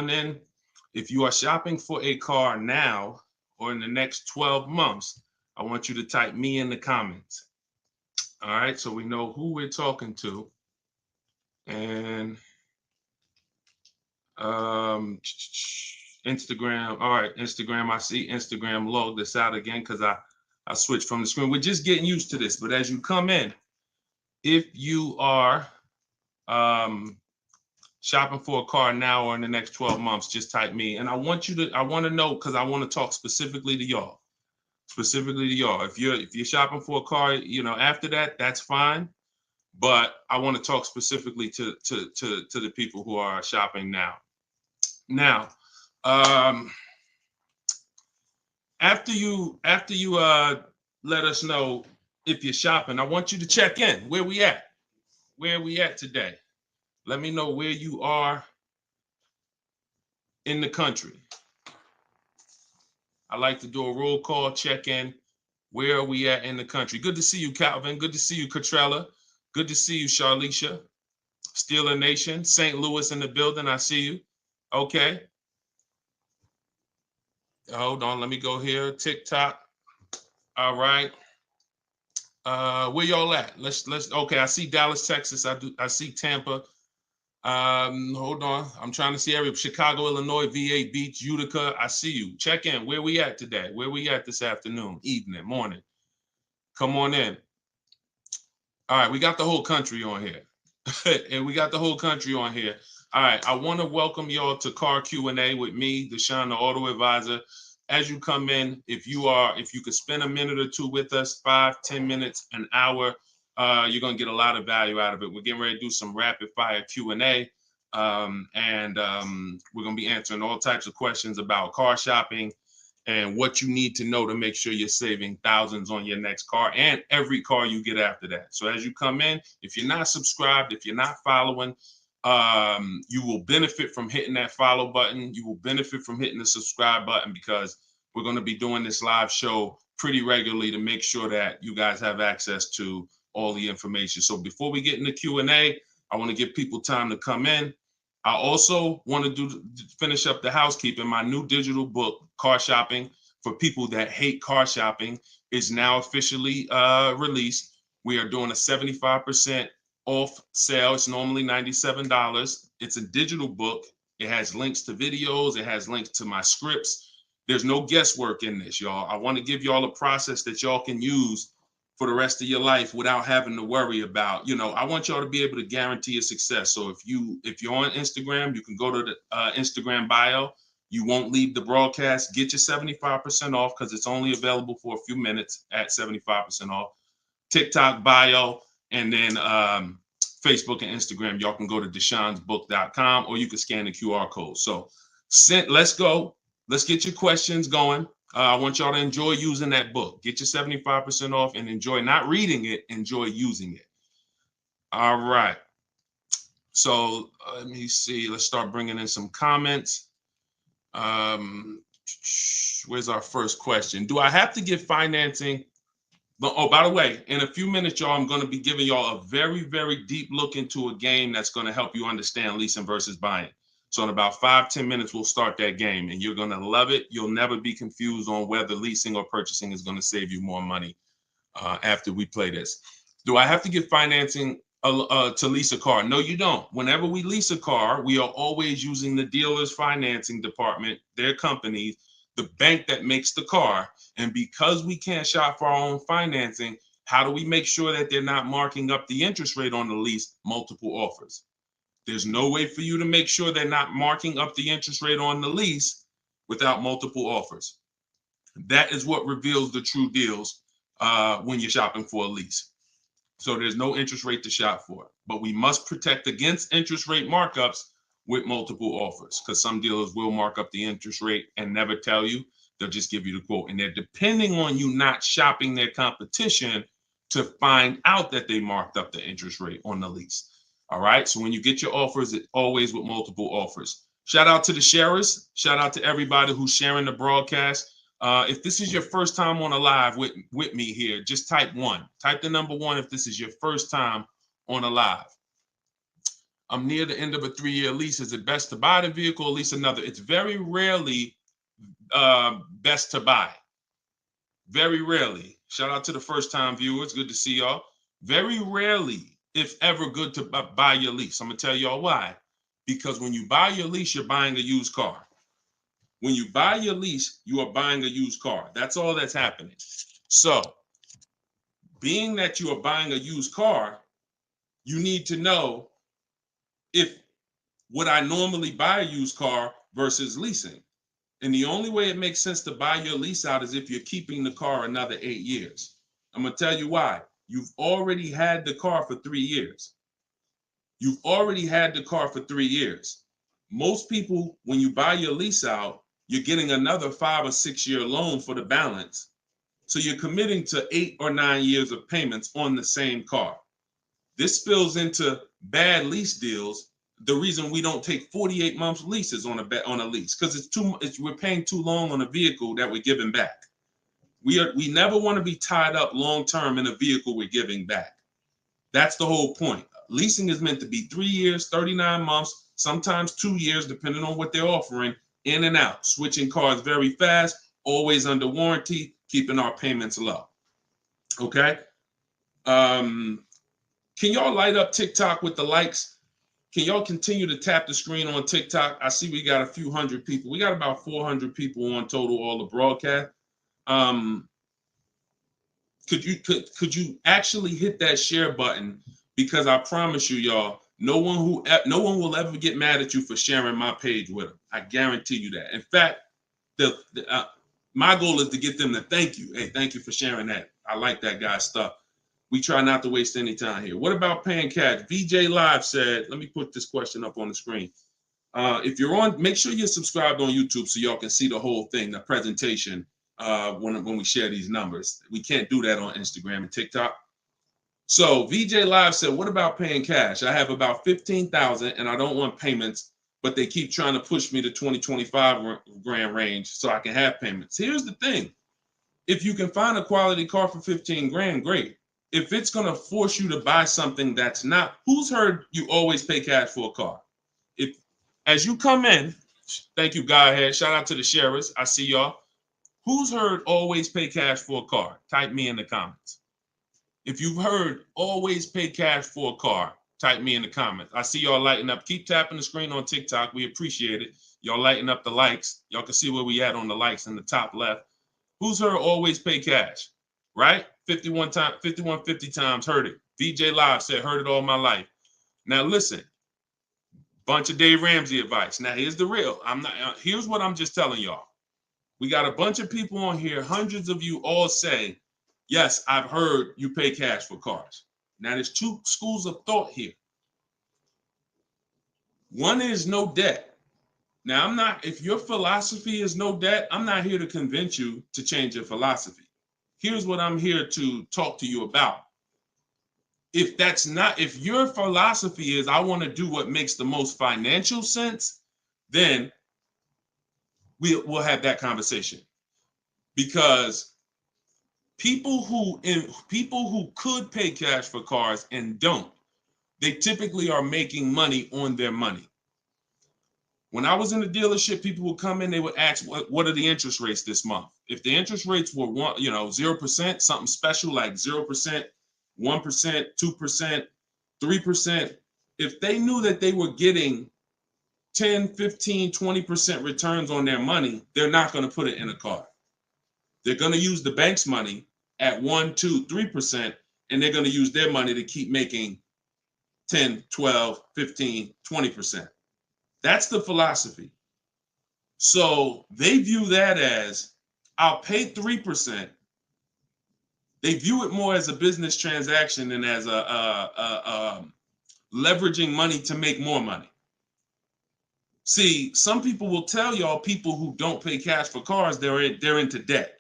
on in. If you are shopping for a car now or in the next 12 months, I want you to type me in the comments. All right, so we know who we're talking to. And Instagram. All right, Instagram. I see Instagram log this out again because I switched from the screen. We're just getting used to this. But as you come in, if you are shopping for a car now or in the next 12 months, just type me. And I want to know, because I want to talk specifically to y'all. If you're shopping for a car, after that, that's fine. But I want to talk specifically to the people who are shopping now. Now, after you let us know if you're shopping, I want you to check in. Where we at? Where are we at today? Let me know where you are in the country. I like to do a roll call, check in. Where are we at in the country? Good to see you, Calvin. Good to see you, Catrella. Good to see you, Charlicia. Steeler Nation, St. Louis in the building. I see you. Okay. Hold on. Let me go here. TikTok. All right. Where y'all at? Let's. Okay. I see Dallas, Texas. I see Tampa. Hold on. I'm trying to see Chicago, Illinois, VA Beach, Utica. I see you. Check in. Where we at today? Where we at this afternoon, evening, morning? Come on in. All right. We got the whole country on here. And we got the whole country on here. All right. I want to welcome y'all to Car Q&A with me, Deshone the Auto Advisor. As you come in, if you could spend a minute or two with us, 5-10 minutes, an hour, you're going to get a lot of value out of it. We're getting ready to do some rapid fire Q&A. And we're going to be answering all types of questions about car shopping and what you need to know to make sure you're saving thousands on your next car and every car you get after that. So as you come in, if you're not subscribed, if you're not following, you will benefit from hitting that follow button. You will benefit from hitting the subscribe button, because we're going to be doing this live show pretty regularly to make sure that you guys have access to all the information. So before we get into Q&A, I want to give people time to come in. I also want to finish up the housekeeping. My new digital book, Car Shopping for People That Hate Car Shopping, is now officially released. We are doing a 75% off sale. It's normally $97. It's a digital book. It has links to videos. It has links to my scripts. There's no guesswork in this, y'all. I want to give y'all a process that y'all can use for the rest of your life without having to worry about, I want y'all to be able to guarantee your success. So if you're on Instagram, you can go to the Instagram bio. You won't leave the broadcast. Get your 75% off, because it's only available for a few minutes at 75% off. TikTok bio, and then Facebook and Instagram. Y'all can go to deshonsbook.com, or you can scan the QR code. So let's go. Let's get your questions going. I want y'all to enjoy using that book. Get your 75% off and enjoy not reading it, enjoy using it. All right. So let me see. Let's start bringing in some comments. Where's our first question? Do I have to get financing? Oh, by the way, in a few minutes, y'all, I'm going to be giving y'all a very, very deep look into a game that's going to help you understand leasing versus buying. So in about 5-10 minutes, we'll start that game, and you're going to love it. You'll never be confused on whether leasing or purchasing is going to save you more money after we play this. Do I have to get financing to lease a car? No, you don't. Whenever we lease a car, we are always using the dealer's financing department, their company, the bank that makes the car. And because we can't shop for our own financing, how do we make sure that they're not marking up the interest rate on the lease? Multiple offers. There's no way for you to make sure they're not marking up the interest rate on the lease without multiple offers. That is what reveals the true deals when you're shopping for a lease. So there's no interest rate to shop for, but we must protect against interest rate markups with multiple offers, because some dealers will mark up the interest rate and never tell you. They'll just give you the quote, and they're depending on you not shopping their competition to find out that they marked up the interest rate on the lease. All right. So when you get your offers, it's always with multiple offers. Shout out to the sharers. Shout out to everybody who's sharing the broadcast. If this is your first time on a live with me here, just type 1. Type the number 1 if this is your first time on a live. I'm near the end of a 3-year lease. Is it best to buy the vehicle or lease another? It's very rarely best to buy. Very rarely. Shout out to the first time viewers. Good to see y'all. Very rarely, if ever, good to buy your lease. I'm going to tell y'all why. Because when you buy your lease, you're buying a used car. When you buy your lease, you are buying a used car. That's all that's happening. So, being that you are buying a used car, you need to know if would I normally buy a used car versus leasing. And the only way it makes sense to buy your lease out is if you're keeping the car another 8 years. I'm going to tell you why. You've already had the car for 3 years. You've already had the car for 3 years. Most people, when you buy your lease out, you're getting another 5 or 6 year loan for the balance. So you're committing to 8 or 9 years of payments on the same car. This spills into bad lease deals. The reason we don't take 48 months leases on a lease, because we're paying too long on a vehicle that we're giving back. We never want to be tied up long term in a vehicle we're giving back. That's the whole point. Leasing is meant to be 3 years, 39 months, sometimes 2 years, depending on what they're offering, in and out, switching cars very fast, always under warranty, keeping our payments low. Okay. Can y'all light up TikTok with the likes? Can y'all continue to tap the screen on TikTok? I see we got a few hundred people. We got about 400 people on total, all the broadcast. Could you actually hit that share button? Because I promise you, y'all, no one will ever get mad at you for sharing my page with them. I guarantee you that. In fact, my goal is to get them to thank you. Hey, thank you for sharing that. I like that guy's stuff. We try not to waste any time here. What about paying cash? VJ Live said, let me put this question up on the screen. If you're on, make sure you're subscribed on YouTube so y'all can see the whole thing, the presentation, when we share these numbers. We can't do that on Instagram and TikTok. So VJ Live said, what about paying cash? I have about 15,000 and I don't want payments, but they keep trying to push me to 25 grand range so I can have payments. Here's the thing. If you can find a quality car for 15 grand, great. If it's going to force you to buy something that's not, who's heard you always pay cash for a car? If, as you come in, thank you, Godhead. Shout out to the sharers. I see y'all. Who's heard always pay cash for a car? Type me in the comments. If you've heard always pay cash for a car, type me in the comments. I see y'all lighting up. Keep tapping the screen on TikTok. We appreciate it. Y'all lighting up the likes. Y'all can see where we at on the likes in the top left. Who's heard always pay cash? Right? 5150 times heard it. VJ Live said, heard it all my life. Now listen, bunch of Dave Ramsey advice. Now here's the real. Here's what I'm just telling y'all. We got a bunch of people on here, hundreds of you all say, yes, I've heard you pay cash for cars. Now there's two schools of thought here. One is no debt. Now if your philosophy is no debt, I'm not here to convince you to change your philosophy. Here's what I'm here to talk to you about. If your philosophy is I want to do what makes the most financial sense, then we'll have that conversation. Because people who could pay cash for cars and don't, they typically are making money on their money. When I was in the dealership, people would come in, they would ask, what are the interest rates this month? If the interest rates were 0%, something special like 0%, 1%, 2%, 3%, if they knew that they were getting 10, 15, 20% returns on their money, they're not going to put it in a car. They're going to use the bank's money at 1, 2, 3%, and they're going to use their money to keep making 10, 12, 15, 20%. That's the philosophy. So they view that as, I'll pay 3%. They view it more as a business transaction than as a leveraging money to make more money. See, some people will tell y'all people who don't pay cash for cars, they're into debt.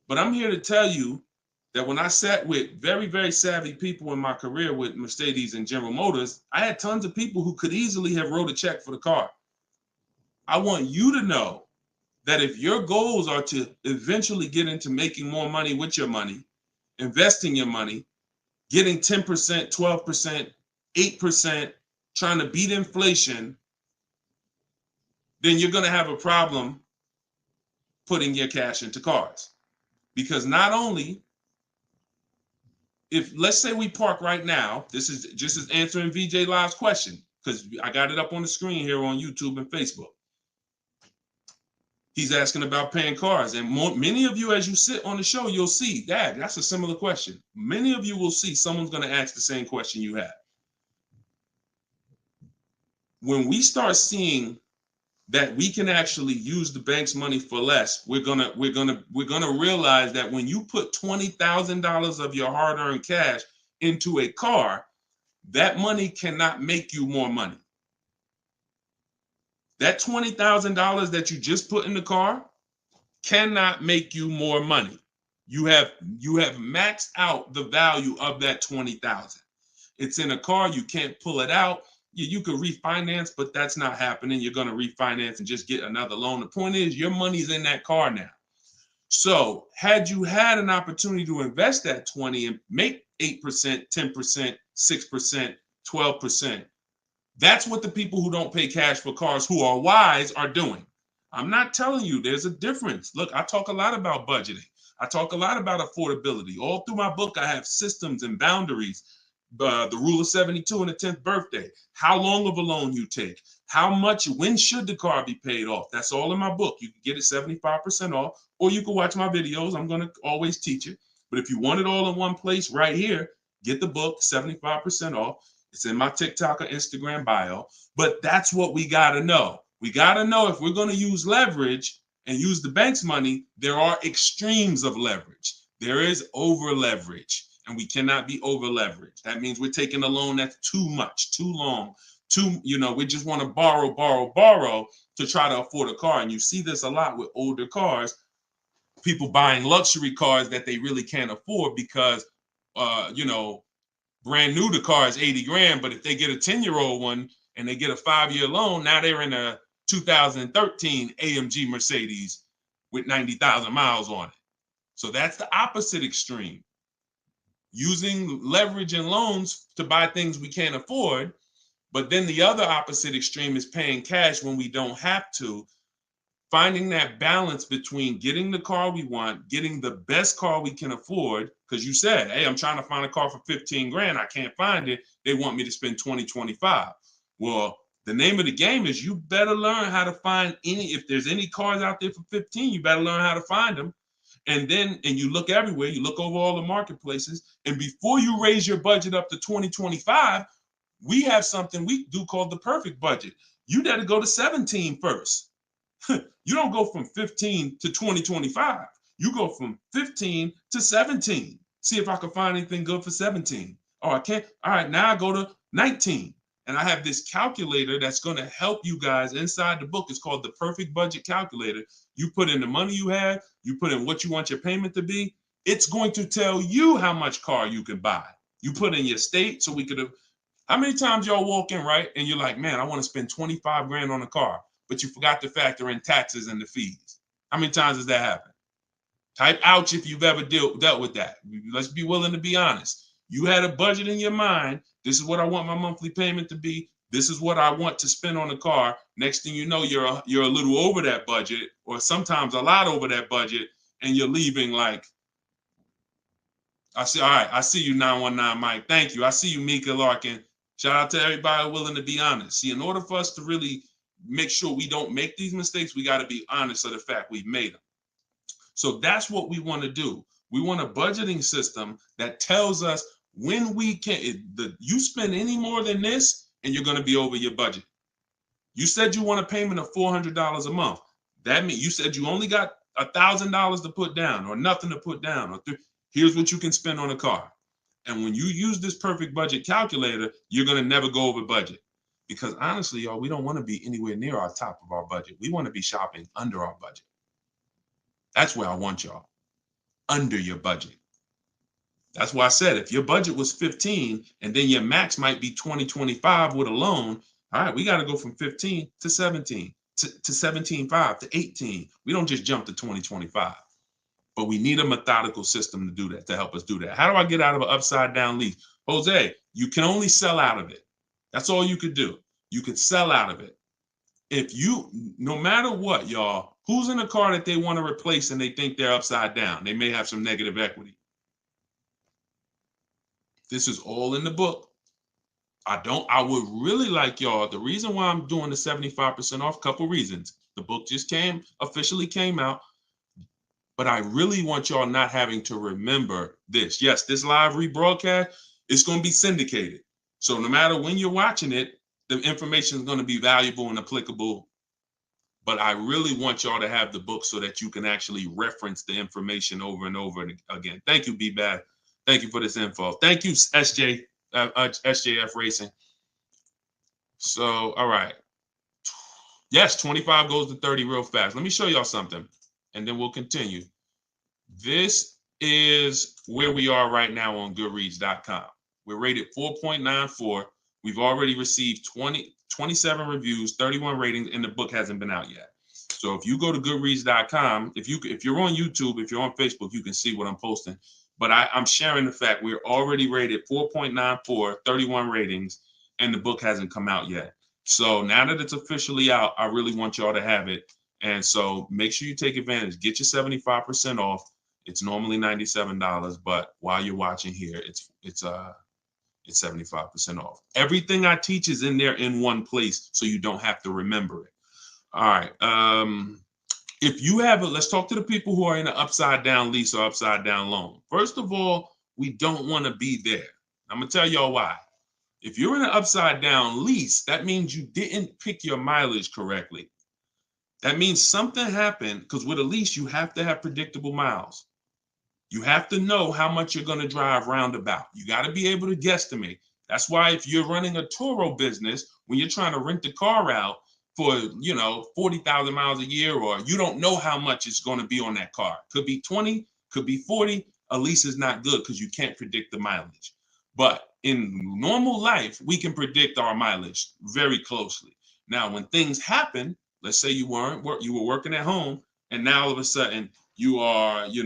But I'm here to tell you that when I sat with very, very savvy people in my career with Mercedes and General Motors, I had tons of people who could easily have wrote a check for the car. I want you to know that if your goals are to eventually get into making more money with your money, investing your money, getting 10%, 12%, 8%, trying to beat inflation, then you're going to have a problem putting your cash into cars. Because not only, if let's say we park right now, this is just as answering VJ Live's question, because I got it up on the screen here on YouTube and Facebook. He's asking about paying cars. And many of you, as you sit on the show, you'll see, Dad, that's a similar question. Many of you will see someone's going to ask the same question you have. When we start seeing that we can actually use the bank's money for less, we're gonna realize that when you put $20,000 of your hard-earned cash into a car, that money cannot make you more money. That $20,000 that you just put in the car cannot make you more money. You have maxed out the value of that $20,000. It's in a car, you can't pull it out. You could refinance, but that's not happening. You're going to refinance and just get another loan. The point is, your money's in that car now. So had you had an opportunity to invest that 20 and make 8%, 10%, 6%, 12%, that's what the people who don't pay cash for cars, who are wise, are doing. I'm not telling you there's a difference. Look, I talk a lot about budgeting. I talk a lot about affordability. All through my book, I have systems and boundaries. The rule of 72 and the 10th birthday, how long of a loan you take, how much, when should the car be paid off? That's all in my book. You can get it 75% off, or you can watch my videos. I'm going to always teach it. But if you want it all in one place right here, get the book, 75% off. It's in my TikTok or Instagram bio. But that's what we got to know. We got to know if we're going to use leverage and use the bank's money, there are extremes of leverage. There is over leverage. And we cannot be over leveraged. That means we're taking a loan that's too much, too long, we just want to borrow to try to afford a car. And you see this a lot with older cars, people buying luxury cars that they really can't afford because, brand new, the car is 80 grand. But if they get a 10-year-old one and they get a 5-year loan, now they're in a 2013 AMG Mercedes with 90,000 miles on it. So that's the opposite extreme. Using leverage and loans to buy things we can't afford. But then the other opposite extreme is paying cash when we don't have to. Finding that balance between getting the car we want, getting the best car we can afford. Because you said, hey, I'm trying to find a car for 15 grand. I can't find it. They want me to spend 20, 25. Well, the name of the game is you better learn how to find if there's any cars out there for 15, you better learn how to find them. And you look everywhere, you look over all the marketplaces, and before you raise your budget up to 2025, we have something we do called the perfect budget. You got to go to 17 first. You don't go from 15 to 2025. You go from 15 to 17. See if I can find anything good for 17. Oh, I can't. All right, now I go to 19. And I have this calculator that's going to help you guys inside the book. It's called the Perfect Budget Calculator. You put in the money you have, you put in what you want your payment to be. It's going to tell you how much car you can buy. You put in your state, so we could have. How many times y'all walk in, right? And you're like, man, I want to spend 25 grand on a car, but you forgot to factor in taxes and the fees. How many times does that happen? Type ouch if you've ever dealt with that. Let's be willing to be honest. You had a budget in your mind. This is what I want my monthly payment to be. This is what I want to spend on the car. Next thing you know, you're a little over that budget, or sometimes a lot over that budget, and you're leaving like, all right, I see you, 919 Mike. Thank you. I see you, Mika Larkin. Shout out to everybody willing to be honest. See, in order for us to really make sure we don't make these mistakes, we got to be honest of the fact we've made them. So that's what we want to do. We want a budgeting system that tells us when we can. You spend any more than this, and you're going to be over your budget. You said you want a payment of $400 a month. That means you said you only got $1,000 to put down, or nothing to put down. Here's what you can spend on a car. And when you use this perfect budget calculator, you're going to never go over budget. Because honestly, y'all, we don't want to be anywhere near our top of our budget. We want to be shopping under our budget. That's where I want y'all. Under your budget. That's why I said if your budget was 15 and then your max might be 20, 25 with a loan, all right, we got to go from 15 to 17, to 17.5 to 18. We don't just jump to 20, 25. But we need a methodical system to do that, to help us do that. How do I get out of an upside down lease? Jose, you can only sell out of it. That's all you could do. You could sell out of it. If you, no matter what, y'all, who's in a car that they want to replace and they think they're upside down? They may have some negative equity. This is all in the book. I would really like y'all, the reason why I'm doing the 75% off, couple reasons. The book just officially came out, but I really want y'all not having to remember this. Yes, this live rebroadcast is going to be syndicated. So no matter when you're watching it, the information is going to be valuable and applicable. But I really want y'all to have the book so that you can actually reference the information over and over again. Thank you, B-Bad. Thank you for this info. Thank you, SJF Racing. So, all right. Yes, 25 goes to 30 real fast. Let me show y'all something, and then we'll continue. This is where we are right now on Goodreads.com. We're rated 4.94. We've already received 27 reviews, 31 ratings, and the book hasn't been out yet. So if you go to Goodreads.com, if you're on YouTube, if you're on Facebook, you can see what I'm posting. But I'm sharing the fact we're already rated 4.94, 31 ratings, and the book hasn't come out yet. So now that it's officially out, I really want y'all to have it. And so make sure you take advantage. Get your 75% off. It's normally $97, but while you're watching here, it's 75% off. Everything I teach is in there in one place, so you don't have to remember it. All right. If you have let's talk to the people who are in an upside down lease or upside down loan. First of all, we don't want to be there. I'm gonna tell y'all why. If you're in an upside down lease, that means you didn't pick your mileage correctly. That means something happened, because with a lease, you have to have predictable miles. You have to know how much you're going to drive roundabout. You got to be able to guesstimate. That's why if you're running a Turo business, when you're trying to rent the car out for, 40,000 miles a year, or you don't know how much it's going to be on that car. Could be 20, could be 40. A lease is not good because you can't predict the mileage. But in normal life, we can predict our mileage very closely. Now, when things happen, let's say you were working at home, and now all of a sudden you are, you're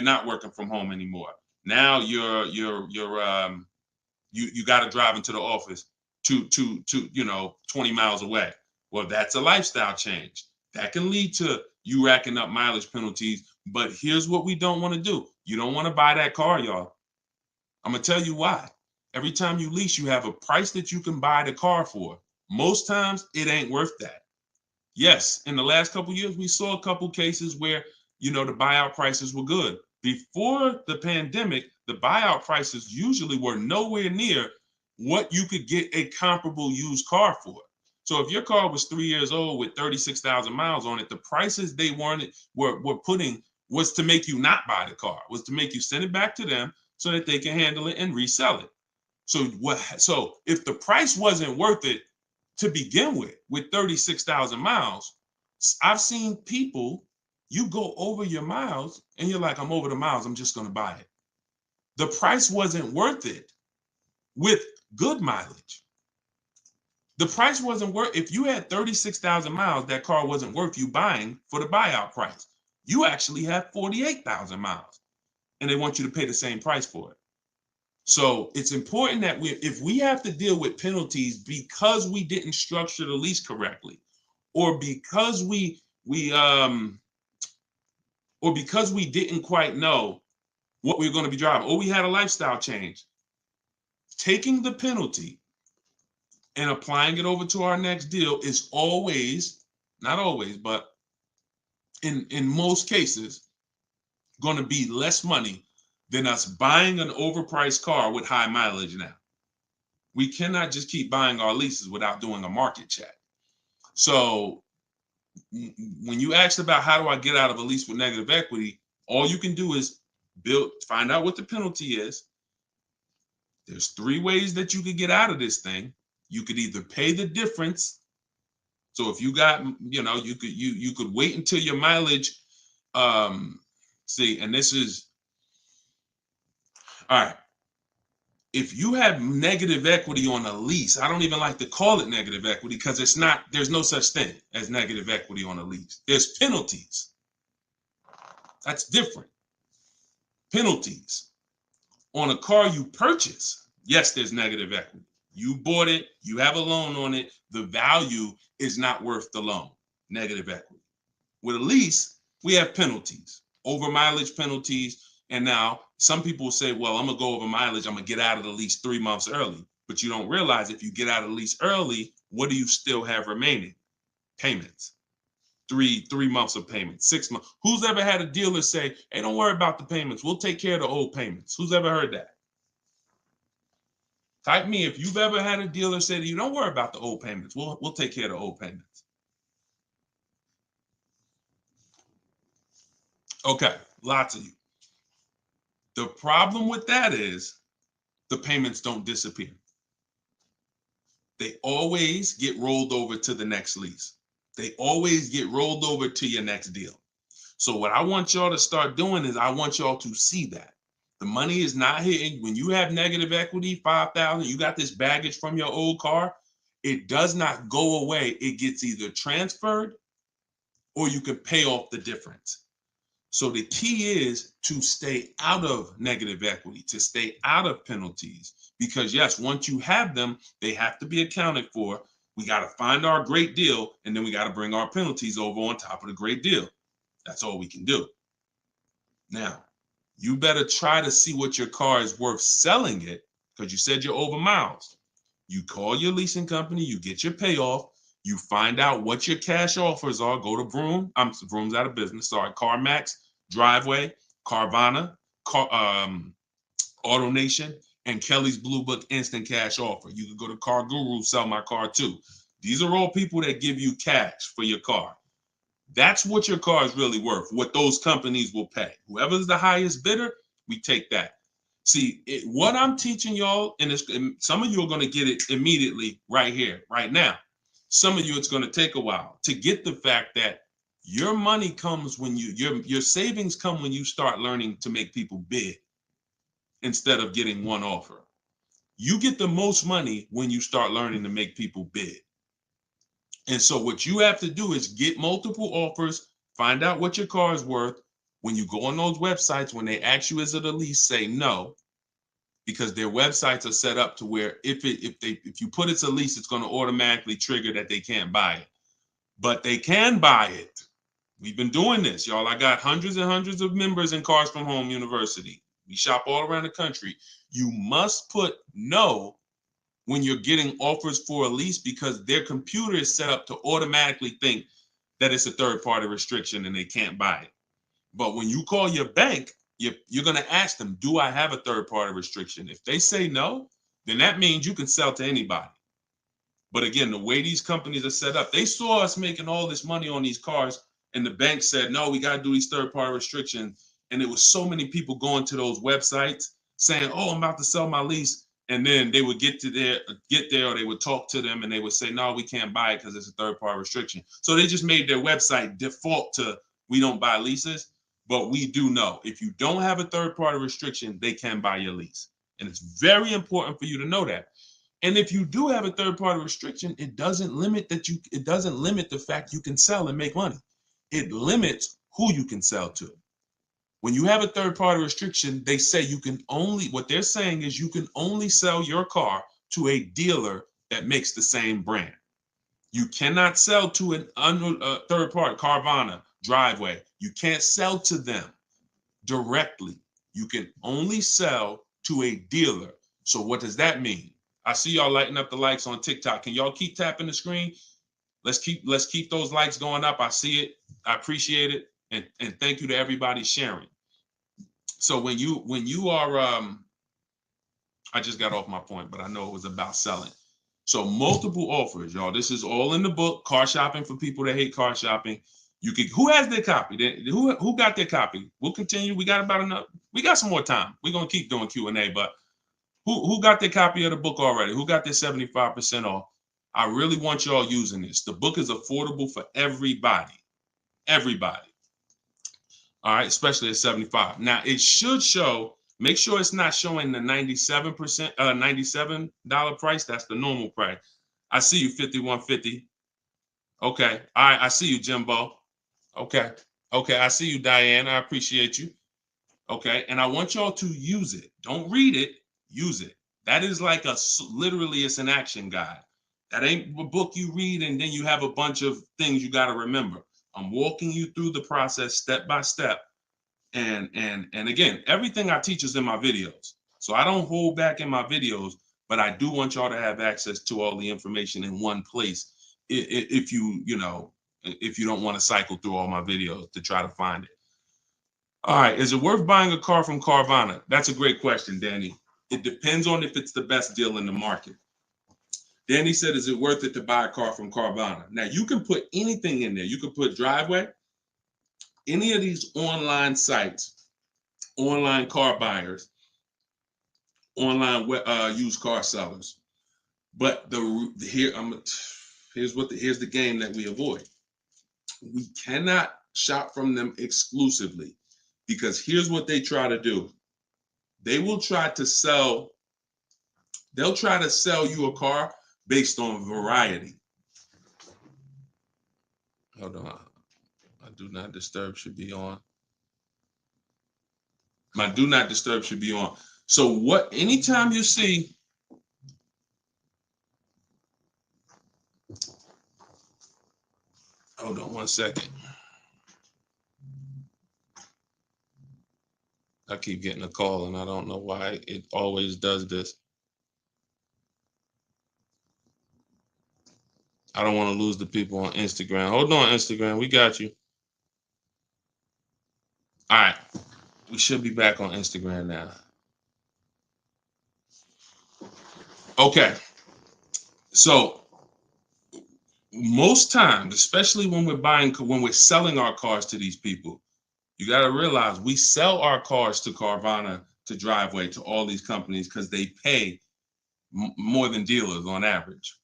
not working from home anymore. Now you got to drive into the office to 20 miles away. Well, that's a lifestyle change. That can lead to you racking up mileage penalties. But here's what we don't want to do. You don't want to buy that car, y'all. I'm going to tell you why. Every time you lease, you have a price that you can buy the car for. Most times it ain't worth that. Yes, in the last couple of years, we saw a couple cases where, the buyout prices were good. Before the pandemic, the buyout prices usually were nowhere near what you could get a comparable used car for. So if your car was 3 years old with 36,000 miles on it, the prices they were putting was to make you not buy the car, was to make you send it back to them so that they can handle it and resell it. So if the price wasn't worth it to begin with 36,000 miles, I've seen people, you go over your miles and you're like, I'm over the miles, I'm just going to buy it. The price wasn't worth it with good mileage. The price wasn't worth, if you had 36,000 miles, that car wasn't worth you buying for the buyout price. You actually have 48,000 miles and they want you to pay the same price for it. So it's important that if we have to deal with penalties because we didn't structure the lease correctly, or because we didn't quite know what we were going to be driving, or we had a lifestyle change, taking the penalty and applying it over to our next deal is always, not always, but in most cases, going to be less money than us buying an overpriced car with high mileage now. We cannot just keep buying our leases without doing a market check. So when you asked about how do I get out of a lease with negative equity, all you can do is find out what the penalty is. There's 3 ways that you could get out of this thing. You could either pay the difference. So if you got, you could wait until your mileage, and this is, all right. If you have negative equity on a lease, I don't even like to call it negative equity because there's no such thing as negative equity on a lease. There's penalties. That's different. Penalties on a car you purchase. Yes, there's negative equity. You bought it, you have a loan on it, the value is not worth the loan, negative equity. With a lease, we have penalties, over mileage penalties. And now some people say, well, I'm gonna go over mileage, I'm gonna get out of the lease 3 months early. But you don't realize if you get out of the lease early, what do you still have remaining? Payments. Three months of payments, 6 months. Who's ever had a dealer say, hey, don't worry about the payments, we'll take care of the old payments? Who's ever heard that? Type me if you've ever had a dealer say to you, don't worry about the old payments, we'll take care of the old payments. Okay, lots of you. The problem with that is the payments don't disappear. They always get rolled over to the next lease. They always get rolled over to your next deal. So what I want y'all to start doing is I want y'all to see that the money is not hitting. When you have negative equity, 5,000, you got this baggage from your old car, it does not go away. It gets either transferred or you can pay off the difference. So the key is to stay out of negative equity, to stay out of penalties, because yes, once you have them, they have to be accounted for. We got to find our great deal, and then we got to bring our penalties over on top of the great deal. That's all we can do. Now, you better try to see what your car is worth selling it, because you said you're over miles. You call your leasing company, you get your payoff, you find out what your cash offers are. Go to Vroom. Vroom's out of business. Sorry, CarMax, Driveway, Carvana, AutoNation, and Kelly's Blue Book Instant Cash Offer. You can go to Car Guru, Sell My Car Too. These are all people that give you cash for your car. That's what your car is really worth, what those companies will pay. Whoever's the highest bidder, we take that. See, what I'm teaching y'all, and some of you are going to get it immediately right here, right now. Some of you, it's going to take a while to get the fact that your money comes when your savings come when you start learning to make people bid instead of getting one offer. You get the most money when you start learning to make people bid. And so what you have to do is get multiple offers, find out what your car is worth. When you go on those websites, when they ask you is it a lease, say no, because their websites are set up to where if you put it's a lease, it's going to automatically trigger that they can't buy it. But they can buy it. We've been doing this, y'all. I got hundreds and hundreds of members in Cars from Home University. We shop all around the country. You must put no when you're getting offers for a lease, because their computer is set up to automatically think that it's a third-party restriction and they can't buy it. But when you call your bank, you're going to ask them, do I have a third-party restriction? If they say no, then that means you can sell to anybody. But again, the way these companies are set up, they saw us making all this money on these cars, and the bank said, no, we got to do these third-party restrictions. And it was so many people going to those websites saying, oh, I'm about to sell my lease. And then they would get there, or they would talk to them and they would say, no, we can't buy it because it's a third-party restriction. So they just made their website default to we don't buy leases, but we do know if you don't have a third-party restriction, they can buy your lease. And it's very important for you to know that. And if you do have a third-party restriction, it doesn't limit the fact you can sell and make money. It limits who you can sell to. When you have a third-party restriction, they say what they're saying is you can only sell your car to a dealer that makes the same brand. You cannot sell to a third party, Carvana, Driveway. You can't sell to them directly. You can only sell to a dealer. So what does that mean? I see y'all lighting up the likes on TikTok. Can y'all keep tapping the screen? Let's keep those likes going up. I see it. I appreciate it. And thank you to everybody sharing. So when you are, I just got off my point, but I know it was about selling. So multiple offers, y'all. This is all in the book, Car Shopping for People That Hate Car Shopping. Who has their copy? Who got their copy? We'll continue. We got some more time. We're gonna keep doing Q&A, but who got their copy of the book already? Who got their 75% off? I really want y'all using this. The book is affordable for everybody. Everybody. All right, especially at 75. Now it should show, make sure it's not showing the 97%, $97 price. That's the normal price. I see you, 5150. Okay. All right, I see you, Jimbo. Okay. Okay, I see you, Diane. I appreciate you. Okay, and I want y'all to use it. Don't read it, use it. That is like literally it's an action guide. That ain't a book you read and then you have a bunch of things you got to remember. I'm walking you through the process step by step. And again, everything I teach is in my videos. So I don't hold back in my videos, but I do want y'all to have access to all the information in one place. If if you don't want to cycle through all my videos to try to find it. All right, is it worth buying a car from Carvana? That's a great question, Danny. It depends on if it's the best deal in the market. Danny said, is it worth it to buy a car from Carvana? Now, you can put anything in there. You can put Driveway, any of these online sites, online car buyers, online used car sellers. But here's the game that we avoid. We cannot shop from them exclusively because here's what they try to do. They'll try to sell you a car based on variety. Hold on. My do not disturb should be on. My do not disturb should be on. So anytime you see, hold on one second. I keep getting a call and I don't know why it always does this. I don't want to lose the people on Instagram. Hold on, Instagram. We got you. All right. We should be back on Instagram now. Okay. So most times, especially when we're selling our cars to these people, you got to realize we sell our cars to Carvana, to Driveway, to all these companies because they pay more than dealers on average.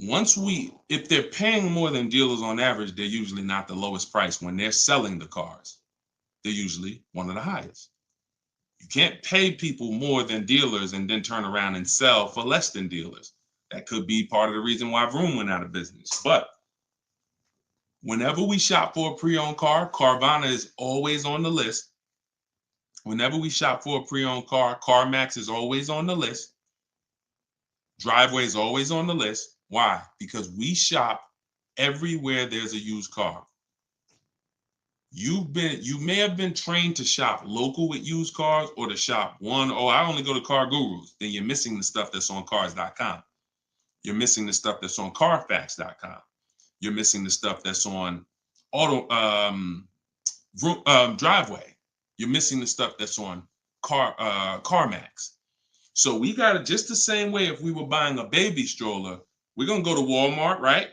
If they're paying more than dealers on average, they're usually not the lowest price. When they're selling the cars, they're usually one of the highest. You can't pay people more than dealers and then turn around and sell for less than dealers. That could be part of the reason why Vroom went out of business. But whenever we shop for a pre-owned car, Carvana is always on the list. Whenever we shop for a pre-owned car, CarMax is always on the list. Driveway is always on the list. Why? Because we shop everywhere there's a used car. You may have been trained to shop local with used cars or to shop I only go to Car Gurus. Then you're missing the stuff that's on cars.com. You're missing the stuff that's on carfax.com. You're missing the stuff that's on Driveway. You're missing the stuff that's on CarMax. So we got it just the same way. If we were buying a baby stroller, we're going to go to Walmart, right?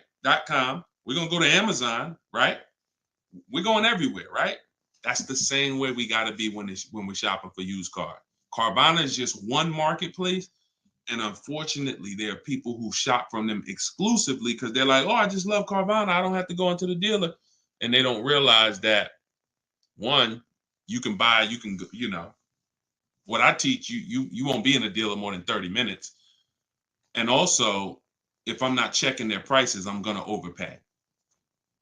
.com. We're going to go to Amazon, right? We're going everywhere, right? That's the same way we got to be when we're shopping for used cars. Carvana is just one marketplace. And unfortunately, there are people who shop from them exclusively because they're like, oh, I just love Carvana. I don't have to go into the dealer. And they don't realize that, one, what I teach you won't be in a dealer more than 30 minutes. And also, if I'm not checking their prices, I'm going to overpay.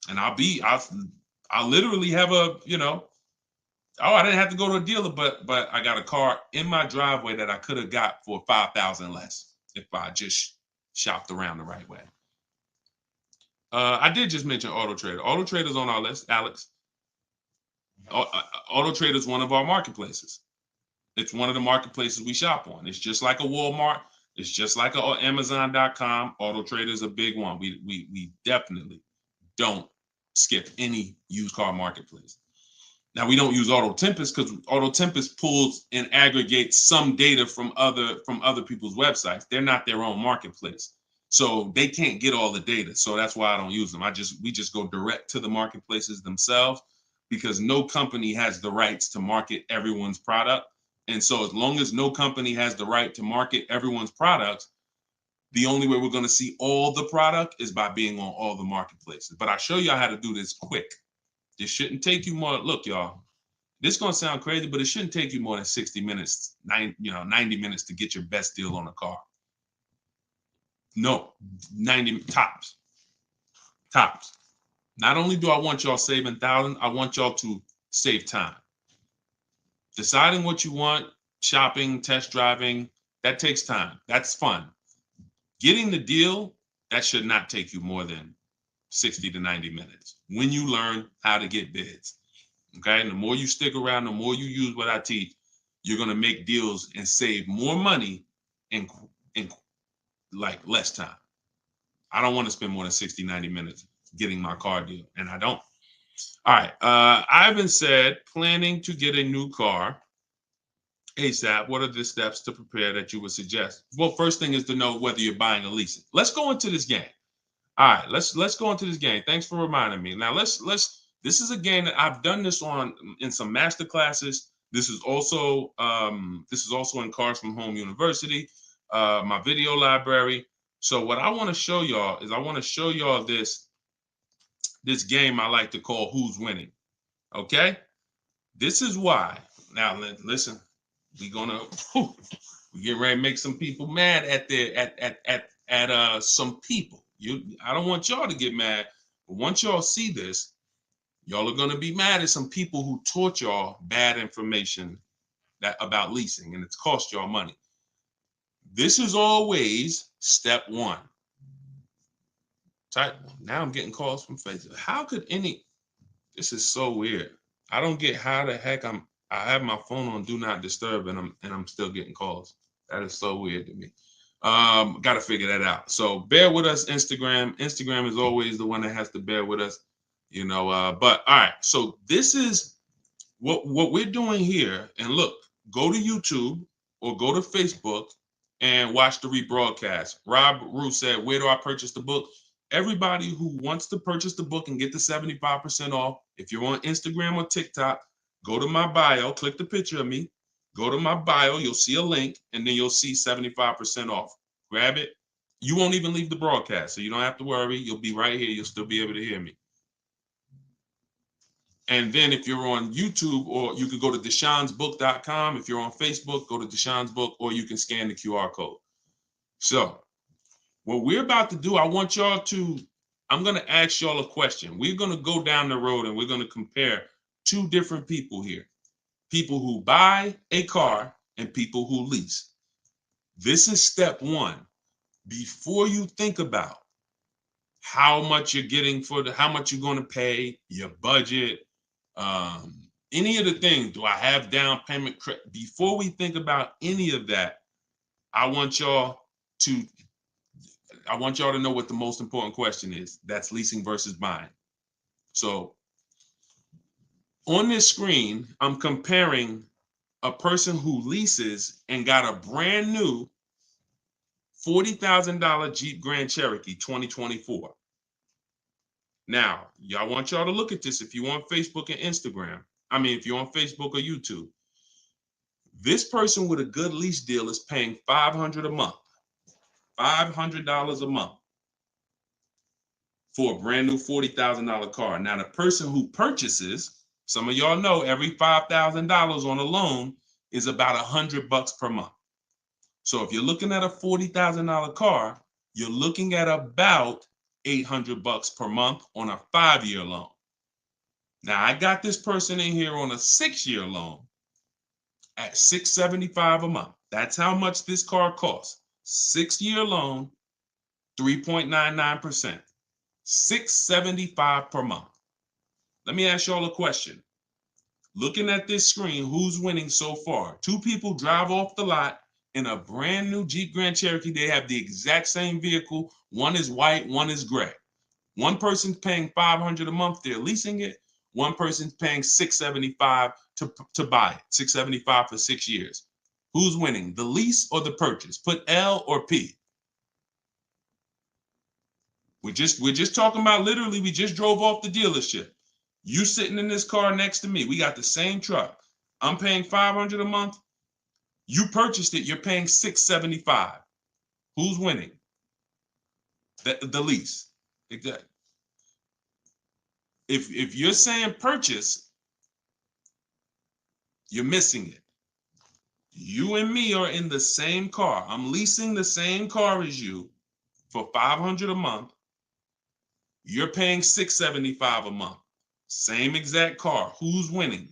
And I'll literally have I didn't have to go to a dealer, but I got a car in my driveway that I could have got for $5,000 less if I just shopped around the right way. I did just mention Auto Trader. Auto Trader's on our list, Alex. Auto Trader is one of our marketplaces. It's one of the marketplaces we shop on. It's just like a Walmart. It's just like a Amazon.com. Auto Trader is a big one. We definitely don't skip any used car marketplace. Now, we don't use Auto Tempest because Auto Tempest pulls and aggregates some data from other people's websites. They're not their own marketplace, so they can't get all the data. So that's why I don't use them. We just go direct to the marketplaces themselves because no company has the rights to market everyone's product. And so as long as no company has the right to market everyone's products, the only way we're going to see all the product is by being on all the marketplaces. But I'll show you how to do this quick. This shouldn't take you more. Look, y'all, this is going to sound crazy, but it shouldn't take you more than 60 minutes, 90 minutes to get your best deal on a car. No, 90 tops. Tops. Not only do I want y'all saving thousands, I want y'all to save time. Deciding what you want shopping, test driving, that takes time. That's fun. Getting the deal, that should not take you more than 60 to 90 minutes when you learn how to get bids. Okay. And the more you stick around, the more you use what I teach, you're going to make deals and save more money in like less time. I don't want to spend more than 60, 90 minutes getting my car deal, and I don't. All right. Ivan said, planning to get a new car ASAP. What are the steps to prepare that you would suggest? Well, first thing is to know whether you're buying or leasing. Let's go into this game. All right, let's go into this game. Thanks for reminding me. Now let's this is a game that I've done this on in some master classes. This is also in Cars from Home University, my video library. So what I want to show y'all is I want to show y'all this game I like to call Who's Winning. Okay? This is why. Now listen, we get ready to make some people mad at some people. I don't want y'all to get mad, but once y'all see this, y'all are gonna be mad at some people who taught y'all bad information about leasing, and it's cost y'all money. This is always step one. Now I'm getting calls from Facebook. How could this is so weird. I don't get how the heck I have my phone on do not disturb and I'm still getting calls. That is so weird to me. Got to figure that out. So bear with us, Instagram. Instagram is always the one that has to bear with us, you know. But all right, so this is what we're doing here. And look, go to YouTube or go to Facebook and watch the rebroadcast. Rob Rue said, "Where do I purchase the book?" Everybody who wants to purchase the book and get the 75% off, if you're on Instagram or TikTok, go to my bio, click the picture of me, go to my bio, you'll see a link, and then you'll see 75% off. Grab it. You won't even leave the broadcast, so you don't have to worry. You'll be right here. You'll still be able to hear me. And then if you're on YouTube, or you can go to deshonsbook.com. If you're on Facebook, go to Deshon's Book, or you can scan the QR code. So what we're about to do, I'm going to ask y'all a question. We're going to go down the road and we're going to compare two different people here. People who buy a car and people who lease. This is step one. Before you think about how much you're getting how much you're going to pay, your budget, any of the things, do I have down payment? Before we think about any of that, I want y'all to know what the most important question is. That's leasing versus buying. So on this screen, I'm comparing a person who leases and got a brand new $40,000 Jeep Grand Cherokee 2024. Now, I want y'all to look at this if you're on Facebook and Instagram. If you're on Facebook or YouTube. This person with a good lease deal is paying $500 a month. $500 a month for a brand new $40,000 car. Now, the person who purchases, some of y'all know every $5,000 on a loan is about $100 per month. So if you're looking at a $40,000 car, you're looking at about $800 per month on a 5-year loan. Now, I got this person in here on a 6-year loan at $675 a month. That's how much this car costs. 6-year loan, 3.99%. $675 per month. Let me ask y'all a question. Looking at this screen, who's winning so far? Two people drive off the lot in a brand new Jeep Grand Cherokee. They have the exact same vehicle. One is white, one is gray. One person's paying $500 a month. They're leasing it. One person's paying $675 to buy it. $675 for 6 years. Who's winning, the lease or the purchase? Put L or P. We're just talking about, literally, we just drove off the dealership. You sitting in this car next to me. We got the same truck. I'm paying $500 a month. You purchased it. You're paying $675. Who's winning? The lease. Exactly. If you're saying purchase, you're missing it. You and me are in the same car. I'm leasing the same car as you for $500 a month. You're paying $675 a month. Same exact car. Who's winning?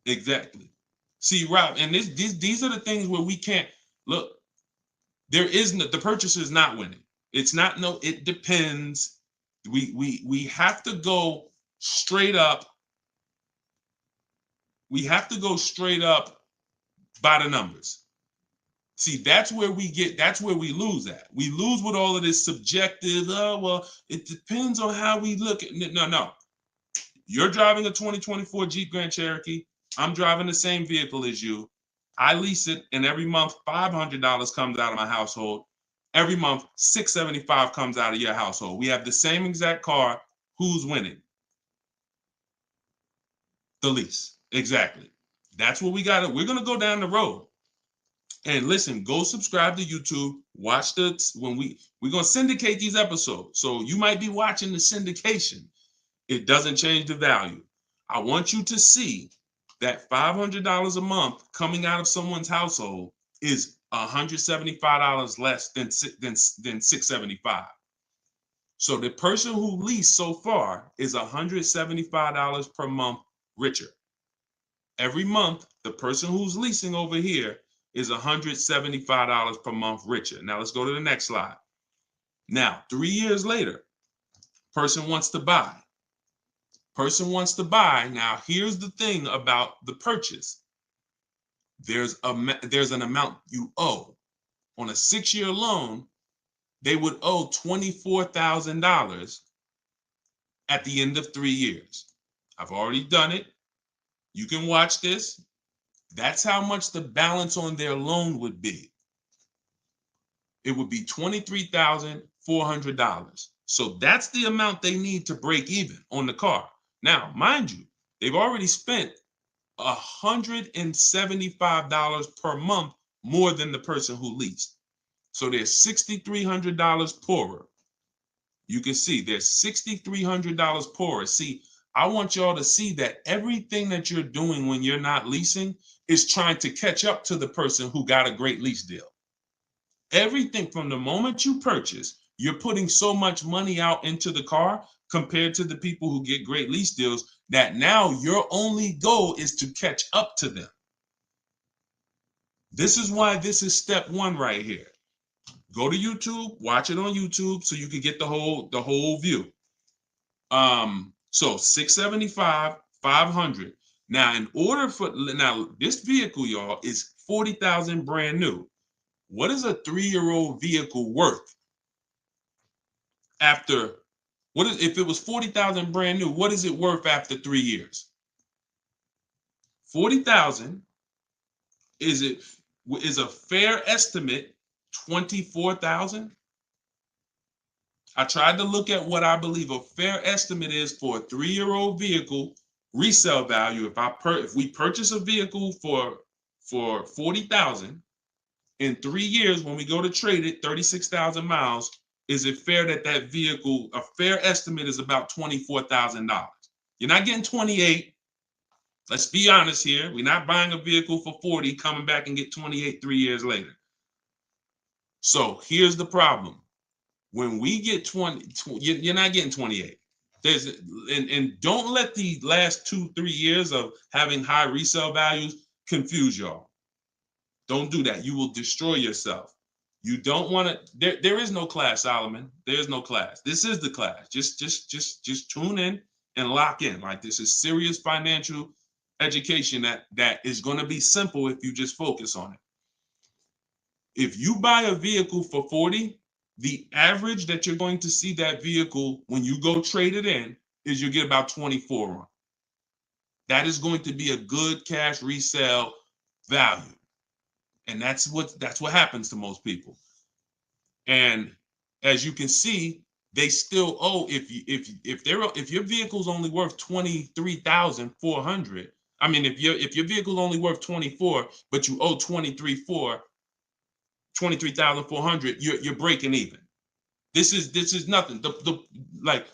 Exactly. See, Rob, and these are the things where we can't look. There is no, the purchaser is not winning. It's not no. It depends. We have to go straight up. We have to go straight up by the numbers. See, that's where we lose at. We lose with all of this subjective, oh, well, it depends on how we look at it. No. You're driving a 2024 Jeep Grand Cherokee. I'm driving the same vehicle as you. I lease it, and every month $500 comes out of my household. Every month $675 comes out of your household. We have the same exact car. Who's winning? The lease. Exactly. That's what we got. We're gonna go down the road. And listen, go subscribe to YouTube. Watch we're gonna syndicate these episodes. So you might be watching the syndication. It doesn't change the value. I want you to see that $500 a month coming out of someone's household is $175 less than $675. So the person who leased so far is $175 per month richer. Every month, the person who's leasing over here is $175 per month richer. Now let's go to the next slide. Now, 3 years later, person wants to buy. Person wants to buy. Now, here's the thing about the purchase. There's an amount you owe. On a 6-year loan, they would owe $24,000 at the end of 3 years. I've already done it. You can watch this. That's how much the balance on their loan would be. It would be $23,400. So that's the amount they need to break even on the car. Now, mind you, they've already spent $175 per month more than the person who leased. So they're $6,300 poorer. You can see they're $6,300 poorer. See, I want y'all to see that everything that you're doing when you're not leasing is trying to catch up to the person who got a great lease deal. Everything from the moment you purchase, you're putting so much money out into the car compared to the people who get great lease deals that now your only goal is to catch up to them. This is why this is step one right here. Go to YouTube, watch it on YouTube so you can get the whole view. So $675, $500. Now, this vehicle, y'all, is $40,000 brand new. What is a 3-year-old vehicle worth? If it was $40,000 brand new, what is it worth after 3 years? $40,000 is a fair estimate $24,000. I tried to look at what I believe a fair estimate is for a 3-year-old vehicle resale value. If we purchase a vehicle for $40,000 in 3 years, when we go to trade it, 36,000 miles, is it fair that vehicle, a fair estimate is about $24,000? You're not getting 28. Let's be honest here. We're not buying a vehicle for 40, coming back and get 28 3 years later. So here's the problem. When we get 20, you're not getting 28. And don't let the last 2-3 years of having high resale values confuse y'all. Don't do that. You will destroy yourself. You don't want to. There is no class, Solomon. There is no class. This is the class. Just tune in and lock in. Like, this is serious financial education that is going to be simple if you just focus on it. If you buy a vehicle for 40, the average that you're going to see that vehicle when you go trade it in is you get about 24 on. That is going to be a good cash resale value. And that's what happens to most people. And as you can see, they still owe, if your vehicle's only worth $23,400, I mean, if your vehicle's only worth 24, but you owe 23,400, you're breaking even. This is nothing. Like,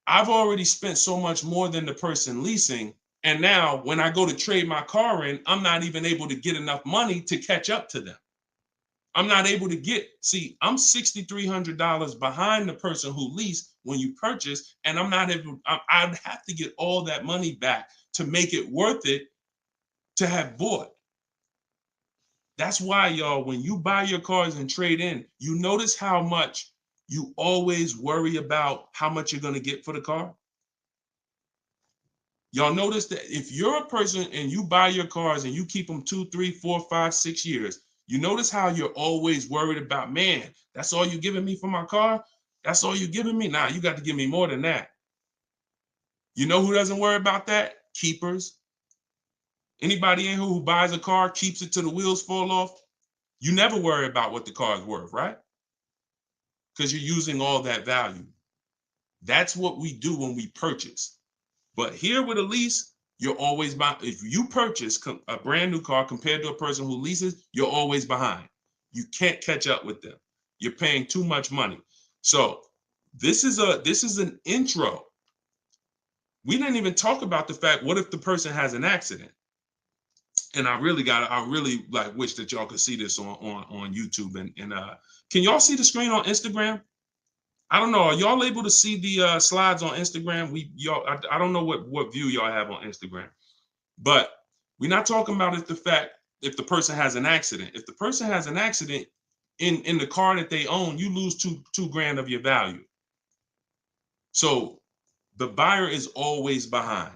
I've already spent so much more than the person leasing. And now when I go to trade my car in, I'm not even able to get enough money to catch up to them. I'm not able to I'm $6,300 behind the person who leased when you purchase, and I'd have to get all that money back to make it worth it to have bought. That's why, y'all, when you buy your cars and trade in, you notice how much you always worry about how much you're going to get for the car. Y'all notice that if you're a person and you buy your cars and you keep them 2, 3, 4, 5, 6 years, you notice how you're always worried about, man, that's all you're giving me for my car? That's all you're giving me? Nah, you got to give me more than that. You know who doesn't worry about that? Keepers. Anybody in here who buys a car, keeps it till the wheels fall off, you never worry about what the car is worth, right? Because you're using all that value. That's what we do when we purchase. But here with a lease, you're always behind. If you purchase a brand new car compared to a person who leases, you're always behind. You can't catch up with them. You're paying too much money. So this is an intro. We didn't even talk about the fact, what if the person has an accident? And I really like wish that y'all could see this on YouTube. And can y'all see the screen on Instagram? I don't know. Are y'all able to see the slides on Instagram? I don't know what view y'all have on Instagram, but we're not talking about if the person has an accident. If the person has an accident in the car that they own, you lose two grand of your value. So the buyer is always behind.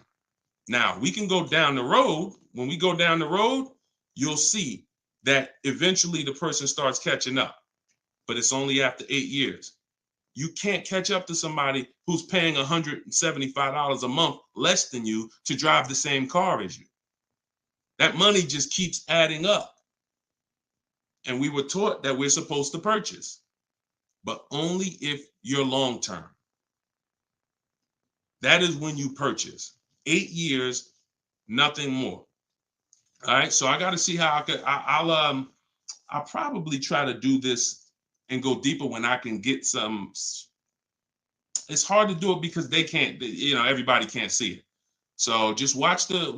Now we can go down the road. When we go down the road, you'll see that eventually the person starts catching up, but it's only after 8 years. You can't catch up to somebody who's paying $175 a month less than you to drive the same car as you. That money just keeps adding up. And we were taught that we're supposed to purchase, but only if you're long term. That is when you purchase. 8 years, nothing more. All right, so I got to see how I'll probably try to do this and go deeper when I can get some. It's hard to do it because they can't, everybody can't see it. So just watch the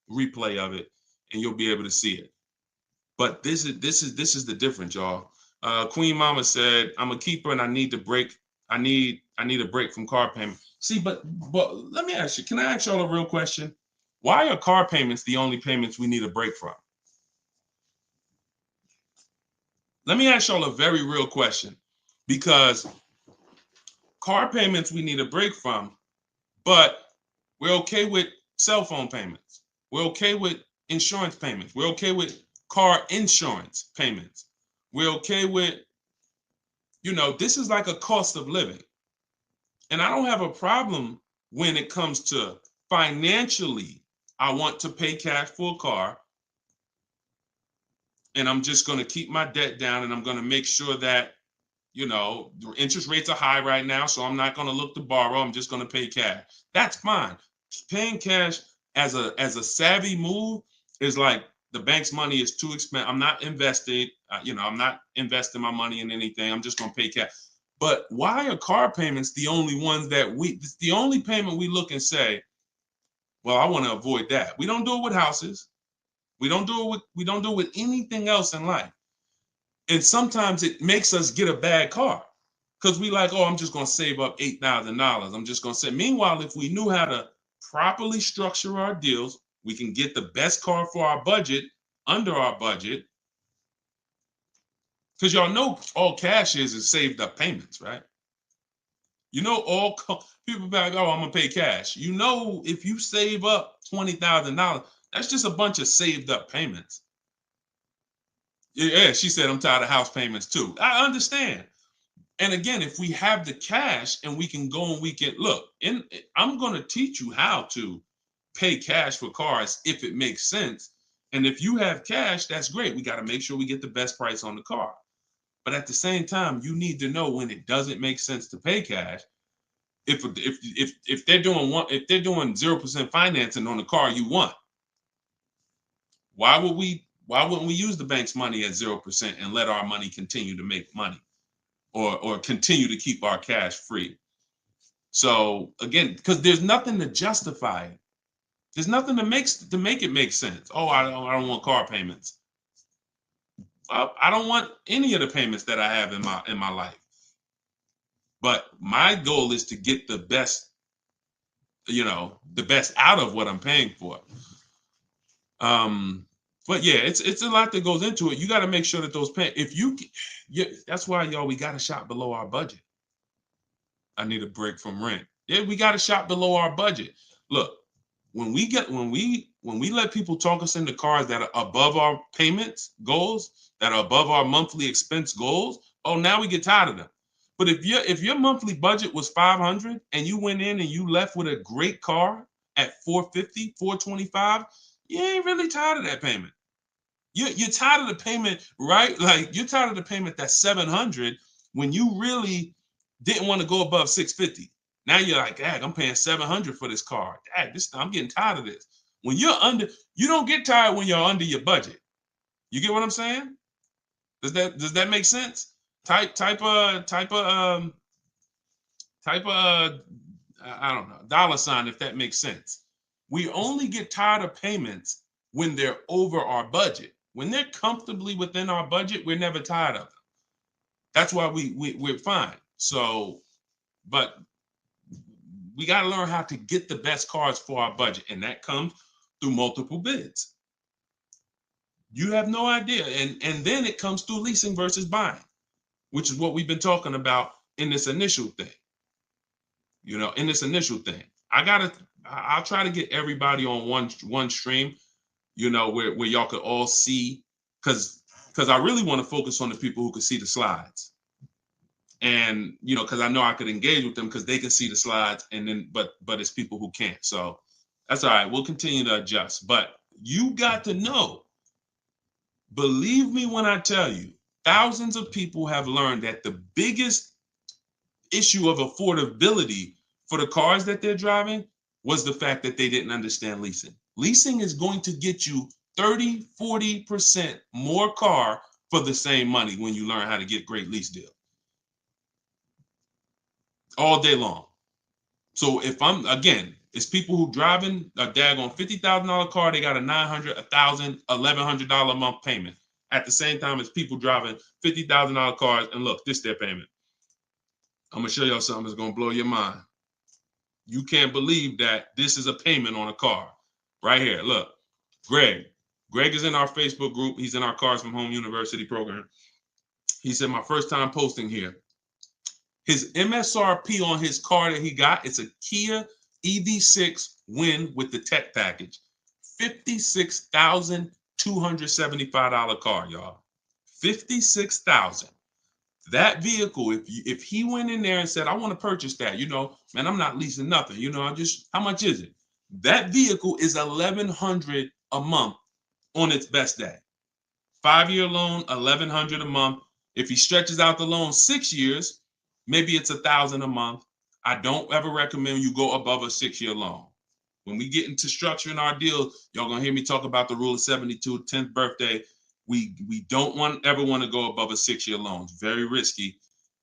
replay of it, and you'll be able to see it. But this is the difference, y'all. Queen Mama said, "I'm a keeper and I need to break. I need a break from car payment." See, but let me ask you. Can I ask y'all a real question? Why are car payments the only payments we need a break from? Let me ask y'all a very real question, because car payments we need a break from, but we're okay with cell phone payments. We're okay with insurance payments. We're okay with car insurance payments. We're okay with, this is like a cost of living. And I don't have a problem when it comes to financially, I want to pay cash for a car, and I'm just going to keep my debt down, and I'm going to make sure that, the interest rates are high right now, so I'm not going to look to borrow. I'm just going to pay cash. That's fine. Paying cash as a savvy move is like, the bank's money is too expensive. I'm not invested. I'm not investing my money in anything. I'm just going to pay cash. But why are car payments the only ones it's the only payment we look and say, well, I want to avoid that. We don't do it with houses. We don't do it with anything else in life. And sometimes it makes us get a bad car because we like, oh, I'm just going to save up $8,000. I'm just going to say. Meanwhile, if we knew how to properly structure our deals, we can get the best car for our budget, under our budget. Because y'all know all cash is saved up payments, right? All people be like, oh, I'm going to pay cash. If you save up $20,000, that's just a bunch of saved up payments. Yeah, she said, I'm tired of house payments too. I understand. And again, if we have the cash and we can go and we can look, I'm going to teach you how to pay cash for cars if it makes sense. And if you have cash, that's great. We got to make sure we get the best price on the car. But at the same time, you need to know when it doesn't make sense to pay cash. If they're doing 0% financing on the car you want, why wouldn't we use the bank's money at 0% and let our money continue to make money, or continue to keep our cash free? So again, because there's nothing to justify it. There's nothing to make it make sense. Oh, I don't want car payments. I don't want any of the payments that I have in my life. But my goal is to get the best the best out of what I'm paying for. But yeah, it's a lot that goes into it. You got to make sure that those that's why, y'all, we got to shop below our budget. I need a break from rent. Yeah, we got to shop below our budget. Look, when we let people talk us into cars that are above our payments goals, that are above our monthly expense goals, oh, now we get tired of them. But if your monthly budget was 500 and you went in and you left with a great car at 450, 425, you ain't really tired of that payment. You're tired of the payment, right? Like, you're tired of the payment that's 700 when you really didn't want to go above 650. Now you're like, dang, I'm paying 700 for this car. Dang, I'm getting tired of this. When you're under, you don't get tired when you're under your budget. You get what I'm saying? Does that make sense? Type I don't know, $, if that makes sense. We only get tired of payments when they're over our budget. When they're comfortably within our budget, we're never tired of them. That's why we're fine. So, but we got to learn how to get the best cars for our budget, and that comes through multiple bids. You have no idea. And then it comes through leasing versus buying, which is what we've been talking about in this initial thing. In this initial thing. I'll try to get everybody on one stream, where y'all could all see, because I really want to focus on the people who can see the slides. And because I know I could engage with them because they can see the slides, and then but it's people who can't. So that's all right. We'll continue to adjust. But you got to know, believe me when I tell you, thousands of people have learned that the biggest issue of affordability for the cars that they're driving was the fact that they didn't understand leasing. Leasing is going to get you 30, 40% more car for the same money when you learn how to get great lease deals. All day long. So it's people who driving a daggone $50,000 car, they got a $900, $1,000, $1,100 a month payment. At the same time as people driving $50,000 cars, and look, this is their payment. I'm gonna show y'all something that's gonna blow your mind. You can't believe that this is a payment on a car. Right here, look. Greg is in our Facebook group. He's in our Cars from Home University program. He said, my first time posting here. His MSRP on his car that he got, it's a Kia EV6 Win with the tech package. $56,275 car, y'all. $56,000. That vehicle, if he went in there and said, I want to purchase that, man, I'm not leasing nothing. How much is it? That vehicle is $1,100 a month on its best day. 5-year loan, $1,100 a month. If he stretches out the loan 6 years, maybe it's $1,000 a month. I don't ever recommend you go above a 6-year loan. When we get into structuring our deal, y'all gonna hear me talk about the rule of 72, 10th birthday. We don't ever want to go above a 6-year loan. It's very risky,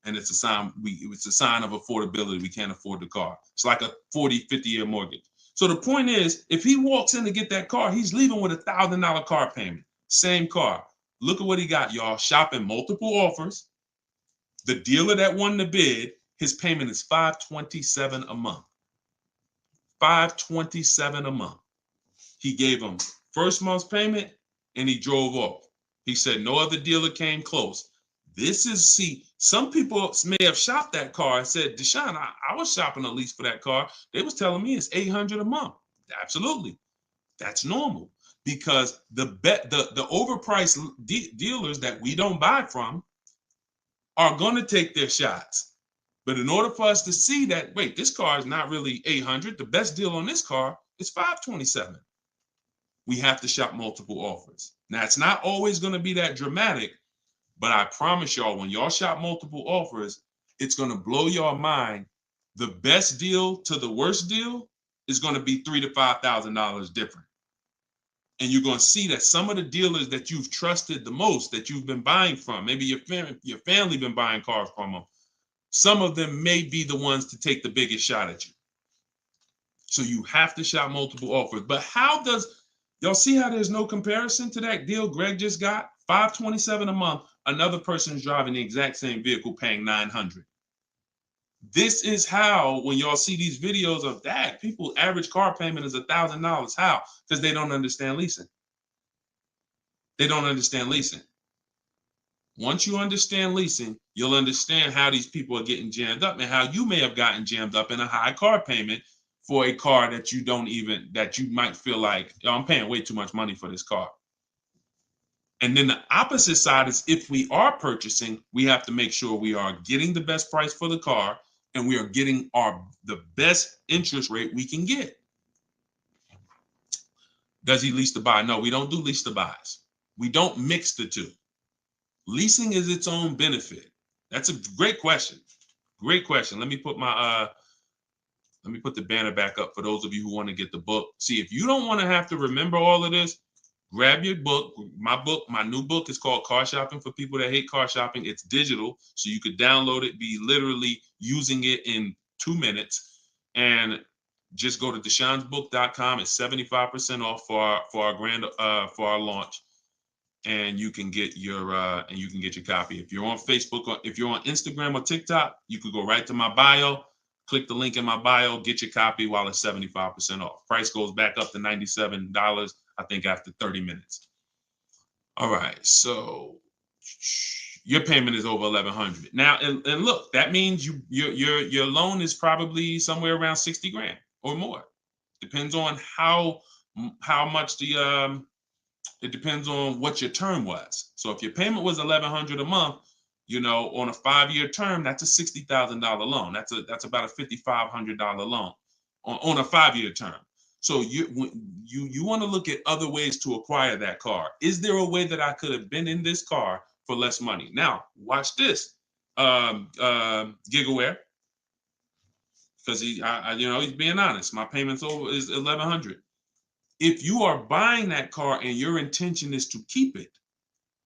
and it's a sign. It's a sign of affordability. We can't afford the car. It's like a 40, 50-year mortgage. So the point is, if he walks in to get that car, he's leaving with $1,000 car payment. Same car. Look at what he got, y'all. Shopping multiple offers. The dealer that won the bid, his payment is $527 a month. $527 a month. He gave him first month's payment, and he drove off. He said no other dealer came close. Some people may have shopped that car and said, Deshone, I was shopping a lease for that car. They was telling me it's $800 a month. Absolutely. That's normal, because the overpriced dealers that we don't buy from are going to take their shots. But in order for us to see that, wait, this car is not really $800. The best deal on this car is $527. We have to shop multiple offers. Now, it's not always going to be that dramatic, but I promise y'all, when y'all shop multiple offers, it's going to blow your mind. The best deal to the worst deal is going to be $3,000 to $5,000 different. And you're going to see that some of the dealers that you've trusted the most, that you've been buying from, maybe your family been buying cars from them, some of them may be the ones to take the biggest shot at you. So you have to shop multiple offers. But y'all see how there's no comparison to that deal Greg just got? $527 a month. Another person's driving the exact same vehicle paying $900. This is how, when y'all see these videos of that, people average car payment is $1,000. How? Because they don't understand leasing. They don't understand leasing. Once you understand leasing, you'll understand how these people are getting jammed up and how you may have gotten jammed up in a high car payment for a car that you might feel like, oh, I'm paying way too much money for this car. And then the opposite side is, if we are purchasing, we have to make sure we are getting the best price for the car and we are getting the best interest rate we can get. Does he lease to buy? No, we don't do lease to buys. We don't mix the two. Leasing is its own benefit. That's a great question. Great question. Let me put the banner back up for those of you who want to get the book. See, if you don't want to have to remember all of this, grab your book. My new book is called Car Shopping for People That Hate Car Shopping. It's digital, so you could download it, be literally using it in 2 minutes, and just go to deshonsbook.com. It's 75% off for our launch, and you can get your copy. If you're on Facebook or if you're on Instagram or TikTok, you could go right to my bio. Click the link in my bio, get your copy while it's 75% off. Price goes back up to $97, I think, after 30 minutes. All right, so your payment is over $1,100 now, and look, that means your loan is probably somewhere around 60 grand or more. Depends on how much it depends on what your term was. So if your payment was $1,100 a month, on a 5-year term, that's a $60,000 loan. That's about a $5,500 loan on a 5-year term. So you want to look at other ways to acquire that car. Is there a way that I could have been in this car for less money? Now, watch this, Gigaware, because he's being honest. My payment's is $1,100. If you are buying that car and your intention is to keep it,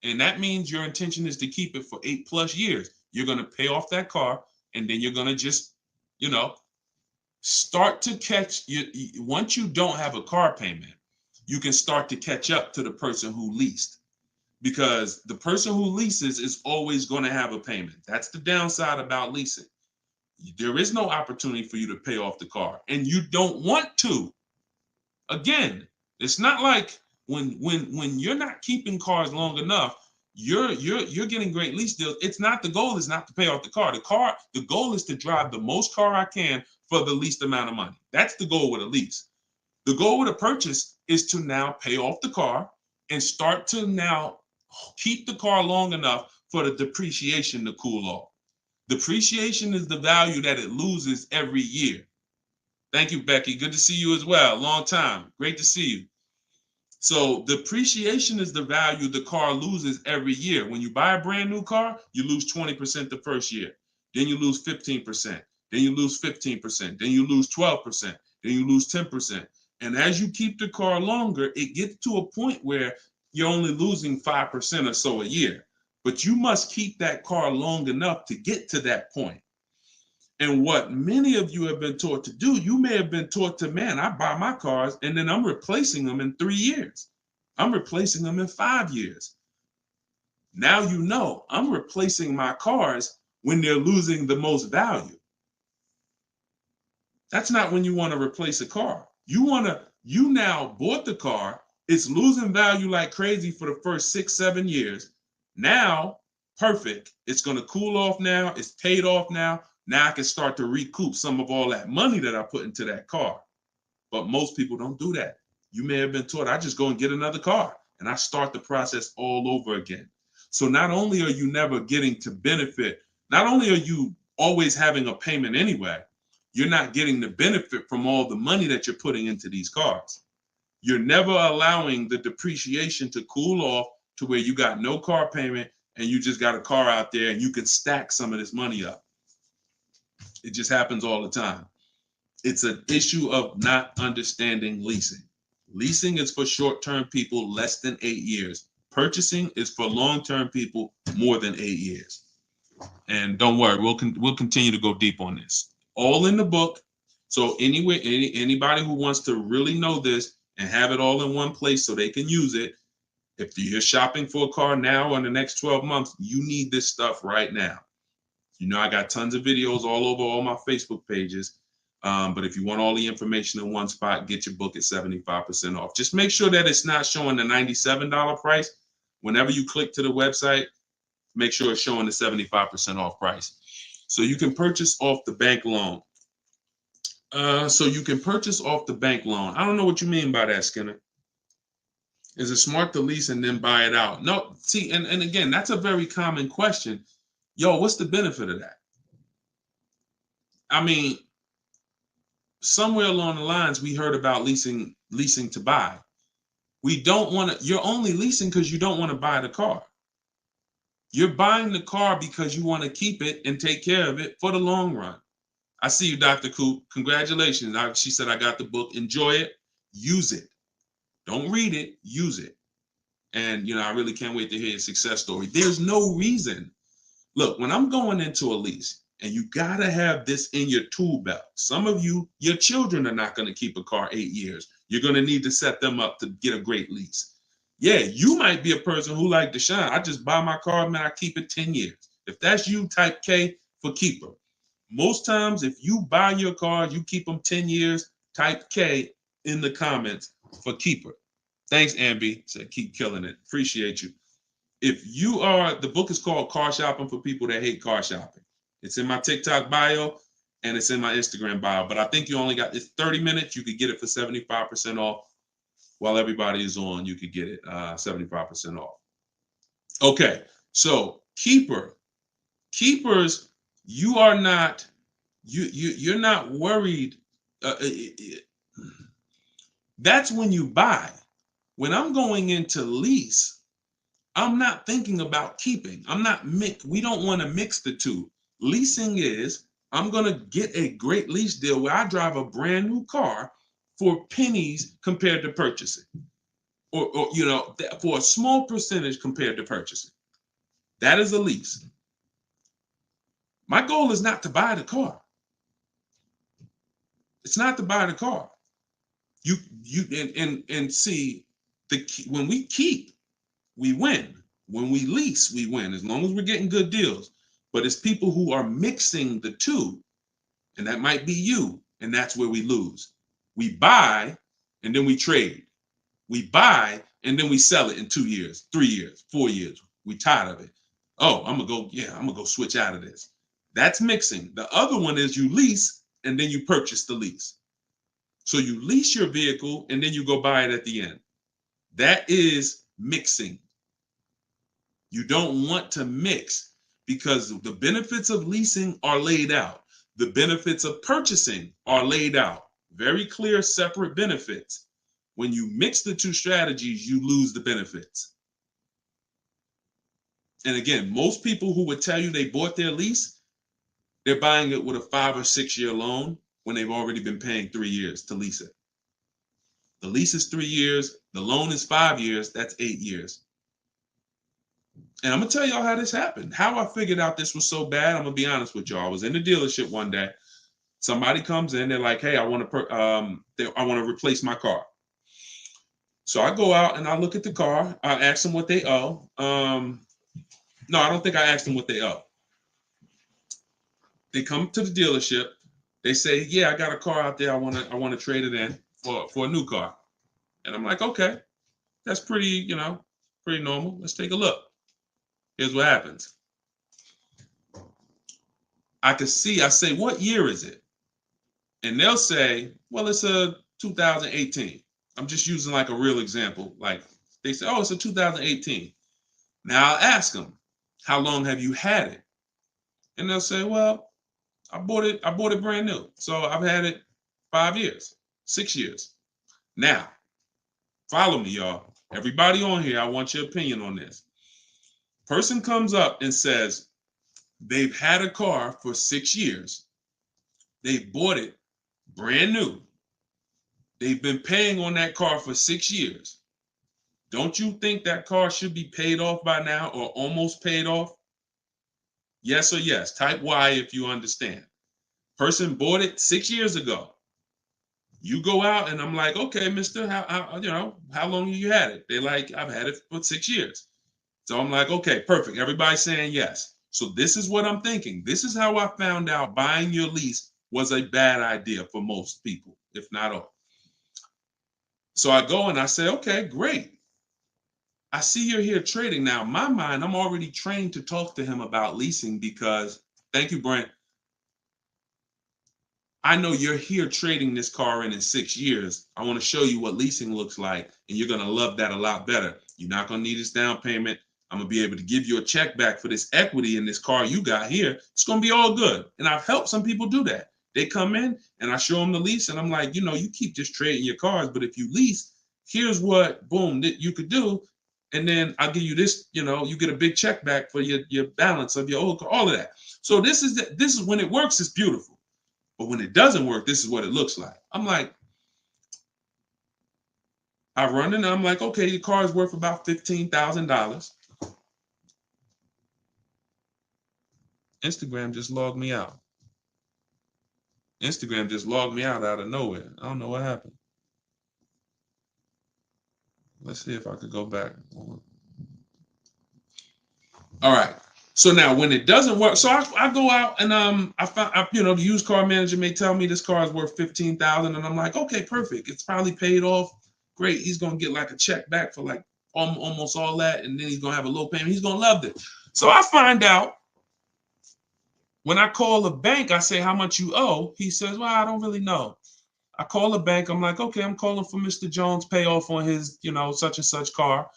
and that means your intention is to keep it for 8+ years, you're going to pay off that car, and then you're going to just, start to catch once you don't have a car payment, you can start to catch up to the person who leased, because the person who leases is always going to have a payment. That's the downside about leasing. There is no opportunity for you to pay off the car, and you don't want to. Again, it's not like when you're not keeping cars long enough, you're getting great lease deals. The goal is not to pay off the car. The goal is to drive the most car I can for the least amount of money. That's the goal with a lease. The goal with a purchase is to now pay off the car and start to now keep the car long enough for the depreciation to cool off. Depreciation is the value that it loses every year. Thank you, Becky. Good to see you as well. Long time. Great to see you. So depreciation is the value the car loses every year. When you buy a brand new car, you lose 20% the first year. Then you lose 15%. Then you lose 15%. Then you lose 12%. Then you lose 10%. And as you keep the car longer, it gets to a point where you're only losing 5% or so a year. But you must keep that car long enough to get to that point. And what many of you have been taught to do, you may have been taught to, man, I buy my cars and then I'm replacing them in 3 years. I'm replacing them in 5 years. Now I'm replacing my cars when they're losing the most value. That's not when you want to replace a car. You now bought the car, it's losing value like crazy for the first 6-7 years. Now, perfect. It's going to cool off now. It's paid off now. Now I can start to recoup some of all that money that I put into that car. But most people don't do that. You may have been taught, I just go and get another car and I start the process all over again. So not only are you never getting to benefit, not only are you always having a payment anyway, you're not getting the benefit from all the money that you're putting into these cars. You're never allowing the depreciation to cool off to where you got no car payment and you just got a car out there and you can stack some of this money up. It just happens all the time. It's an issue of not understanding leasing. Leasing is for short-term people less than 8 years. Purchasing is for long-term people more than 8 years. And don't worry, we'll continue to go deep on this. All in the book. So anyway, anybody who wants to really know this and have it all in one place so they can use it, if you're shopping for a car now or in the next 12 months, you need this stuff right now. You know, I got tons of videos all over all my Facebook pages. But if you want all the information in one spot, get your book at 75% off. Just make sure that it's not showing the $97 price. Whenever you click to the website, make sure it's showing the 75% off price. So you can purchase off the bank loan. I don't know what you mean by that, Skinner. Is it smart to lease and then buy it out? No, see, and again, that's a very common question. Yo, what's the benefit of that? I mean, somewhere along the lines, we heard about leasing to buy. We don't want to, you're only leasing because you don't want to buy the car. You're buying the car because you want to keep it and take care of it for the long run. I see you, Dr. Coop. Congratulations. She said, I got the book. Enjoy it. Use it. Don't read it. Use it. And, I really can't wait to hear your success story. There's no reason. Look, when I'm going into a lease, and you got to have this in your tool belt. Some of you, your children are not going to keep a car 8 years. You're going to need to set them up to get a great lease. Yeah, you might be a person who like Deshone. I just buy my car, man, I keep it 10 years. If that's you, type K for keeper. Most times, if you buy your car, you keep them 10 years, type K in the comments for keeper. Thanks, Ambi. Said keep killing it. Appreciate you. If you are, the book is called Car Shopping for People That Hate Car Shopping. It's in my TikTok bio and it's in my Instagram bio. But I think you only got, it's 30 minutes. You could get it for 75% off. While everybody is on, you could get it 75% off. Okay, so keepers, you are not, you're not worried. That's when you buy. When I'm going into lease, I'm not thinking about keeping. We don't want to mix the two. Leasing is, I'm going to get a great lease deal where I drive a brand new car for pennies compared to purchasing. Or for a small percentage compared to purchasing. That is a lease. My goal is not to buy the car. It's not to buy the car. You see, when we keep, we win. When we lease, we win, as long as we're getting good deals. But it's people who are mixing the two, and that might be you, and that's where we lose. We buy, and then we trade. We buy, and then we sell it in 2 years, 3 years, 4 years. We tired of it. Oh, I'm gonna go switch out of this. That's mixing. The other one is you lease, and then you purchase the lease. So you lease your vehicle, and then you go buy it at the end. That is mixing. You don't want to mix because the benefits of leasing are laid out. The benefits of purchasing are laid out. Very clear, separate benefits. When you mix the two strategies, you lose the benefits. And again, most people who would tell you they bought their lease, they're buying it with a 5 or 6 year loan when they've already been paying 3 years to lease it. The lease is 3 years. The loan is 5 years. That's 8 years. And I'm going to tell y'all how this happened. How I figured out this was so bad, I'm going to be honest with y'all. I was in the dealership one day. Somebody comes in. They're like, hey, I want to replace my car. So I go out and I look at the car. I ask them what they owe. No, I don't think I asked them what they owe. They come to the dealership. They say, yeah, I got a car out there. I want to trade it in for a new car. And I'm like, okay, that's pretty normal. Let's take a look. Here's what happens. I say, what year is it? And they'll say, well, it's a 2018. I'm just using like a real example. Like they say, oh, it's a 2018. Now I'll ask them, how long have you had it? And they'll say, well, I bought it brand new. So I've had it 5 years, 6 years. Now, follow me, y'all. Everybody on here, I want your opinion on this. Person comes up and says they've had a car for 6 years. They bought it brand new. They've been paying on that car for 6 years. Don't you think that car should be paid off by now or almost paid off? Yes or yes. Type Y if you understand. Person bought it 6 years ago. You go out and I'm like, okay, mister, how long have you had it? They're like, I've had it for 6 years. So I'm like, okay, perfect. Everybody's saying yes. So this is what I'm thinking. This is how I found out buying your lease was a bad idea for most people, if not all. So I go and I say, okay, great. I see you're here trading. Now, in my mind, I'm already trained to talk to him about leasing because, thank you, Brent. I know you're here trading this car in 6 years. I want to show you what leasing looks like, and you're going to love that a lot better. You're not going to need this down payment. I'm going to be able to give you a check back for this equity in this car you got here. It's going to be all good. And I've helped some people do that. They come in and I show them the lease, and I'm like, you know, you keep just trading your cars, but if you lease, here's what, boom, that you could do. And then I'll give you this, you know, you get a big check back for your balance of your old car, all of that. So this is when it works, it's beautiful. But when it doesn't work, this is what it looks like. I'm like, I run in and I'm like, okay, your car is worth about $15,000. Instagram just logged me out. Instagram just logged me out of nowhere. I don't know what happened. Let's see if I could go back. All right. So now when it doesn't work, so I go out and I find, you know, the used car manager may tell me this car is worth $15,000, and I'm like, okay, perfect. It's probably paid off. Great. He's gonna get like a check back for like almost all that, and then he's gonna have a low payment. He's gonna love it. So I find out when I call the bank, I say how much you owe. He says, well, I don't really know. I call the bank. I'm like, okay, I'm calling for Mr. Jones' payoff on his, you know, such and such car.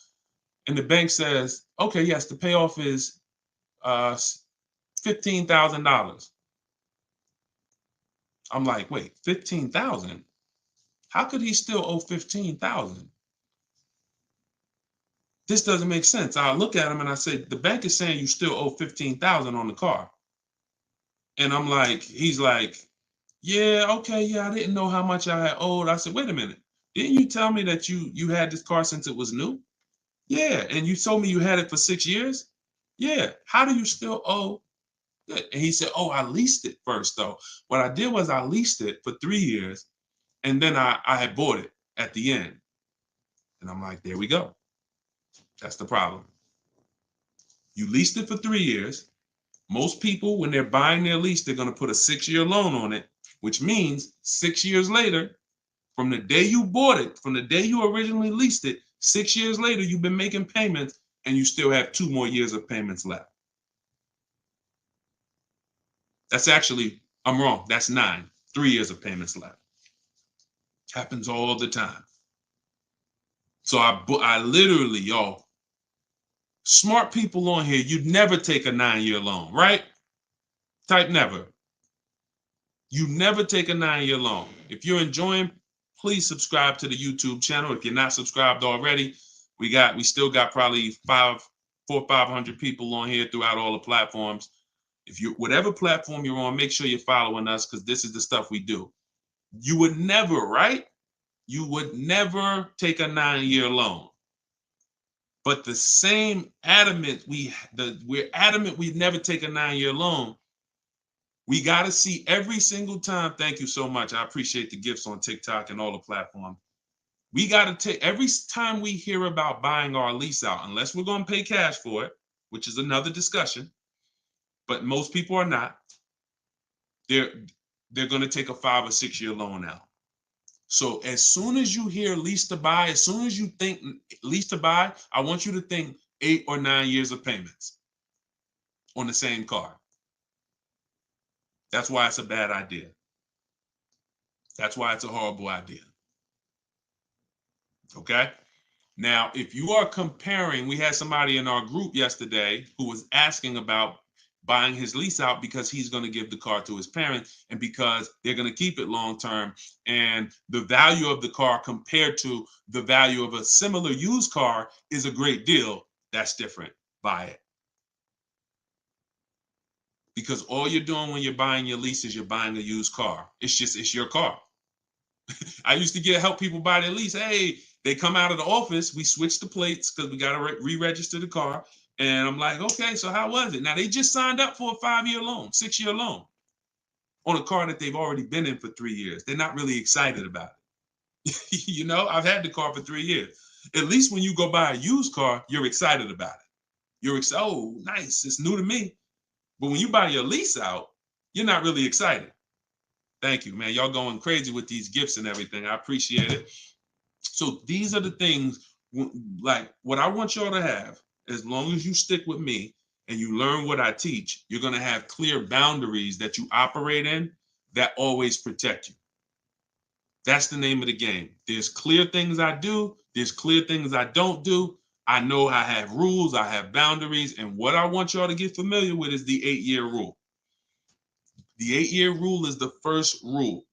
And the bank says, okay, yes, the payoff is $15,000. I'm like, wait, 15,000? How could he still owe 15,000? This doesn't make sense. I look at him and I say, the bank is saying you still owe 15,000 on the car. And I'm like, he's like, yeah, okay, yeah, I didn't know how much I had owed. I said, wait a minute. Didn't you tell me that you had this car since it was new? Yeah, and you told me you had it for 6 years? Yeah. How do you still owe? And he said, oh, I leased it first, though. What I did was I leased it for 3 years, and then I had bought it at the end. And I'm like, there we go. That's the problem. You leased it for 3 years. Most people, when they're buying their lease, they're going to put a 6-year loan on it, which means 6 years later, from the day you bought it, from the day you originally leased it, 6 years later, you've been making payments and you still have 2 more years of payments left. That's actually, I'm wrong. That's 9, 3 years of payments left. Happens all the time. So I literally, y'all, smart people on here, you'd never take a 9-year loan, right? Type never. You never take a 9-year loan. If you're enjoying, please subscribe to the YouTube channel. If you're not subscribed already, we still got probably 400 or 500 people on here throughout all the platforms. If you, whatever platform you're on, make sure you're following us, because this is the stuff we do. You would never, right? You would never take a 9-year loan. But the same adamant, we're adamant we'd never take a 9-year loan. We got to see every single time. Thank you so much. I appreciate the gifts on TikTok and all the platforms. We got to take every time we hear about buying our lease out, unless we're going to pay cash for it, which is another discussion. But most people are not. They're going to take a 5 or 6 year loan out. So as soon as you hear lease to buy, as soon as you think lease to buy, I want you to think 8 or 9 years of payments on the same car. That's why it's a bad idea. That's why it's a horrible idea. Okay? Now, if you are comparing, we had somebody in our group yesterday who was asking about buying his lease out because he's going to give the car to his parents and because they're going to keep it long term. And the value of the car compared to the value of a similar used car is a great deal. That's different. Buy it. Because all you're doing when you're buying your lease is you're buying a used car. It's your car. I used to help people buy their lease. Hey, they come out of the office. We switch the plates because we got to re-register the car. And I'm like, okay, so how was it? Now, they just signed up for a 5-year loan, 6-year loan on a car that they've already been in for 3 years. They're not really excited about it. You know, I've had the car for 3 years. At least when you go buy a used car, you're excited about it. You're excited. Oh, nice. It's new to me. But when you buy your lease out, you're not really excited. Thank you, man. Y'all going crazy with these gifts and everything. I appreciate it. So these are the things, like what I want y'all to have, as long as you stick with me and you learn what I teach, you're going to have clear boundaries that you operate in that always protect you. That's the name of the game. There's clear things I do. There's clear things I don't do. I know I have rules. I have boundaries. And what I want y'all to get familiar with is the 8-year rule. The 8-year rule is the first rule.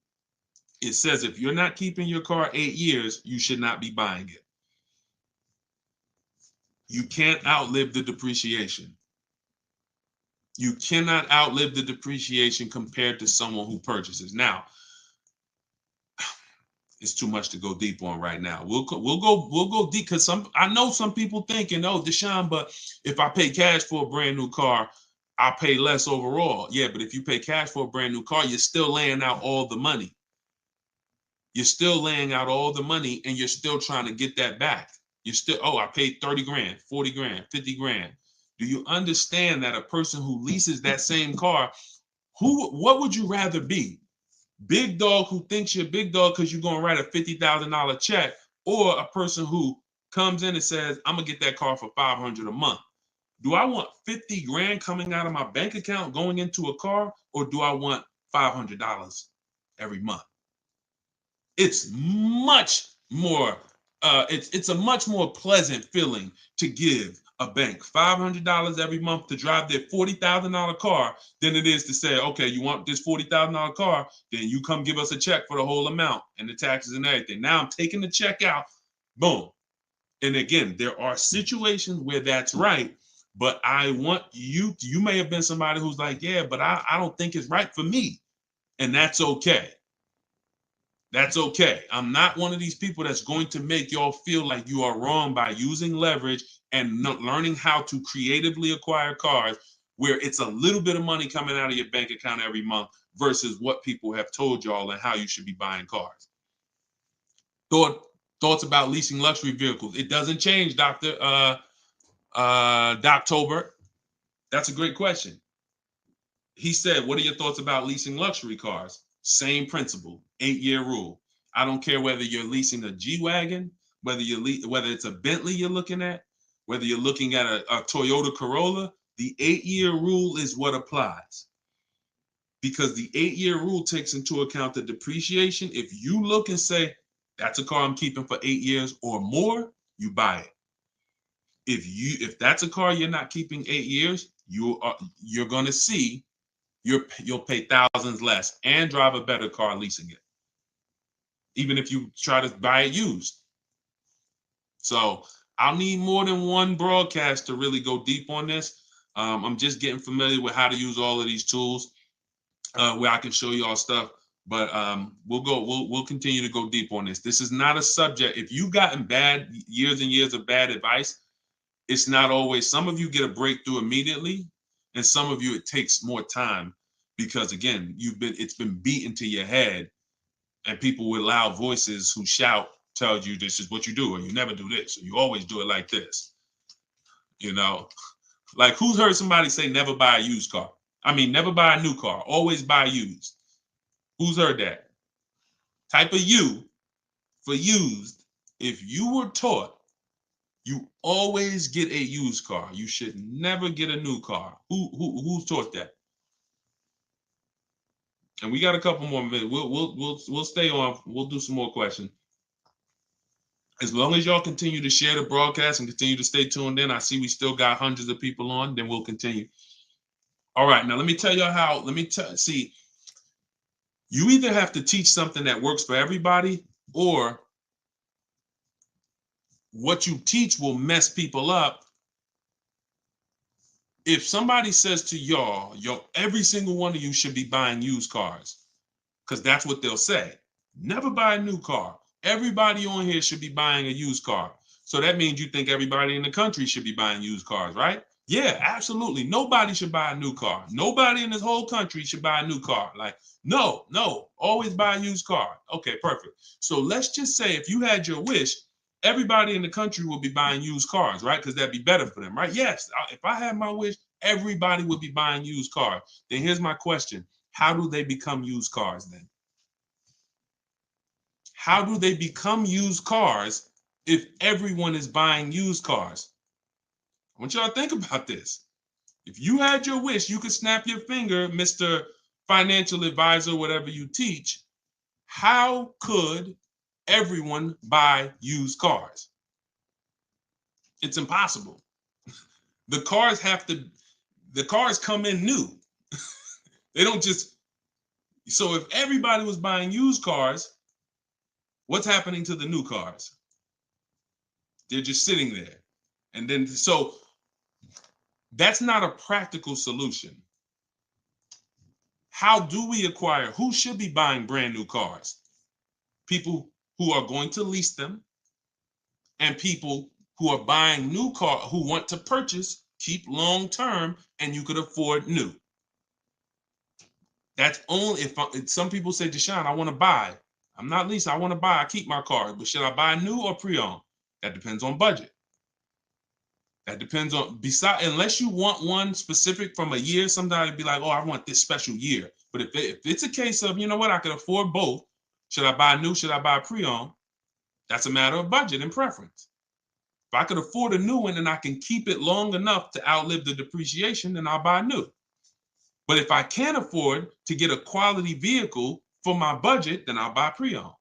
It says if you're not keeping your car 8 years, you should not be buying it. You can't outlive the depreciation. You cannot outlive the depreciation compared to someone who purchases. Now, it's too much to go deep on right now. We'll go deep because I know some people thinking, oh, Deshone, but if I pay cash for a brand new car, I'll pay less overall. Yeah, but if you pay cash for a brand new car, you're still laying out all the money. You're still laying out all the money and you're still trying to get that back. You're still, oh, I paid 30 grand, 40 grand, 50 grand. Do you understand that a person who leases that same car, what would you rather be? Big dog who thinks you're big dog because you're going to write a $50,000 check, or a person who comes in and says, I'm going to get that car for $500 a month. Do I want 50 grand coming out of my bank account going into a car, or do I want $500 every month? It's much more, it's a much more pleasant feeling to give a bank $500 every month to drive their $40,000 car than it is to say, okay, you want this $40,000 car, then you come give us a check for the whole amount and the taxes and everything. Now I'm taking the check out, boom. And again, there are situations where that's right, but I want you may have been somebody who's like, yeah, but I don't think it's right for me. And that's okay. That's okay. I'm not one of these people that's going to make y'all feel like you are wrong by using leverage and learning how to creatively acquire cars where it's a little bit of money coming out of your bank account every month versus what people have told y'all and how you should be buying cars. Thoughts about leasing luxury vehicles. It doesn't change, Dr. Doctober. That's a great question. He said, what are your thoughts about leasing luxury cars? Same principle, 8-year rule. I don't care whether you're leasing a G-Wagon, whether it's a Bentley you're looking at, whether you're looking at a Toyota Corolla, the 8-year rule is what applies. Because the 8-year rule takes into account the depreciation. If you look and say, that's a car I'm keeping for 8 years or more, you buy it. If that's a car you're not keeping 8 years, you're going to see you'll pay thousands less and drive a better car leasing it, even if you try to buy it used. So I'll need more than one broadcast to really go deep on this. I'm just getting familiar with how to use all of these tools where I can show you all stuff. But we'll continue to go deep on this. This is not a subject. If you've gotten years and years of bad advice, it's not always. Some of you get a breakthrough immediately, and some of you it takes more time because again, it's been beaten to your head, and people with loud voices who shout tell you this is what you do, or you never do this, or you always do it like this. You know, like who's heard somebody say never buy a used car? I mean, never buy a new car, always buy used. Who's heard that? Type of U for used. If you were taught you always get a used car, you should never get a new car. Who's taught that? And we got a couple more minutes. We'll stay on. We'll do some more questions. As long as y'all continue to share the broadcast and continue to stay tuned in, I see we still got hundreds of people on. Then we'll continue. All right, now let me tell you how. See. You either have to teach something that works for everybody, or what you teach will mess people up. If somebody says to y'all, every single one of you should be buying used cars, because that's what they'll say. Never buy a new car. Everybody on here should be buying a used car. So that means you think everybody in the country should be buying used cars, right? Yeah, absolutely. Nobody should buy a new car. Nobody in this whole country should buy a new car. Like, no, always buy a used car. Okay, perfect. So let's just say if you had your wish, everybody in the country will be buying used cars, right? Because that'd be better for them, right? Yes, if I had my wish, everybody would be buying used cars. Then here's my question. How do they become used cars then? How do they become used cars if everyone is buying used cars? I want y'all to think about this. If you had your wish, you could snap your finger, Mr. Financial Advisor, whatever you teach. How could everyone buy used cars? It's impossible. The cars come in new. They don't just, so if everybody was buying used cars, what's happening to the new cars? They're just sitting there. And then, so that's not a practical solution. How do we acquire? Who should be buying brand new cars? People who are going to lease them, and people who are buying new cars, who want to purchase, keep long term, and you could afford new. That's only if some people say, Deshone, I want to buy. I'm not leasing, I want to buy. I keep my car, but should I buy new or pre-owned? That depends on budget. That depends on, unless you want one specific from a year, sometimes it'd be like, oh, I want this special year. But if it's a case of, you know what, I can afford both. Should I buy new? Should I buy pre-owned? That's a matter of budget and preference. If I could afford a new one and I can keep it long enough to outlive the depreciation, then I'll buy new. But if I can't afford to get a quality vehicle for my budget, then I'll buy pre-owned.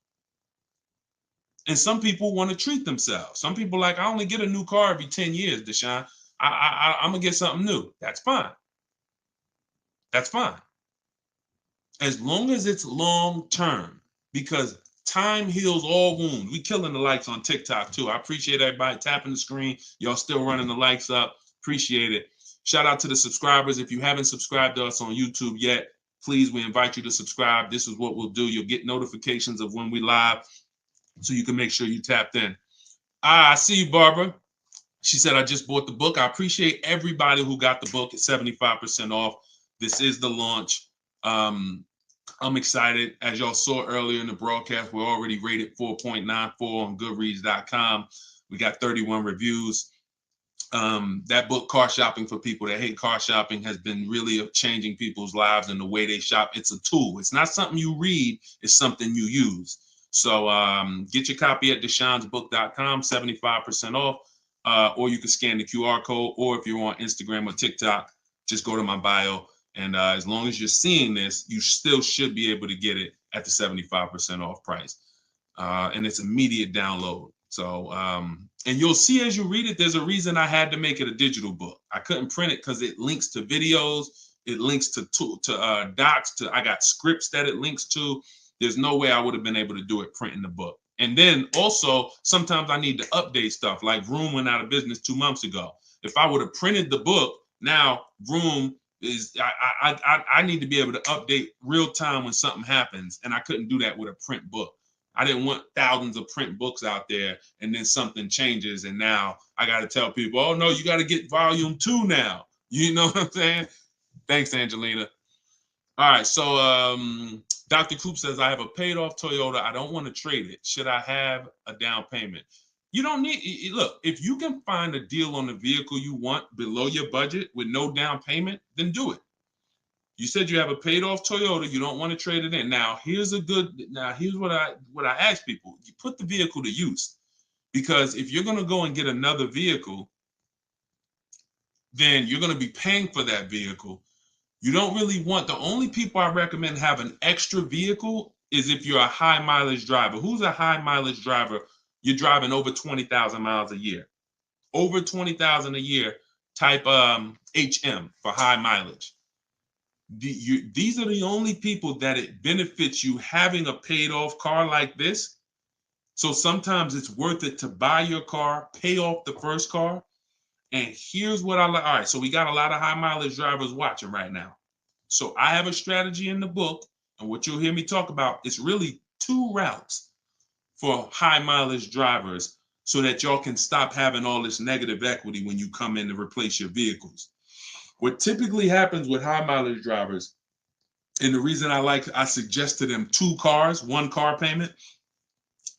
And some people want to treat themselves. Some people like, I only get a new car every 10 years, Deshone. I'm going to get something new. That's fine. That's fine. As long as it's long term, because time heals all wounds. We killing the likes on TikTok too. I appreciate everybody tapping the screen. Y'all still running the likes up. Appreciate it. Shout out to the subscribers. If you haven't subscribed to us on YouTube yet, please, we invite you to subscribe. This is what we'll do. You'll get notifications of when we live, so you can make sure you tapped in. I see you, Barbara. She said, I just bought the book. I appreciate everybody who got the book at 75% off. This is the launch. I'm excited. As y'all saw earlier in the broadcast, we're already rated 4.94 on Goodreads.com. We got 31 reviews. That book, Car Shopping for People That Hate Car Shopping, has been really changing people's lives and the way they shop. It's a tool. It's not something you read. It's something you use. So get your copy at deshonesbook.com, 75% off, or you can scan the QR code, or if you're on Instagram or TikTok, just go to my bio. And as long as you're seeing this, you still should be able to get it at the 75% off price. And it's immediate download. So, and you'll see as you read it, there's a reason I had to make it a digital book. I couldn't print it because it links to videos, it links to docs, I got scripts that it links to. There's no way I would have been able to do it printing the book. And then also, sometimes I need to update stuff, like Vroom went out of business 2 months ago. If I would have printed the book, now Vroom is, I need to be able to update real time when something happens, and I couldn't do that with a print book. I didn't want thousands of print books out there, and then something changes, and now I got to tell people, oh no, you got to get volume 2 now. You know what I'm saying? Thanks, Angelina. All right, so Dr. Coop says, I have a paid off Toyota. I don't want to trade it. Should I have a down payment? You don't need, look, if you can find a deal on the vehicle you want below your budget with no down payment, then do it. You said you have a paid off Toyota. You don't want to trade it in. Now, here's what I ask people. You put the vehicle to use, because if you're going to go and get another vehicle, then you're going to be paying for that vehicle. You don't really want, the only people I recommend have an extra vehicle is if you're a high mileage driver. Who's a high mileage driver? You're driving over 20,000 miles a year. Over 20,000 a year, type HM for high mileage. These are the only people that it benefits you having a paid off car like this. So sometimes it's worth it to buy your car, pay off the first car. And here's what I like. All right, so we got a lot of high mileage drivers watching right now. So I have a strategy in the book, and what you'll hear me talk about is really 2 routes for high mileage drivers, so that y'all can stop having all this negative equity when you come in to replace your vehicles. What typically happens with high mileage drivers, and the reason I suggest to them 2 cars, 1 car payment,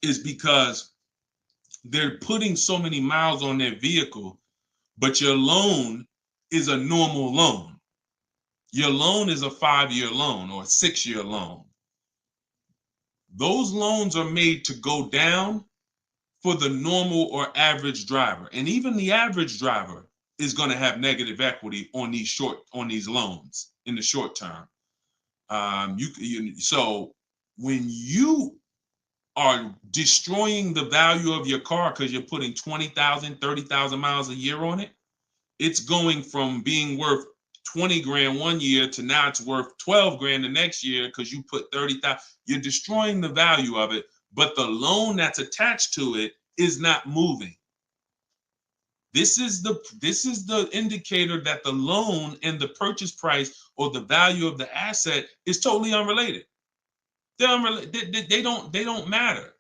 is because they're putting so many miles on their vehicle, but your loan is a normal loan. Your loan is a 5-year loan or a 6-year loan. Those loans are made to go down for the normal or average driver. And even the average driver is going to have negative equity on these loans in the short term. So when you are destroying the value of your car because you're putting 20,000, 30,000 miles a year on it, it's going from being worth 20 grand one year to now it's worth 12 grand the next year because you put 30,000. You're destroying the value of it, but the loan that's attached to it is not moving. This is the indicator that the loan and the purchase price or the value of the asset is totally unrelated. They're unrelated. They don't matter.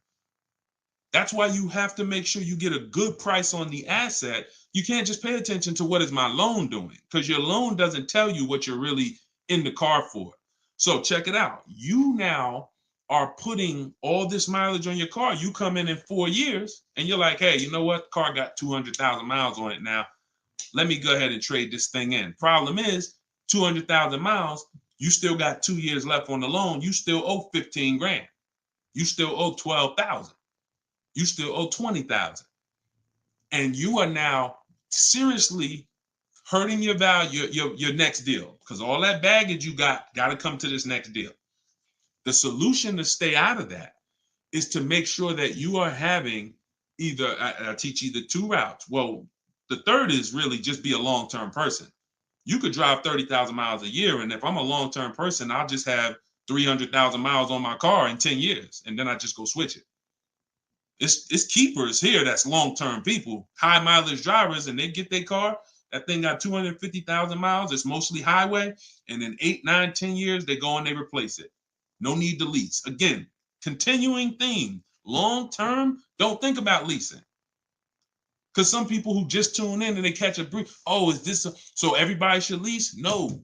That's why you have to make sure you get a good price on the asset. You can't just pay attention to what is my loan doing, because your loan doesn't tell you what you're really in the car for. So check it out. You now are putting all this mileage on your car. You come in 4 years and you're like, hey, you know what? Car got 200,000 miles on it now. Let me go ahead and trade this thing in. Problem is 200,000 miles. You still got 2 years left on the loan. You still owe 15 grand. You still owe 12,000. You still owe 20,000. And you are now seriously hurting your value, your next deal, because all that baggage you got to come to this next deal. The solution to stay out of that is to make sure that you are having either, I teach either 2 routes. Well, the third is really just be a long-term person. You could drive 30,000 miles a year. And if I'm a long-term person, I'll just have 300,000 miles on my car in 10 years. And then I just go switch it. It's keepers here that's long-term people, high mileage drivers, and they get their car. That thing got 250,000 miles. It's mostly highway. And in 8, 9, 10 years, they go and they replace it. No need to lease. Again, continuing theme. Long-term, don't think about leasing. Because some people who just tune in and they catch a brief, oh, is this so everybody should lease? No.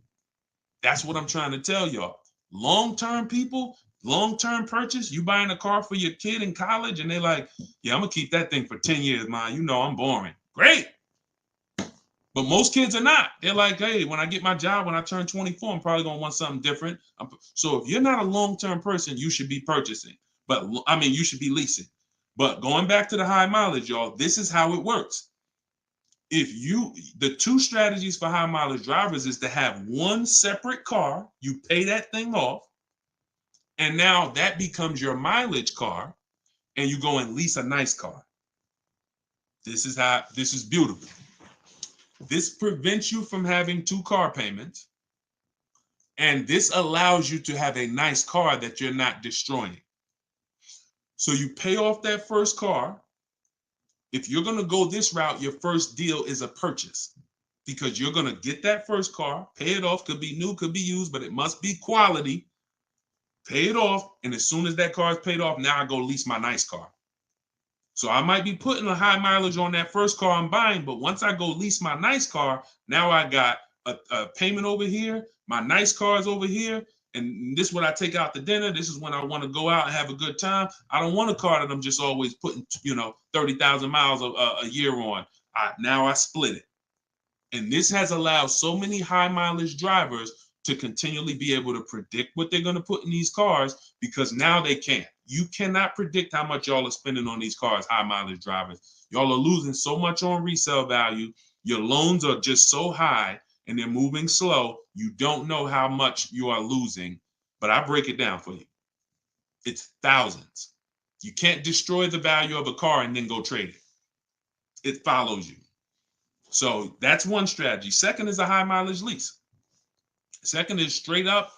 That's what I'm trying to tell y'all. Long-term people, long-term purchase, you buying a car for your kid in college and they're like, yeah, I'm going to keep that thing for 10 years, man. You know I'm boring. Great. But most kids are not. They're like, hey, when I get my job, when I turn 24, I'm probably going to want something different. So if you're not a long-term person, you should be purchasing. But I mean, you should be leasing. But going back to the high mileage, y'all, this is how it works. The 2 strategies for high mileage drivers is to have one separate car. You pay that thing off. And now that becomes your mileage car. And you go and lease a nice car. This is beautiful. This prevents you from having 2 car payments. And this allows you to have a nice car that you're not destroying. So you pay off that first car. If you're going to go this route, your first deal is a purchase, because you're going to get that first car, pay it off, could be new, could be used, but it must be quality. Pay it off. And as soon as that car is paid off, now I go lease my nice car. So I might be putting a high mileage on that first car I'm buying, but once I go lease my nice car, now I got a payment over here. My nice car is over here. And this is when I take out to dinner. This is when I want to go out and have a good time. I don't want a car that I'm just always putting, 30,000 miles a year on. Now I split it. And this has allowed so many high mileage drivers to continually be able to predict what they're going to put in these cars, because now they can't. You cannot predict how much y'all are spending on these cars, high mileage drivers. Y'all are losing so much on resale value. Your loans are just so high and they're moving slow. You don't know how much you are losing, but I break it down for you. It's thousands. You can't destroy the value of a car and then go trade it. It follows you. So that's one strategy. Second is a high mileage lease. Second is straight up.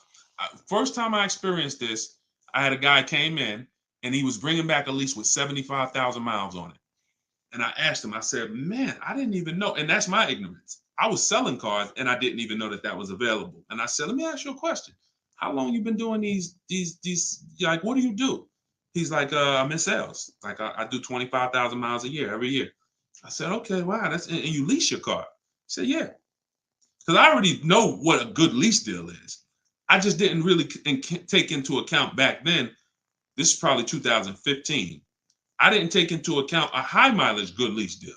First time I experienced this, I had a guy came in and he was bringing back a lease with 75,000 miles on it. And I asked him, I said, man, I didn't even know. And that's my ignorance. I was selling cars and I didn't even know that was available. And I said, let me ask you a question. How long you been doing these, like, what do you do? He's like, I'm in sales. Like I do 25,000 miles a year, every year. I said, okay, wow. And you lease your car? He said, yeah. Because I already know what a good lease deal is. I just didn't really take into account back then. This is probably 2015. I didn't take into account a high mileage good lease deal.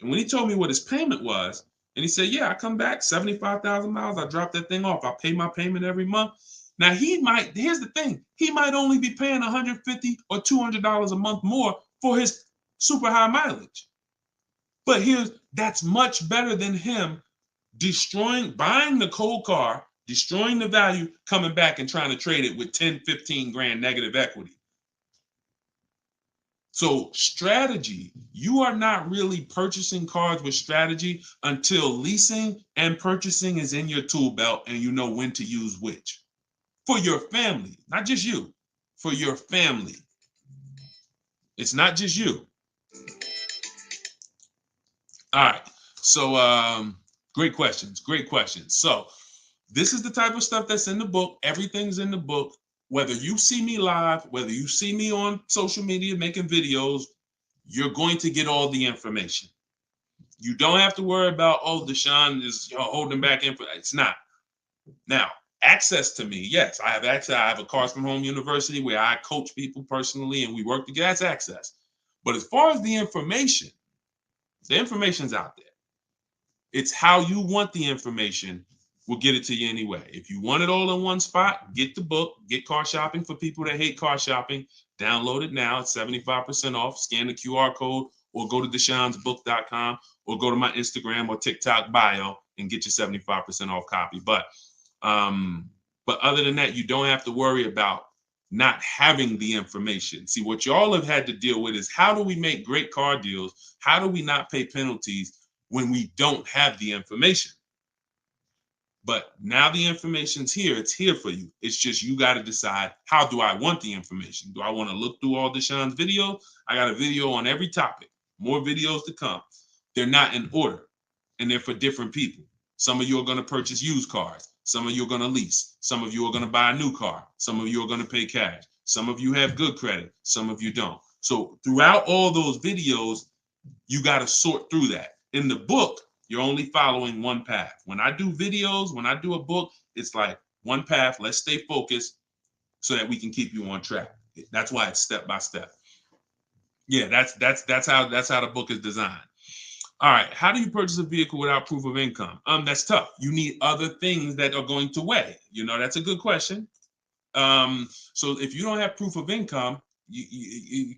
And when he told me what his payment was, And he said, yeah, I come back 75,000 miles. I drop that thing off. I pay my payment every month. Now here's the thing. He might only be paying $150 or $200 a month more for his super high mileage. But that's much better than him buying the cold car, destroying the value, coming back and trying to trade it with 10, 15 grand negative equity. So strategy, you are not really purchasing cars with strategy until leasing and purchasing is in your tool belt and you know when to use which. For your family, not just you, for your family. It's not just you. All right. So great questions. So this is the type of stuff that's in the book. Everything's in the book. Whether you see me live, whether you see me on social media making videos, you're going to get all the information. You don't have to worry about, oh, Deshone is holding back info. It's not. Now, access to me, yes, I have access. I have a Cars from Home University where I coach people personally and we work together. That's access. But as far as the information's out there. It's how you want the information. We'll get it to you anyway. If you want it all in one spot, get the book, get Car Shopping for people that hate car shopping. Download it now. It's 75% off. Scan the QR code or go to deshonesbook.com or go to my Instagram or TikTok bio and get your 75% off copy. But other than that, you don't have to worry about not having the information. See, what y'all have had to deal with is how do we make great car deals? How do we not pay penalties when we don't have the information? But now the information's here. It's here for you. It's just you got to decide, how do I want the information? Do I want to look through all Deshone's videos? I got a video on every topic. More videos to come. They're not in order, and they're for different people. Some of you are going to purchase used cars. Some of you are going to lease. Some of you are going to buy a new car. Some of you are going to pay cash. Some of you have good credit. Some of you don't. So throughout all those videos, you got to sort through that. In the book, you're only following one path. When I do videos, when I do a book, it's like one path. Let's stay focused so that we can keep you on track. That's why it's step by step. Yeah, that's how the book is designed. All right, how do you purchase a vehicle without proof of income? That's tough. You need other things that are going to weigh. That's a good question. So if you don't have proof of income,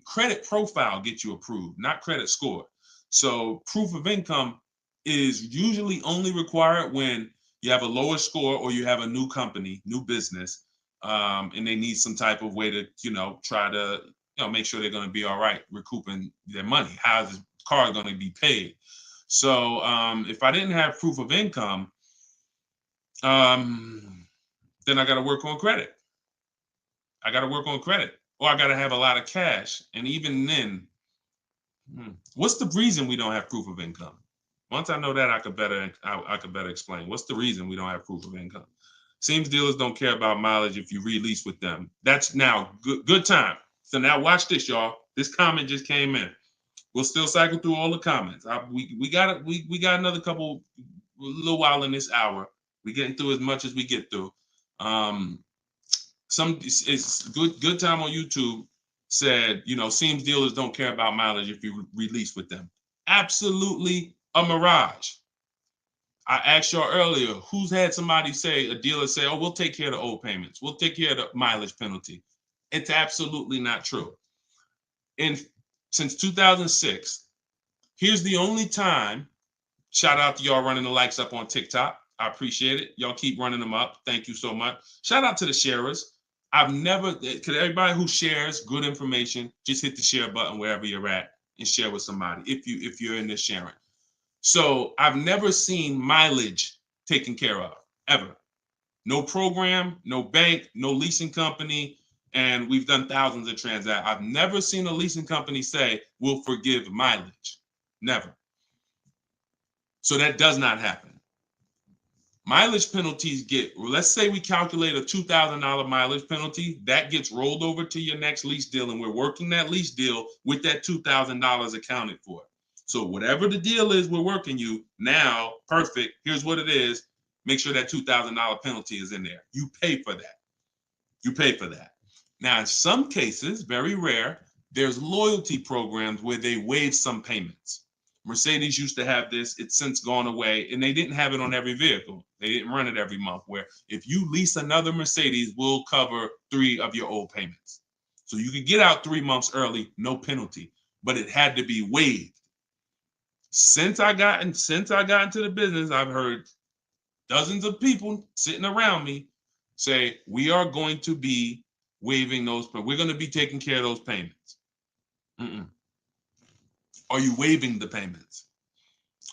credit profile gets you approved, not credit score. So proof of income is usually only required when you have a lower score or you have a new company, new business, and they need some type of way to, try to, make sure they're going to be all right recouping their money. How is the car going to be paid? So if I didn't have proof of income, then I got to work on credit. Or I got to have a lot of cash. And even then, what's the reason we don't have proof of income? Once I know that, I could better explain. What's the reason we don't have proof of income? Seems dealers don't care about mileage if you release with them. That's now good time. So now watch this, y'all. This comment just came in. We'll still cycle through all the comments. We got another little while in this hour. We're getting through as much as we get through. It's good time on YouTube said, seems dealers don't care about mileage if you release with them. Absolutely a mirage. I asked y'all earlier, who's had somebody a dealer say, oh, we'll take care of the old payments. We'll take care of the mileage penalty. It's absolutely not true. Since 2006, here's the only time, shout out to y'all running the likes up on TikTok. I appreciate it. Y'all keep running them up. Thank you so much. Shout out to the sharers. Everybody who shares good information, just hit the share button wherever you're at and share with somebody if you're in this sharing. So I've never seen mileage taken care of, ever. No program, no bank, no leasing company, and we've done thousands of transactions. I've never seen a leasing company say, we'll forgive mileage. Never. So that does not happen. Mileage penalties let's say we calculate a $2,000 mileage penalty, that gets rolled over to your next lease deal, and we're working that lease deal with that $2,000 accounted for. So whatever the deal is we're working you now, perfect, here's what it is. Make sure that $2,000 penalty is in there. You pay for that. Now, in some cases, very rare, there's loyalty programs where they waive some payments. Mercedes used to have this. It's since gone away, and they didn't have it on every vehicle. They didn't run it every month, where if you lease another Mercedes, we'll cover 3 of your old payments. So you could get out 3 months early, no penalty, but it had to be waived. Since I got into the business, I've heard dozens of people sitting around me say, we are going to be waiving those, but we're going to be taking care of those payments. Mm-mm. Are you waiving the payments?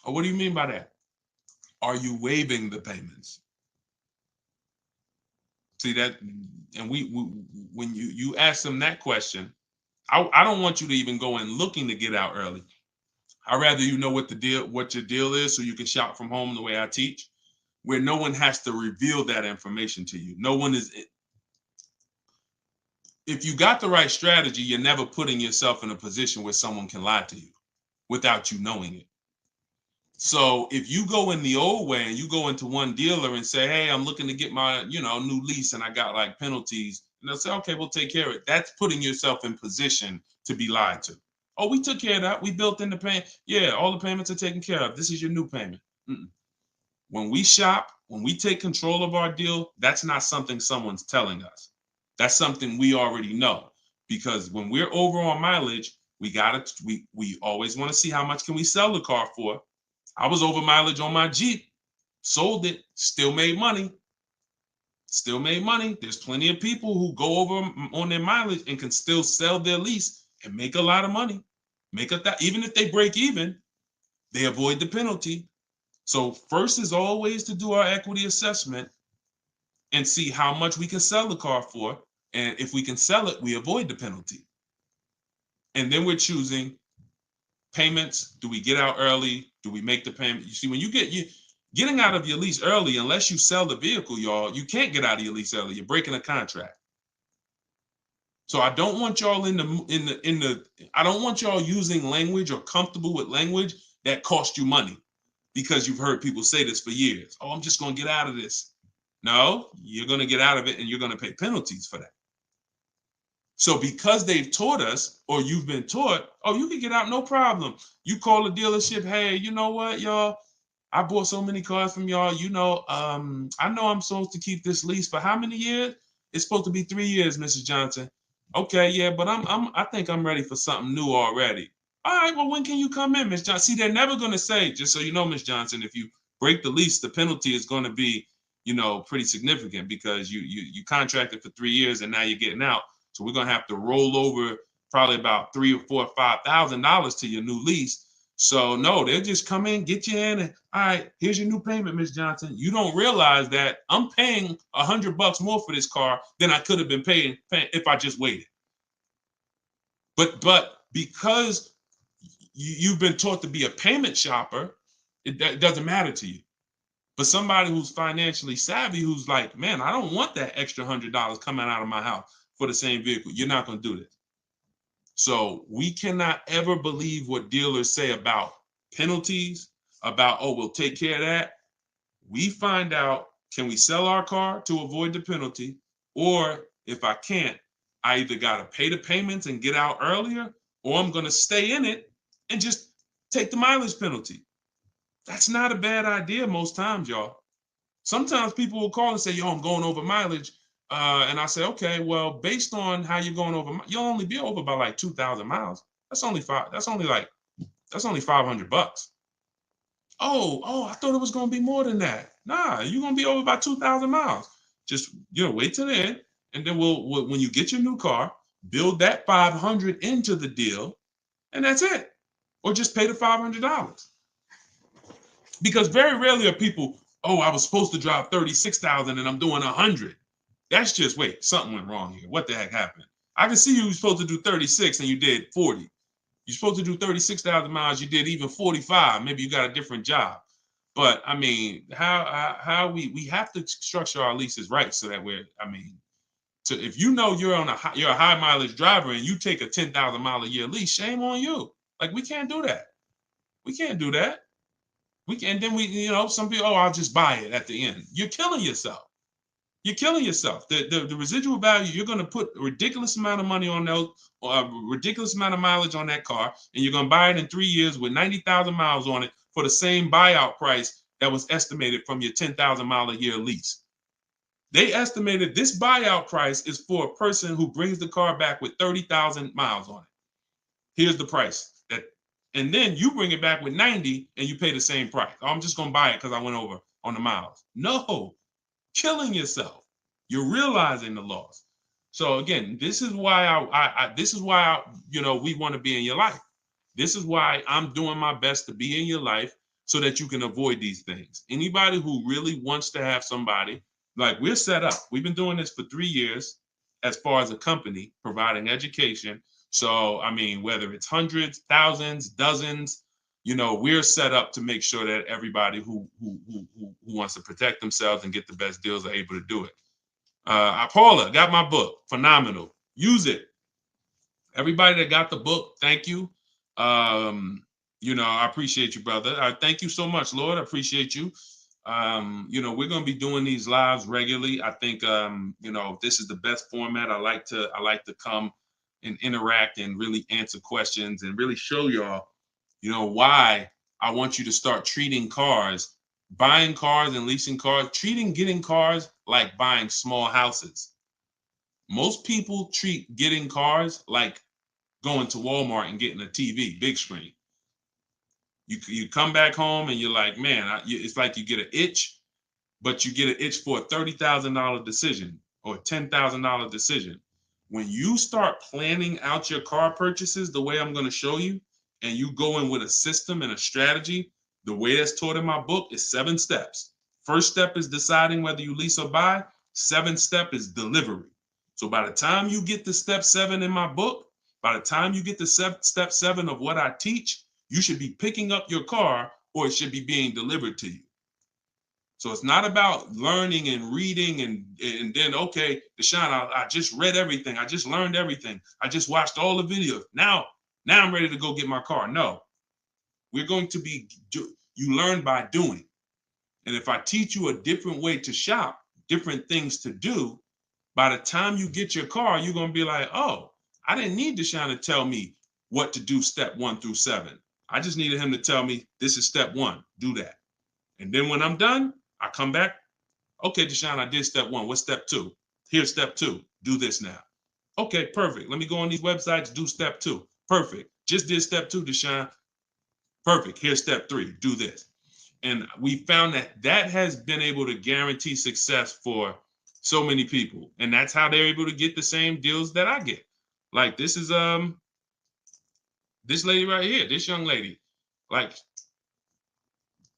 Oh, what do you mean by that? Are you waiving the payments? See that, and we when you ask them that question, I don't want you to even go in looking to get out early. I'd rather you know what your deal is, so you can shop from home the way I teach, where no one has to reveal that information to you. No one is. If you got the right strategy, you're never putting yourself in a position where someone can lie to you without you knowing it. So if you go in the old way and you go into one dealer and say, hey, I'm looking to get my, new lease and I got like penalties, and they'll say, okay, we'll take care of it. That's putting yourself in position to be lied to. Oh, we took care of that. We built in the payment. Yeah, all the payments are taken care of. This is your new payment. Mm-mm. When we shop, when we take control of our deal, that's not something someone's telling us. That's something we already know. Because when we're over on mileage, we always want to see how much can we sell the car for. I was over mileage on my Jeep, sold it, still made money. Still made money. There's plenty of people who go over on their mileage and can still sell their lease and make a lot of money. Even if they break even, they avoid the penalty. So first is always to do our equity assessment and see how much we can sell the car for. And if we can sell it, we avoid the penalty. And then we're choosing payments. Do we get out early? Do we make the payment? You see, when getting out of your lease early, unless you sell the vehicle, y'all, you can't get out of your lease early. You're breaking a contract. So I don't want y'all I don't want y'all using language or comfortable with language that cost you money, because you've heard people say this for years. Oh, I'm just going to get out of this. No, you're going to get out of it and you're going to pay penalties for that. So because they've taught us, or you've been taught, oh, you can get out, no problem. You call the dealership, hey, you know what, y'all? I bought so many cars from y'all. I know I'm supposed to keep this lease for how many years? It's supposed to be 3 years, Mrs. Johnson. Okay, yeah, but I think I'm ready for something new already. All right, well, when can you come in, Miss Johnson? See, they're never going to say, just so you know, Miss Johnson, if you break the lease, the penalty is going to be, pretty significant, because you contracted for 3 years and now you're getting out. So we're going to have to roll over probably about $3,000 or $4,000 or $5,000 to your new lease. So no, they'll just come in, get you in, and all right, here's your new payment, Miss Johnson. You don't realize that I'm paying $100 more for this car than I could have been paying if I just waited. But because you've been taught to be a payment shopper, it doesn't matter to you. But somebody who's financially savvy, who's like, man, I don't want that extra $100 coming out of my house for the same vehicle. You're not going to do this. So we cannot ever believe what dealers say about penalties, about, oh, we'll take care of that. We find out, can we sell our car to avoid the penalty? Or if I can't, I either got to pay the payments and get out earlier, or I'm going to stay in it and just take the mileage penalty. That's not a bad idea most times, y'all. Sometimes people will call and say, yo, I'm going over mileage. And I say, okay, well, based on how you're going over, you'll only be over by like 2,000 miles. That's only $500. Oh, I thought it was going to be more than that. Nah, you're going to be over by 2,000 miles. Just, wait till the end. And then when you get your new car, build that 500 into the deal, and that's it. Or just pay the $500. Because very rarely are people, oh, I was supposed to drive 36,000 and I'm doing 100. That's just, wait, something went wrong here. What the heck happened? I can see you were supposed to do 36 and you did 40. You're supposed to do 36,000 miles, you did even 45. Maybe you got a different job. But I mean, how we have to structure our leases right, so that if you know you're a high mileage driver and you take a 10,000 mile a year lease, shame on you. Like, we can't do that. We can't do that. Some people, oh, I'll just buy it at the end. You're killing yourself. You're killing yourself. The residual value, you're going to put a ridiculous amount of money on those, or a ridiculous amount of mileage on that car, and you're going to buy it in 3 years with 90,000 miles on it for the same buyout price that was estimated from your 10,000 mile a year lease. They estimated this buyout price is for a person who brings the car back with 30,000 miles on it. Here's the price. And then you bring it back with 90 and you pay the same price. Oh, I'm just going to buy it because I went over on the miles. No, killing yourself. You're realizing the loss. So again, this is why we want to be in your life. This is why I'm doing my best to be in your life so that you can avoid these things. Anybody who really wants to have somebody, like we're set up. We've been doing this for 3 years as far as a company, providing education. So, I mean, whether it's hundreds, thousands, dozens, we're set up to make sure that everybody who wants to protect themselves and get the best deals are able to do it. Paula, got my book. Phenomenal. Use it. Everybody that got the book, thank you. I appreciate you, brother. Thank you so much, Lord. I appreciate you. We're going to be doing these lives regularly. I think, this is the best format. I like to come and interact and really answer questions and really show y'all, why I want you to start treating cars, buying cars and leasing cars, getting cars like buying small houses. Most people treat getting cars like going to Walmart and getting a TV, big screen. You come back home and you're like, man, it's like you get an itch, but you get an itch for a $30,000 decision or a $10,000 decision. When you start planning out your car purchases the way I'm going to show you, and you go in with a system and a strategy, the way that's taught in my book is 7 steps. First step is deciding whether you lease or buy. 7th step is delivery. So by the time you get to step 7 in my book, by the time you get to step 7 of what I teach, you should be picking up your car or it should be being delivered to you. So it's not about learning and reading and then, okay, Deshone, I just read everything. I just learned everything. I just watched all the videos. Now I'm ready to go get my car. No, we're going to you learn by doing. And if I teach you a different way to shop, different things to do, by the time you get your car, you're going to be like, oh, I didn't need Deshone to tell me what to do step 1 through 7. I just needed him to tell me this is step 1, do that. And then when I'm done, I come back. Okay, Deshone, I did step 1. What's step 2? Here's step 2. Do this now. Okay, perfect. Let me go on these websites, do step 2. Perfect. Just did step 2, Deshone. Perfect. Here's step 3. Do this. And we found that has been able to guarantee success for so many people. And that's how they're able to get the same deals that I get. Like this is this lady right here, this young lady, like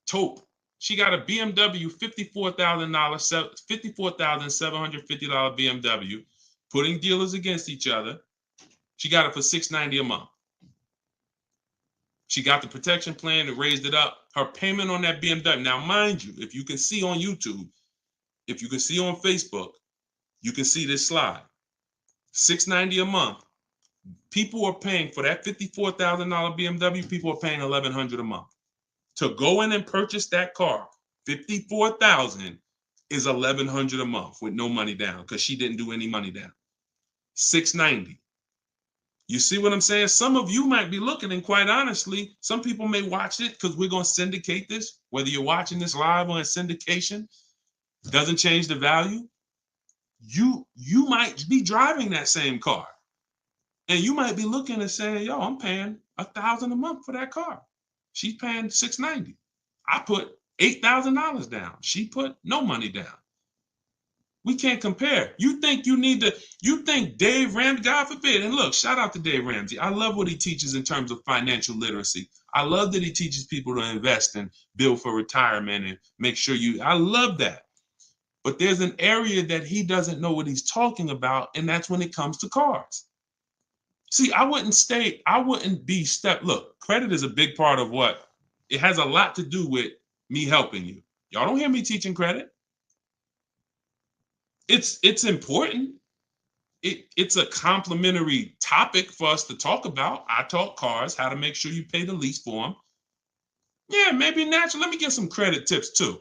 Taupe. She got a BMW $54,750 BMW, putting dealers against each other. She got it for $690 a month. She got the protection plan and raised it up. Her payment on that BMW. Now, mind you, if you can see on YouTube, if you can see on Facebook, you can see this slide. $690 a month. People are paying for that $54,000 BMW. People are paying $1,100 a month. To go in and purchase that car, $54,000 is $1,100 a month with no money down because she didn't do any money down. $690. You see what I'm saying? Some of you might be looking, and quite honestly, some people may watch it because we're going to syndicate this. Whether you're watching this live or in syndication, doesn't change the value. You might be driving that same car, and you might be looking and saying, "Yo, I'm paying $1,000 a month for that car. She's paying $690. I put $8,000 down. She put no money down. We can't compare. You think Dave Ramsey, God forbid, and look, shout out to Dave Ramsey. I love what he teaches in terms of financial literacy. I love that he teaches people to invest and build for retirement and make sure I love that. But there's an area that he doesn't know what he's talking about, and that's when it comes to cars. See, look, credit is a big part of it has a lot to do with me helping you. Y'all don't hear me teaching credit. It's important. It's a complimentary topic for us to talk about. I talk cars, how to make sure you pay the lease for them. Yeah, maybe naturally. Let me get some credit tips too.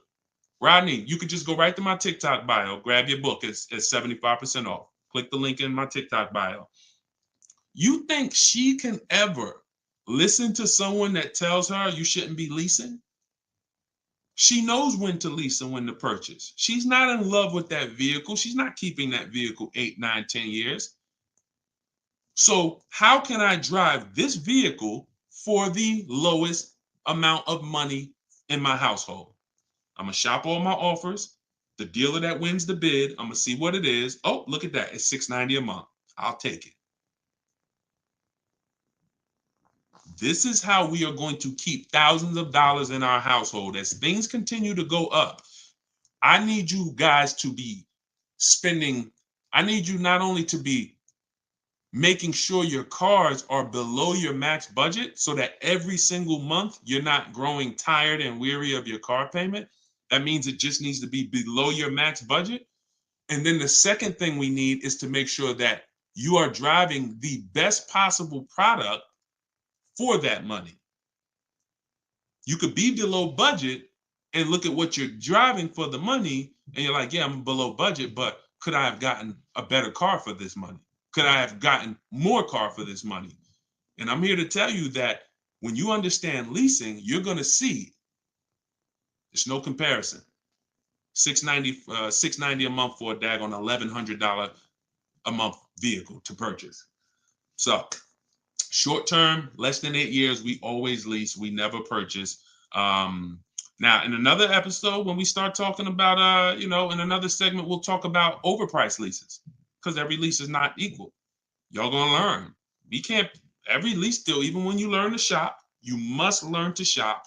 Rodney, you could just go right to my TikTok bio, grab your book. It's 75% off. Click the link in my TikTok bio. You think she can ever listen to someone that tells her you shouldn't be leasing? She knows when to lease and when to purchase. She's not in love with that vehicle. She's not keeping that vehicle 8, 9, 10 years. So how can I drive this vehicle for the lowest amount of money in my household? I'm gonna shop all my offers. The dealer that wins the bid, I'm gonna see what it is. Oh, look at that. It's $690 a month. I'll take it. This is how we are going to keep thousands of dollars in our household. As things continue to go up, I need you guys to be spending, I need you not only to be making sure your cars are below your max budget so that every single month you're not growing tired and weary of your car payment. That means it just needs to be below your max budget. And then the second thing we need is to make sure that you are driving the best possible product for that money. You could be below budget and look at what you're driving for the money, and you're like, yeah, I'm below budget, but could I have gotten a better car for this money? Could I have gotten more car for this money? And I'm here to tell you that when you understand leasing, you're going to see there's no comparison. $690 a month for a daggone $1,100 a month vehicle to purchase. So short term, less than 8 years, we always lease. We never purchase. Now, in another episode, when we start talking about, in another segment, we'll talk about overpriced leases because every lease is not equal. Y'all gonna learn. We can't, every lease deal, even when you learn to shop, you must learn to shop.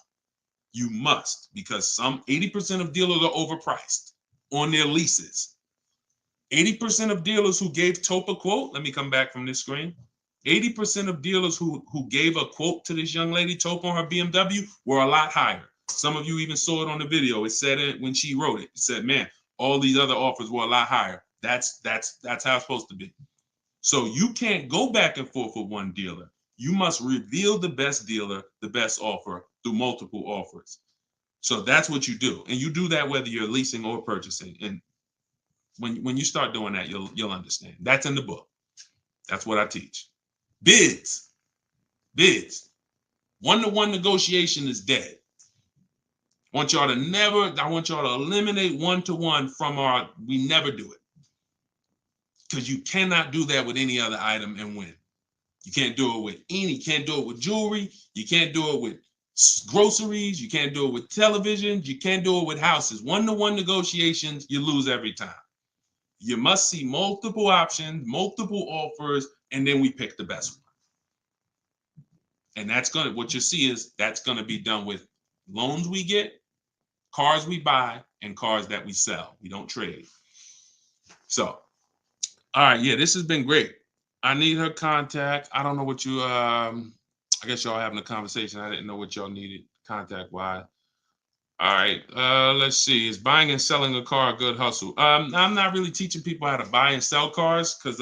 You must, because some 80% of dealers are overpriced on their leases. 80% of dealers who gave Tope a quote, let me come back from this screen. 80% of dealers who gave a quote to this young lady, Tope, on her BMW, were a lot higher. Some of you even saw it on the video. It said it when she wrote it. It said, man, all these other offers were a lot higher. That's how it's supposed to be. So you can't go back and forth with one dealer. You must reveal the best dealer, the best offer through multiple offers. So that's what you do. And you do that whether you're leasing or purchasing. And when you start doing that, you'll understand. That's in the book. That's what I teach. Bids. One-to-one negotiation is dead. I want y'all to eliminate one-to-one from we never do it. Because you cannot do that with any other item and win. You can't do it with jewelry. You can't do it with groceries. You can't do it with televisions. You can't do it with houses. One-to-one negotiations, you lose every time. You must see multiple options, multiple offers, and then we pick the best one. And what you see is that's gonna be done with loans we get, cars we buy, and cars that we sell. We don't trade. So, all right, yeah, this has been great. I need her contact. I don't know what you, I guess y'all having a conversation. I didn't know what y'all needed contact-wise. All right, let's see. Is buying and selling a car a good hustle? I'm not really teaching people how to buy and sell cars because,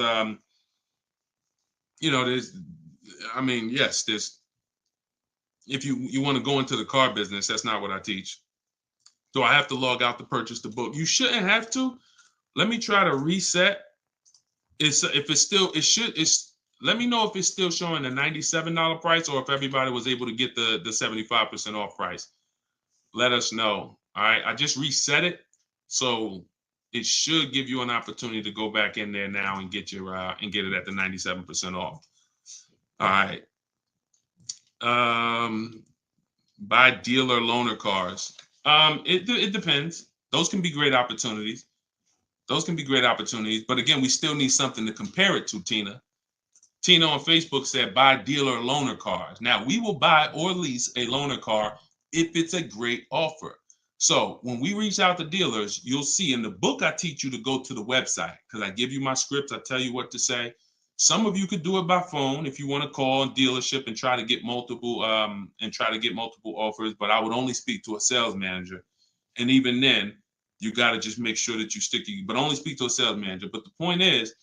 there's, if you want to go into the car business, that's not what I teach. Do I have to log out to purchase the book? You shouldn't have to. Let me try to reset. Let me know if it's still showing a $97 price or if everybody was able to get the 75% off price. Let us know. All right, I just reset it, so it should give you an opportunity to go back in there now and get your and get it at the 97% off. All right. Buy dealer loaner cars. It depends. Those can be great opportunities. But again, we still need something to compare it to, Tina. Tina on Facebook said, buy dealer loaner cars. Now, we will buy or lease a loaner car if it's a great offer. So when we reach out to dealers, you'll see in the book, I teach you to go to the website because I give you my scripts. I tell you what to say. Some of you could do it by phone if you want to call a dealership and try to get multiple offers, but I would only speak to a sales manager. And even then, you got to just make sure that you but only speak to a sales manager. But the point is,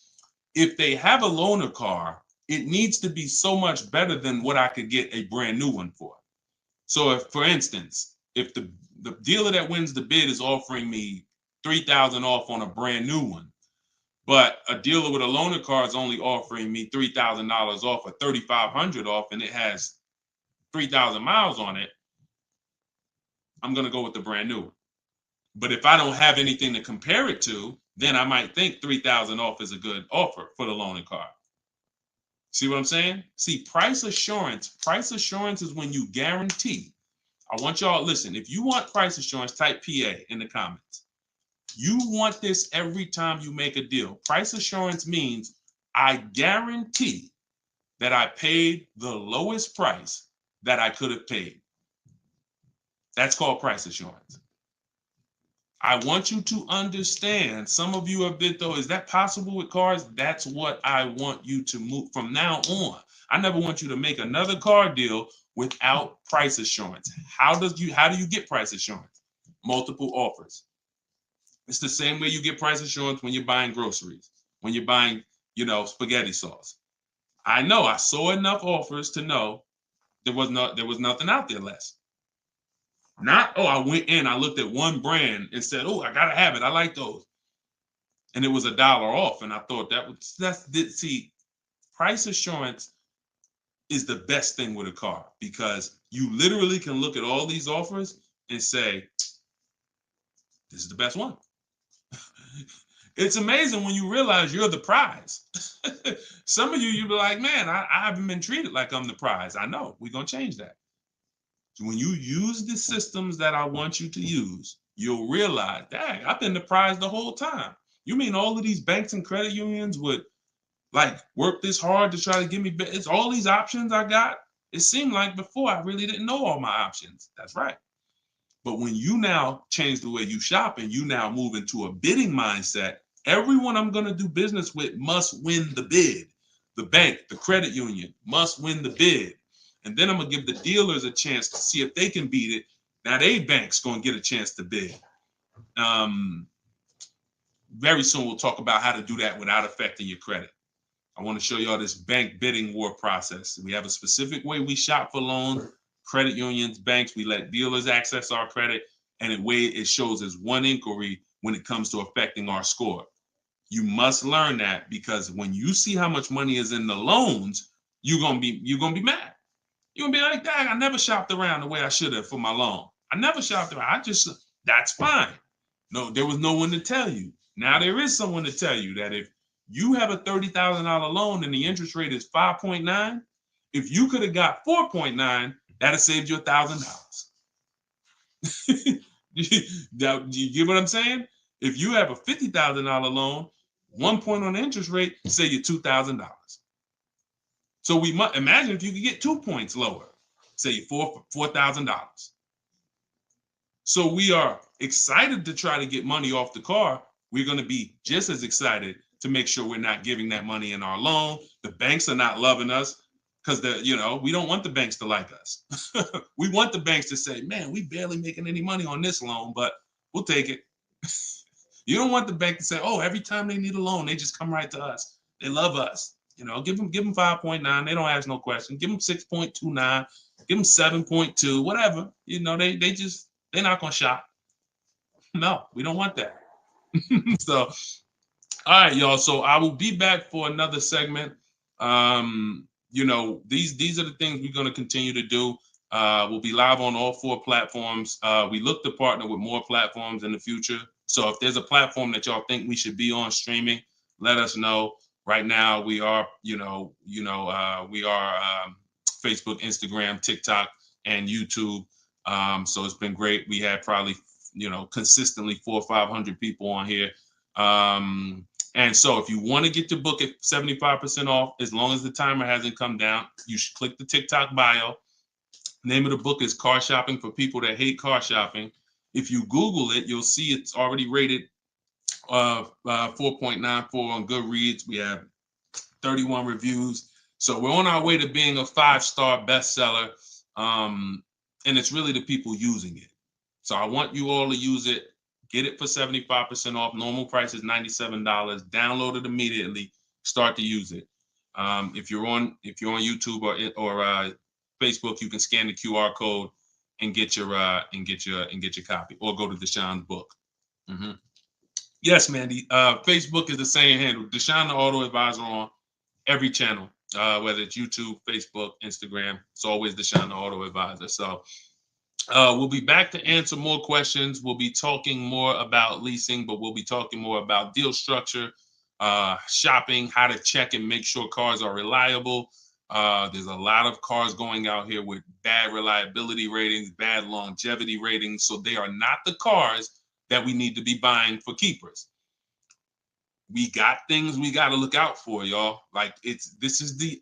if they have a loaner car, it needs to be so much better than what I could get a brand new one for. So if, for instance, if the dealer that wins the bid is offering me $3,000 off on a brand new one, but a dealer with a loaner car is only offering me $3,000 off or $3,500 off, and it has 3,000 miles on it, I'm going to go with the brand new. But if I don't have anything to compare it to, then I might think 3,000 off is a good offer for the loaner car. See what I'm saying? See, price assurance is when you guarantee. I want y'all, listen, if you want price assurance, type PA in the comments. You want this every time you make a deal. Price assurance means I guarantee that I paid the lowest price that I could have paid. That's called price assurance. I want you to understand, some of you have been, though, is that possible with cars? That's what I want you to move from now on. I never want you to make another car deal without price assurance. How do you get price assurance? Multiple offers. It's the same way you get price assurance when you're buying groceries, when you're buying, spaghetti sauce. I know I saw enough offers to know there was nothing out there less. Not, I went in, I looked at one brand and said, I gotta have it. I like those. And it was $1 off. And I thought see, price assurance is the best thing with a car, because you literally can look at all these offers and say, this is the best one. It's amazing when you realize you're the prize. Some of you be like, man, I haven't been treated like I'm the prize. I know, we're gonna change that. When you use the systems that I want you to use, you'll realize, dang, I've been the prize the whole time. You mean all of these banks and credit unions would work this hard to try to give me, it's all these options I got? It seemed like before I really didn't know all my options. That's right. But when you now change the way you shop and you now move into a bidding mindset, everyone I'm going to do business with must win the bid. The bank, the credit union must win the bid. And then I'm going to give the dealers a chance to see if they can beat it. Now they bank's going to get a chance to bid. Very soon we'll talk about how to do that without affecting your credit. I want to show y'all this bank bidding war process. We have a specific way we shop for loans, credit unions, banks. We let dealers access our credit, and the way it shows as one inquiry when it comes to affecting our score. You must learn that, because when you see how much money is in the loans, you're gonna be mad. You're gonna be like, dang, I never shopped around the way I should have for my loan. I never shopped around. That's fine. No, there was no one to tell you. Now there is someone to tell you that if you have a $30,000 loan and the interest rate is 5.9, if you could have got 4.9, that'd have saved you $1,000. You get what I'm saying? If you have a $50,000 loan, 1 point on the interest rate, save you $2,000. So we must imagine if you could get 2 points lower, say you $4,000. So we are excited to try to get money off the car. We're going to be just as excited to make sure we're not giving that money in our loan. The banks are not loving us because we don't want the banks to like us. We want the banks to say, man, we barely making any money on this loan, but we'll take it. You don't want the bank to say, every time they need a loan, they just come right to us. They love us. Give them 5.9. They don't ask no question. Give them 6.29. Give them 7.2. Whatever. They're not gonna shop. No, we don't want that. So, all right, y'all. So I will be back for another segment. These are the things we're gonna continue to do. We'll be live on all 4 platforms. We look to partner with more platforms in the future. So if there's a platform that y'all think we should be on streaming, let us know. Right now, we are, Facebook, Instagram, TikTok, and YouTube. So it's been great. We had probably, consistently 400 or 500 people on here. And so if you want to get your book at 75% off, as long as the timer hasn't come down, you should click the TikTok bio. Name of the book is Car Shopping for People That Hate Car Shopping. If you Google it, you'll see it's already rated 4.94 on Goodreads. We have 31 reviews. So we're on our way to being a 5-star bestseller. And it's really the people using it. So I want you all to use it. Get it for 75% off. Normal price is $97. Download it immediately. Start to use it. If you're on YouTube or Facebook, you can scan the QR code and get your copy, or go to Deshone's book. Yes, Mandy. Facebook is the same handle, Deshone the Auto Advisor, on every channel, whether it's YouTube, Facebook, Instagram. It's always Deshone the Auto Advisor. So we'll be back to answer more questions. We'll be talking more about leasing, but we'll be talking more about deal structure, shopping, how to check and make sure cars are reliable. There's a lot of cars going out here with bad reliability ratings, bad longevity ratings. So they are not the cars that we need to be buying for keepers. We got things we got to look out for, y'all. Like, this is the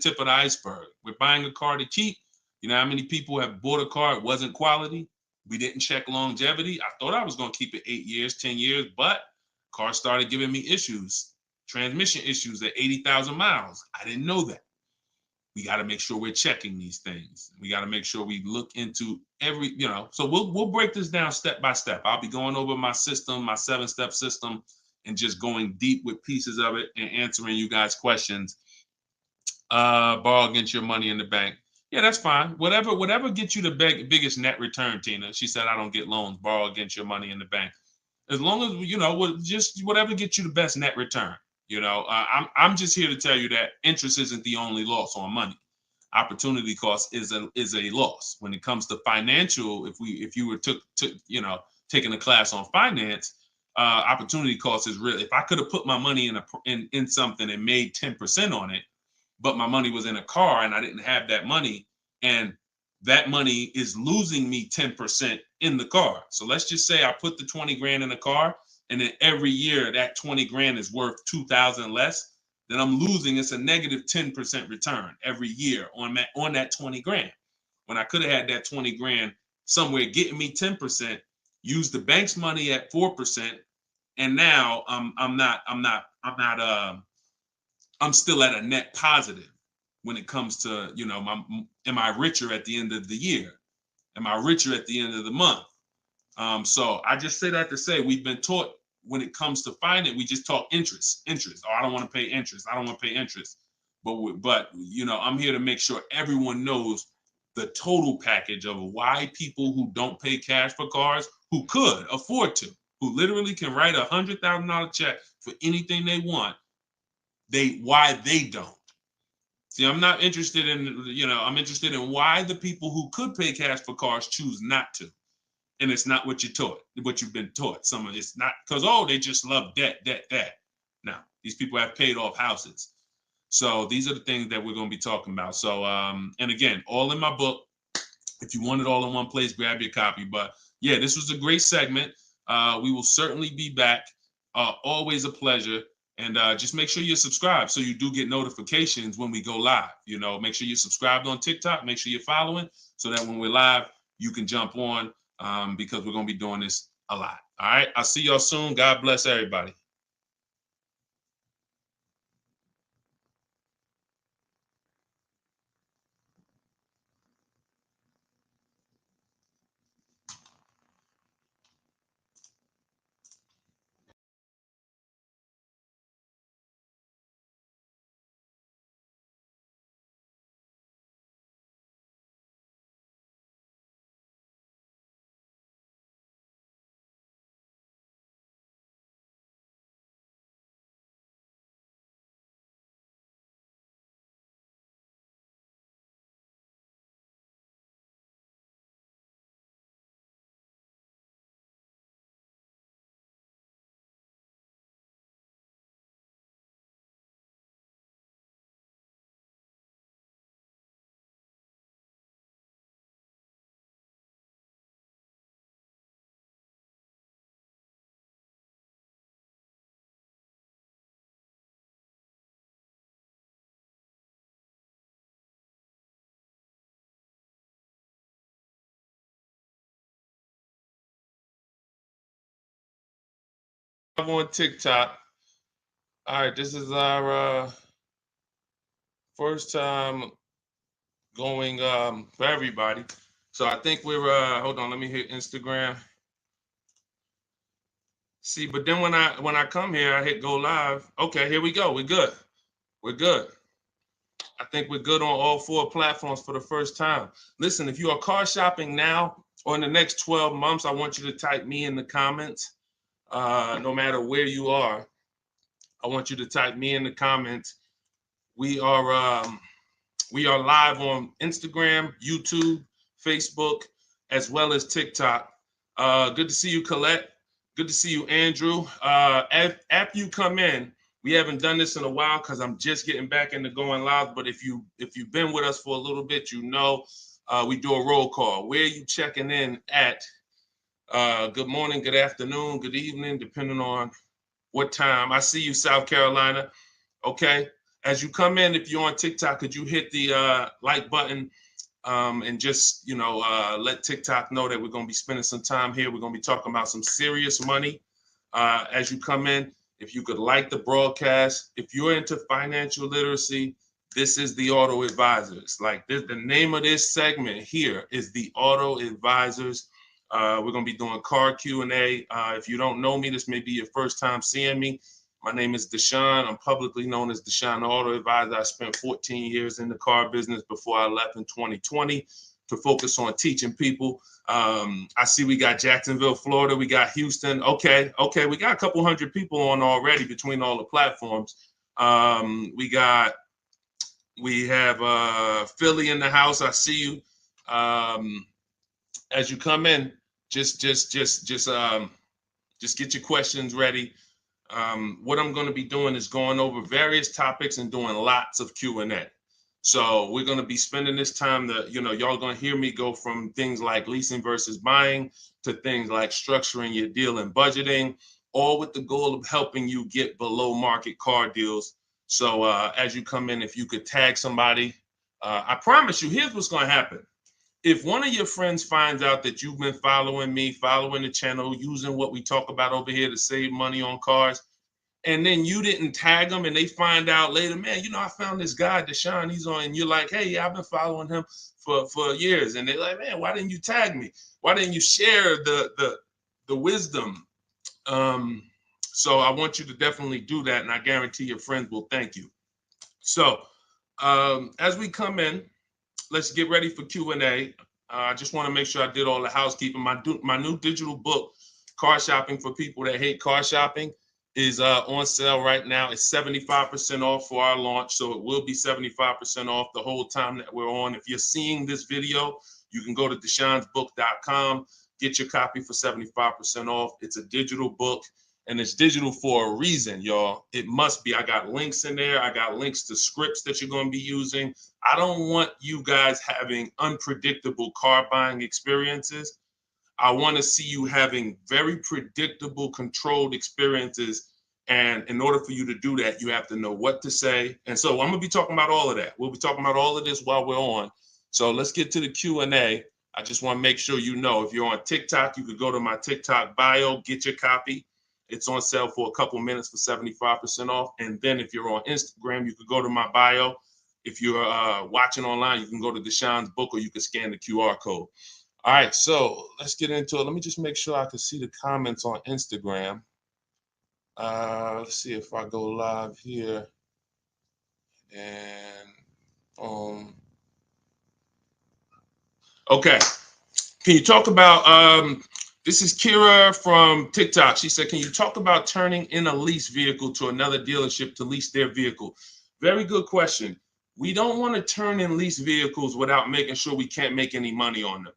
tip of the iceberg. We're buying a car to keep. You know how many people have bought a car, it wasn't quality, we didn't check longevity. I thought I was going to keep it 8 years, 10 years, but car started giving me issues, transmission issues at 80,000 miles. I didn't know that. We got to make sure we're checking these things. We got to make sure we look into every, so we'll break this down step by step. I'll be going over my system, my 7-step system, and just going deep with pieces of it and answering you guys' questions. Borrow against your money in the bank. Yeah, that's fine. Whatever gets you the biggest net return, Tina. She said, I don't get loans. Borrow against your money in the bank. As long as, just whatever gets you the best net return. I'm just here to tell you that interest isn't the only loss on money. Opportunity cost is a loss when it comes to financial. If you were taking a class on finance, opportunity cost is real. If I could have put my money in something and made 10% on it, but my money was in a car and I didn't have that money, and that money is losing me 10% in the car. So let's just say I put the 20 grand in the car, and then every year that 20 grand is worth 2,000 less, then I'm losing. It's a negative 10% return every year on that 20 grand. When I could have had that 20 grand somewhere getting me 10%, use the bank's money at 4%, and now I'm still at a net positive when it comes to, am I richer at the end of the year? Am I richer at the end of the month? So I just say that to say we've been taught when it comes to finance, we just talk interest. Oh, I don't want to pay interest. I don't want to pay interest. But I'm here to make sure everyone knows the total package of why people who don't pay cash for cars, who could afford to, who literally can write $100,000 check for anything they want, why they don't. See, I'm not interested in, I'm interested in why the people who could pay cash for cars choose not to. And it's not what you've been taught. Some of it's not because, they just love debt. Now, these people have paid off houses. So these are the things that we're going to be talking about. So, and again, all in my book. If you want it all in one place, grab your copy. But yeah, this was a great segment. We will certainly be back. Always a pleasure. And just make sure you're subscribed so you do get notifications when we go live. Make sure you're subscribed on TikTok. Make sure you're following so that when we're live, you can jump on because we're going to be doing this a lot. All right. I'll see y'all soon. God bless everybody. I'm on TikTok. All right. This is our first time going for everybody. So I think we're hold on, let me hit Instagram. See, but then when I come here, I hit go live. Okay, here we go. We're good. We're good. I think we're good on all 4 platforms for the first time. Listen, if you are car shopping now or in the next 12 months, I want you to type me in the comments. No matter where you are, I want you to type me in the comments. We are live on Instagram, YouTube, Facebook, as well as TikTok. Good to see you, Colette. Good to see you, Andrew. After you come in, we haven't done this in a while because I'm just getting back into going live. But if you've been with us for a little bit, you know we do a roll call. Where are you checking in at? Good morning, good afternoon, good evening, depending on what time. I see you, South Carolina. Okay. As you come in, if you're on TikTok, could you hit the like button and just, let TikTok know that we're going to be spending some time here. We're going to be talking about some serious money as you come in. If you could like the broadcast, if you're into financial literacy, this is the Auto Advisors. Like this, the name of this segment here is the Auto Advisors. We're going to be doing car Q&A. If you don't know me, this may be your first time seeing me. My name is Deshone. I'm publicly known as Deshone the Auto Advisor. I spent 14 years in the car business before I left in 2020 to focus on teaching people. I see we got Jacksonville, Florida. We got Houston. Okay. We got a couple hundred people on already between all the platforms. We have Philly in the house. I see you. As you come in, just get your questions ready. What I'm going to be doing is going over various topics and doing lots of Q&A. So we're going to be spending this time that, y'all going to hear me go from things like leasing versus buying to things like structuring your deal and budgeting, all with the goal of helping you get below market car deals. So as you come in, if you could tag somebody, I promise you, here's what's going to happen. If one of your friends finds out that you've been following me, following the channel, using what we talk about over here to save money on cars, and then you didn't tag them and they find out later, man, I found this guy, Deshone, he's on, and you're like, hey, yeah, I've been following him for years. And they're like, man, why didn't you tag me? Why didn't you share the wisdom? So I want you to definitely do that. And I guarantee your friends will thank you. So as we come in, let's get ready for Q&A. I just want to make sure I did all the housekeeping. My new digital book, Car Shopping for People That Hate Car Shopping, is on sale right now. It's 75% off for our launch, so it will be 75% off the whole time that we're on. If you're seeing this video, you can go to deshonsbook.com, get your copy for 75% off. It's a digital book, and it's digital for a reason, y'all. It must be. I got links in there. I got links to scripts that you're going to be using. I don't want you guys having unpredictable car buying experiences. I want to see you having very predictable, controlled experiences. And in order for you to do that, you have to know what to say. And so I'm going to be talking about all of that. We'll be talking about all of this while we're on. So let's get to the Q&A. I just want to make sure you know, if you're on TikTok, you could go to my TikTok bio, get your copy. It's on sale for a couple minutes for 75% off. And then if you're on Instagram, you could go to my bio. If you're watching online, you can go to Deshone's book, or you can scan the QR code. All right, so let's get into it. Let me just make sure I can see the comments on Instagram. Let's see if I go live here. And okay. Can you talk about, this is Kira from TikTok. She said, can you talk about turning in a lease vehicle to another dealership to lease their vehicle? Very good question. We don't want to turn in lease vehicles without making sure we can't make any money on them.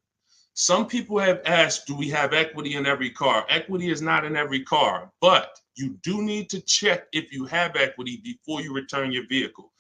Some people have asked, do we have equity in every car? Equity is not in every car, but you do need to check if you have equity before you return your vehicle.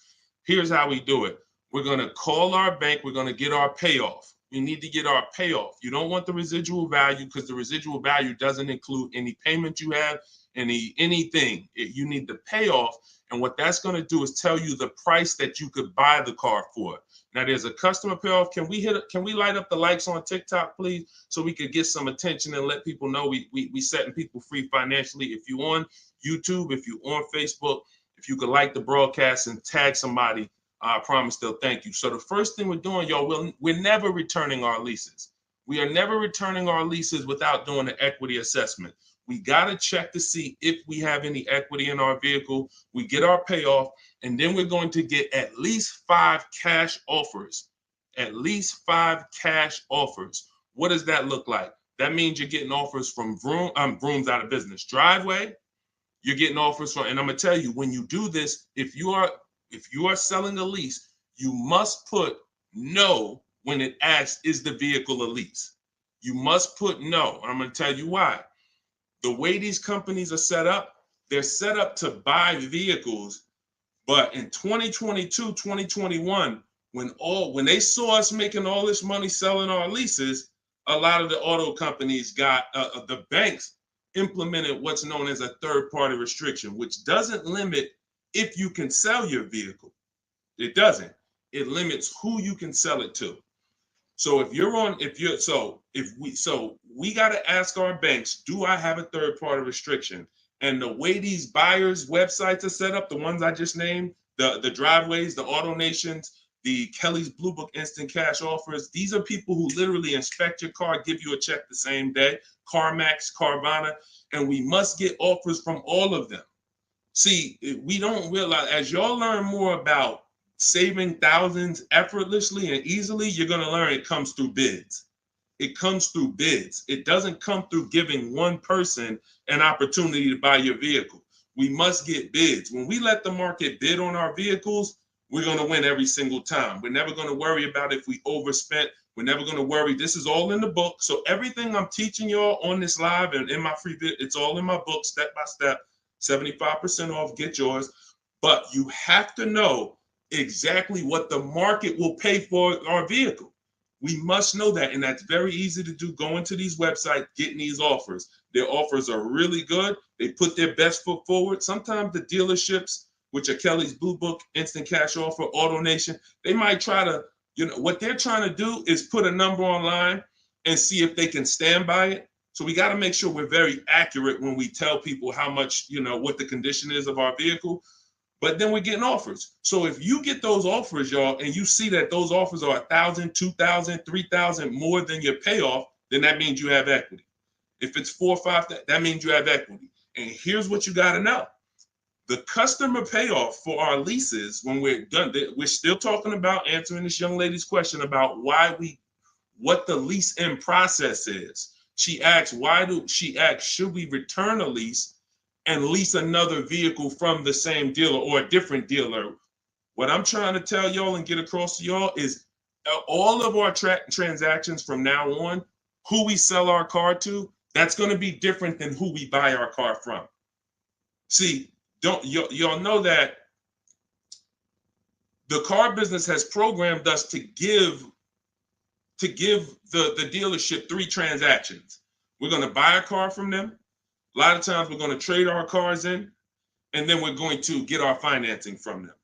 Here's how we do it. We're going to call our bank. We're going to get our payoff. We need to get our payoff. You don't want the residual value, because the residual value doesn't include any payment you have, anything. You need the payoff. And what that's going to do is tell you the price that you could buy the car for. Now there's a customer payoff. Can we light up the likes on TikTok, please, so we could get some attention and let people know we setting people free financially. If you on YouTube, if you on Facebook, if you could like the broadcast and tag somebody, I promise they'll thank you. So the first thing we're doing, y'all, we're never returning our leases. We are never returning our leases without doing an equity assessment. We got to check to see if we have any equity in our vehicle. We get our payoff. And then we're going to get at least 5 cash offers. At least 5 cash offers. What does that look like? That means you're getting offers from Vroom's out of business. Driveway, you're getting offers from, and I'm gonna tell you, when you do this, if you are selling a lease, you must put no when it asks, is the vehicle a lease? You must put no. And I'm gonna tell you why. The way these companies are set up, they're set up to buy vehicles. But in 2022, 2021, when they saw us making all this money selling our leases, a lot of the auto companies got the banks implemented what's known as a third-party restriction, which doesn't limit if you can sell your vehicle. It doesn't. It limits who you can sell it to. So we got to ask our banks, do I have a third-party restriction? And the way these buyers' websites are set up, the ones I just named, the Driveways, the AutoNations, the Kelly's Blue Book Instant Cash Offers, these are people who literally inspect your car, give you a check the same day, CarMax, Carvana, and we must get offers from all of them. See, we don't realize, as y'all learn more about saving thousands effortlessly and easily, you're going to learn it comes through bids. It comes through bids. It doesn't come through giving one person an opportunity to buy your vehicle. We must get bids. When we let the market bid on our vehicles, we're going to win every single time. We're never going to worry about if we overspent. We're never going to worry. This is all in the book. So everything I'm teaching y'all on this live and in my free vid, it's all in my book, step by step, 75% off, get yours. But you have to know exactly what the market will pay for our vehicle. We must know that, and that's very easy to do. Going to these websites, getting these offers. Their offers are really good. They put their best foot forward. Sometimes the dealerships, which are Kelly's Blue Book, Instant Cash Offer, AutoNation, they might try to, what they're trying to do is put a number online and see if they can stand by it. So we got to make sure we're very accurate when we tell people how much, what the condition is of our vehicle. But then we're getting offers. So if you get those offers, y'all, and you see that those offers are $1,000, $2,000, $3,000 more than your payoff, then that means you have equity. If it's $4,000 or $5,000, that means you have equity. And here's what you got to know. The customer payoff for our leases, when we're done, we're still talking about answering this young lady's question about what the lease in process is. She asks, should we return a lease and lease another vehicle from the same dealer or a different dealer? What I'm trying to tell y'all and get across to y'all is all of our transactions from now on, who we sell our car to, that's going to be different than who we buy our car from. See, y'all know that the car business has programmed us to give the dealership 3 transactions. We're going to buy a car from them. A lot of times we're going to trade our cars in, and then we're going to get our financing from them.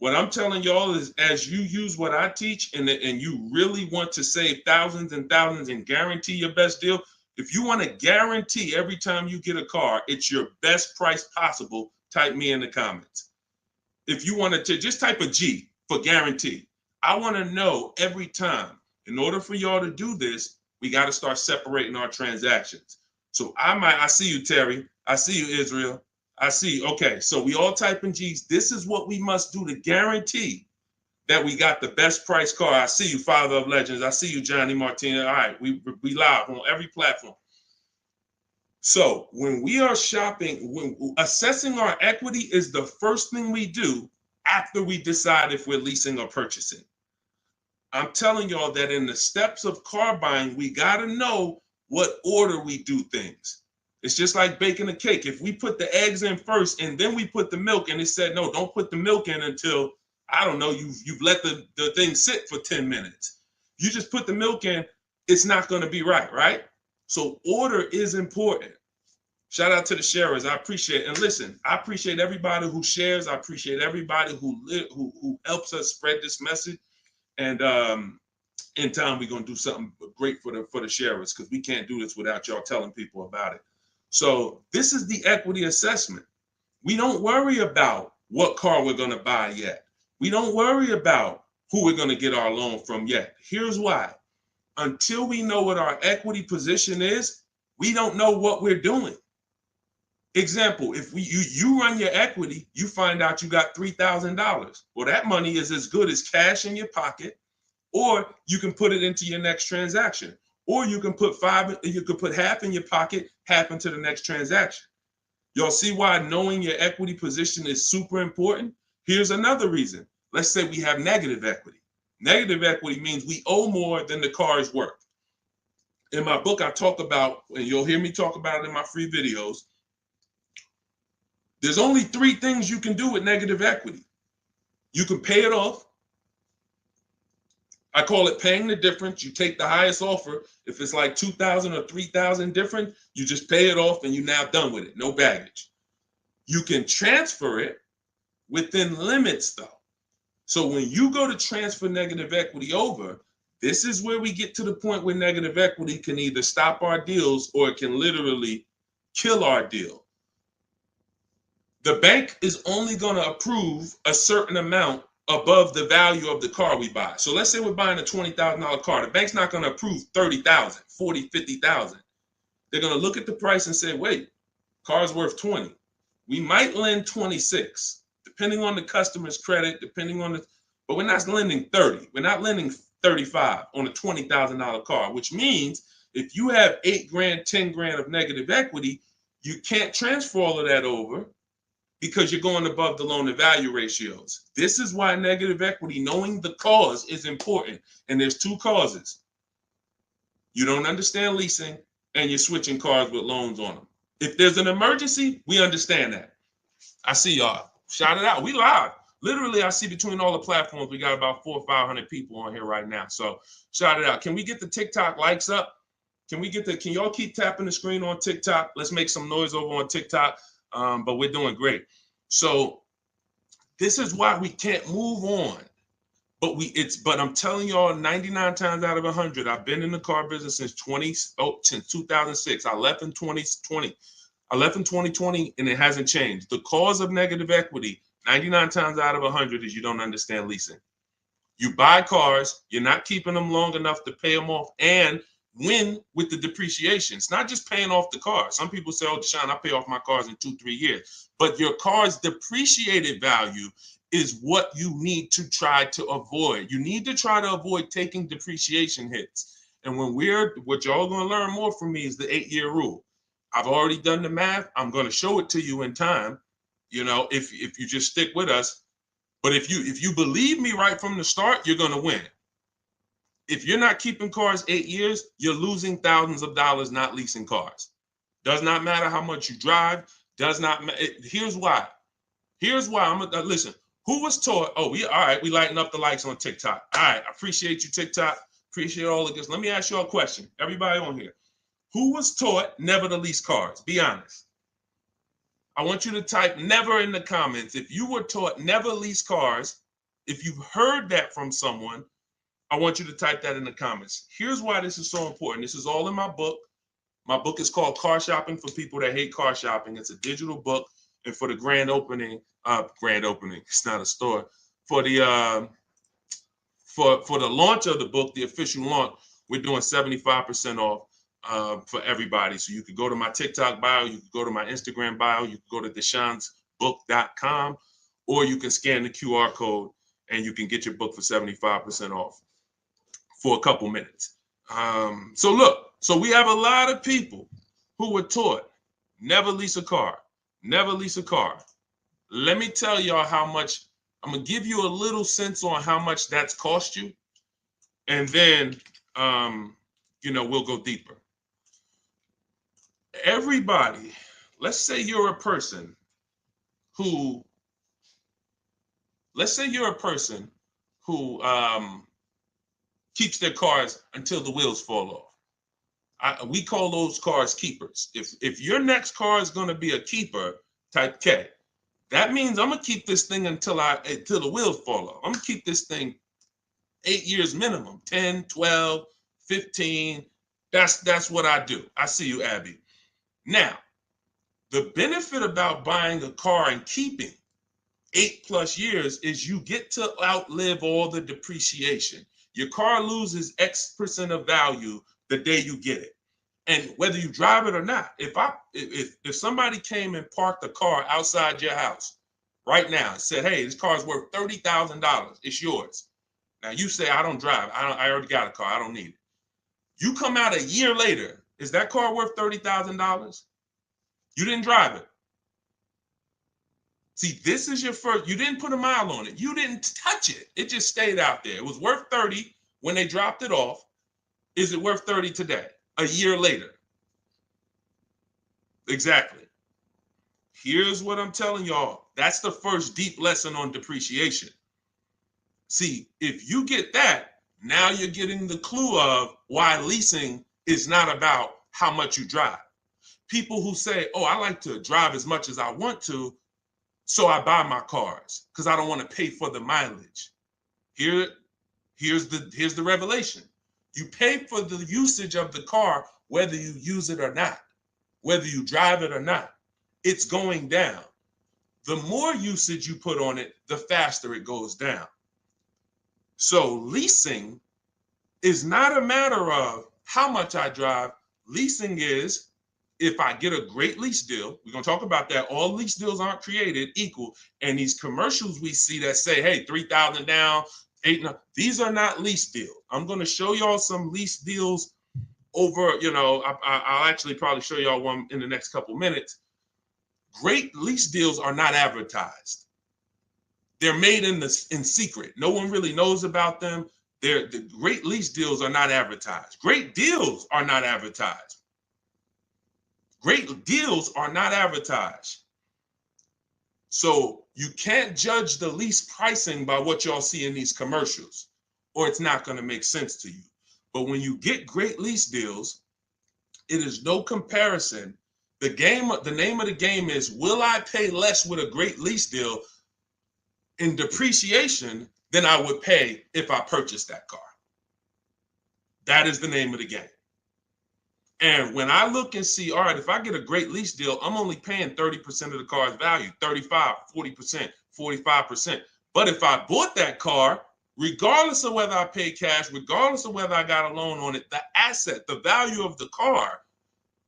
What I'm telling y'all is, as you use what I teach and you really want to save thousands and thousands and guarantee your best deal, if you want to guarantee every time you get a car, it's your best price possible, type me in the comments. If you want to just type a G for guarantee. I want to know every time. In order for y'all to do this, we got to start separating our transactions. So I see you, Terry. I see you, Israel. I see you. Okay, so we all type in G's. This is what we must do to guarantee that we got the best price car. I see you, Father of Legends. I see you, Johnny Martinez. All right, we live on every platform. So when we are shopping, when assessing our equity is the first thing we do after we decide if we're leasing or purchasing. I'm telling y'all that in the steps of car buying, we got to know what order we do things. It's just like baking a cake. If we put the eggs in first and then we put the milk, and it said, no, don't put the milk in until, I don't know, you've let the thing sit for 10 minutes. You just put the milk in, it's not going to be right? So order is important. Shout out to the sharers. I appreciate it. And listen, I appreciate everybody who shares. I appreciate everybody who helps us spread this message. And in time, we're going to do something great for the sharers, because we can't do this without y'all telling people about it. So this is the equity assessment. We don't worry about what car we're going to buy yet. We don't worry about who we're going to get our loan from yet. Here's why. Until we know what our equity position is, we don't know what we're doing. Example, if you run your equity, you find out you got $3,000. Well, that money is as good as cash in your pocket, or you can put it into your next transaction, or you can put half in your pocket, half into the next transaction. Y'all see why knowing your equity position is super important? Here's another reason. Let's say we have negative equity. Negative equity means we owe more than the car is worth. In my book, I talk about, and you'll hear me talk about it in my free videos, there's only 3 things you can do with negative equity. You can pay it off. I call it paying the difference. You take the highest offer. If it's like 2,000 or 3,000 different, you just pay it off and you're now done with it. No baggage. You can transfer it within limits though. So when you go to transfer negative equity over, this is where we get to the point where negative equity can either stop our deals or it can literally kill our deal. The bank is only going to approve a certain amount above the value of the car we buy. So let's say we're buying a $20,000 car. The bank's not going to approve 30,000, 40, 50,000. They're going to look at the price and say, wait, car's worth 20. We might lend 26, depending on the customer's credit, but we're not lending 30. We're not lending 35 on a $20,000 car, which means if you have 8 grand, 10 grand of negative equity, you can't transfer all of that over because you're going above the loan to value ratios. This is why negative equity, knowing the cause, is important. And there's 2 causes. You don't understand leasing and you're switching cars with loans on them. If there's an emergency, we understand that. I see y'all. Shout it out. We live. Literally, I see between all the platforms, we got about 400 or 500 people on here right now. So shout it out. Can we get the TikTok likes up? Can y'all keep tapping the screen on TikTok? Let's make some noise over on TikTok. But we're doing great. So this is why we can't move on. But I'm telling y'all, 99 times out of 100, I've been in the car business since 2006. I left in 2020. I left in 2020 and it hasn't changed. The cause of negative equity, 99 times out of 100, is you don't understand leasing. You buy cars, you're not keeping them long enough to pay them off and win with the depreciation. It's not just paying off the car. Some people say, oh, Deshone, I pay off my cars in 2-3 years. But your car's depreciated value is what you need to try to avoid. You need to try to avoid taking depreciation hits. And what y'all going to learn more from me is the 8-year rule. I've already done the math. I'm going to show it to you in time, if you just stick with us. But if you believe me right from the start, you're going to win. If you're not keeping cars 8 years, you're losing thousands of dollars not leasing cars. Does not matter how much you drive. Does not matter. Here's why. Listen. Who was taught? Oh, we lighten up the likes on TikTok. All right, I appreciate you, TikTok. Appreciate all of this. Let me ask you a question. Everybody on here. Who was taught never to lease cars? Be honest. I want you to type never in the comments. If you were taught never lease cars, if you've heard that from someone, I want you to type that in the comments. Here's why this is so important. This is all in my book. My book is called Car Shopping for People That Hate Car Shopping. It's a digital book. And for the grand opening, it's not a store. For the launch of the book, the official launch, we're doing 75% off for everybody. So you could go to my TikTok bio, you could go to my Instagram bio, you could go to deshonsbook.com, or you can scan the QR code and you can get your book for 75% off for a couple minutes. So we have a lot of people who were taught never lease a car. Never lease a car. Let me tell y'all how much. I'm going to give you a little sense on how much that's cost you. And then, we'll go deeper. Everybody, let's say you're a person who keeps their cars until the wheels fall off. We call those cars keepers. If your next car is going to be a keeper, type K. That means I'm going to keep this thing until the wheels fall off. I'm going to keep this thing 8 years minimum, 10, 12, 15. That's what I do. I see you, Abby. Now, the benefit about buying a car and keeping 8+ years is you get to outlive all the depreciation. Your car loses X% of value the day you get it. And whether you drive it or not, if somebody came and parked a car outside your house right now and said, "Hey, this car is worth $30,000. It's yours." Now you say, "I don't drive. I already got a car. I don't need it." You come out a year later, is that car worth $30,000? You didn't drive it. See, this is your first. You didn't put a mile on it. You didn't touch it. It just stayed out there. It was worth 30 when they dropped it off. Is it worth 30 today? A year later? Exactly. Here's what I'm telling y'all. That's the first deep lesson on depreciation. See, if you get that, now you're getting the clue of why leasing is not about how much you drive. People who say, "Oh, I like to drive as much as I want to, so I buy my cars because I don't want to pay for the mileage." Here's the revelation. You pay for the usage of the car whether you use it or not, whether you drive it or not. It's going down. The more usage you put on it, the faster it goes down. So leasing is not a matter of how much I drive. Leasing is, if I get a great lease deal, we're going to talk about that. All lease deals aren't created equal. And these commercials we see that say, "Hey, 3,000 down, 8," these are not lease deals. I'm going to show y'all some lease deals over, I'll actually probably show y'all one in the next couple minutes. Great lease deals are not advertised. They're made in secret. No one really knows about them. The great lease deals are not advertised. Great deals are not advertised. Great deals are not advertised. So you can't judge the lease pricing by what y'all see in these commercials, or it's not going to make sense to you. But when you get great lease deals, it is no comparison. The name of the game is, will I pay less with a great lease deal in depreciation than I would pay if I purchased that car? That is the name of the game. And when I look and see, all right, if I get a great lease deal, I'm only paying 30% of the car's value, 35, 40%, 45%. But if I bought that car, regardless of whether I paid cash, regardless of whether I got a loan on it, the asset, the value of the car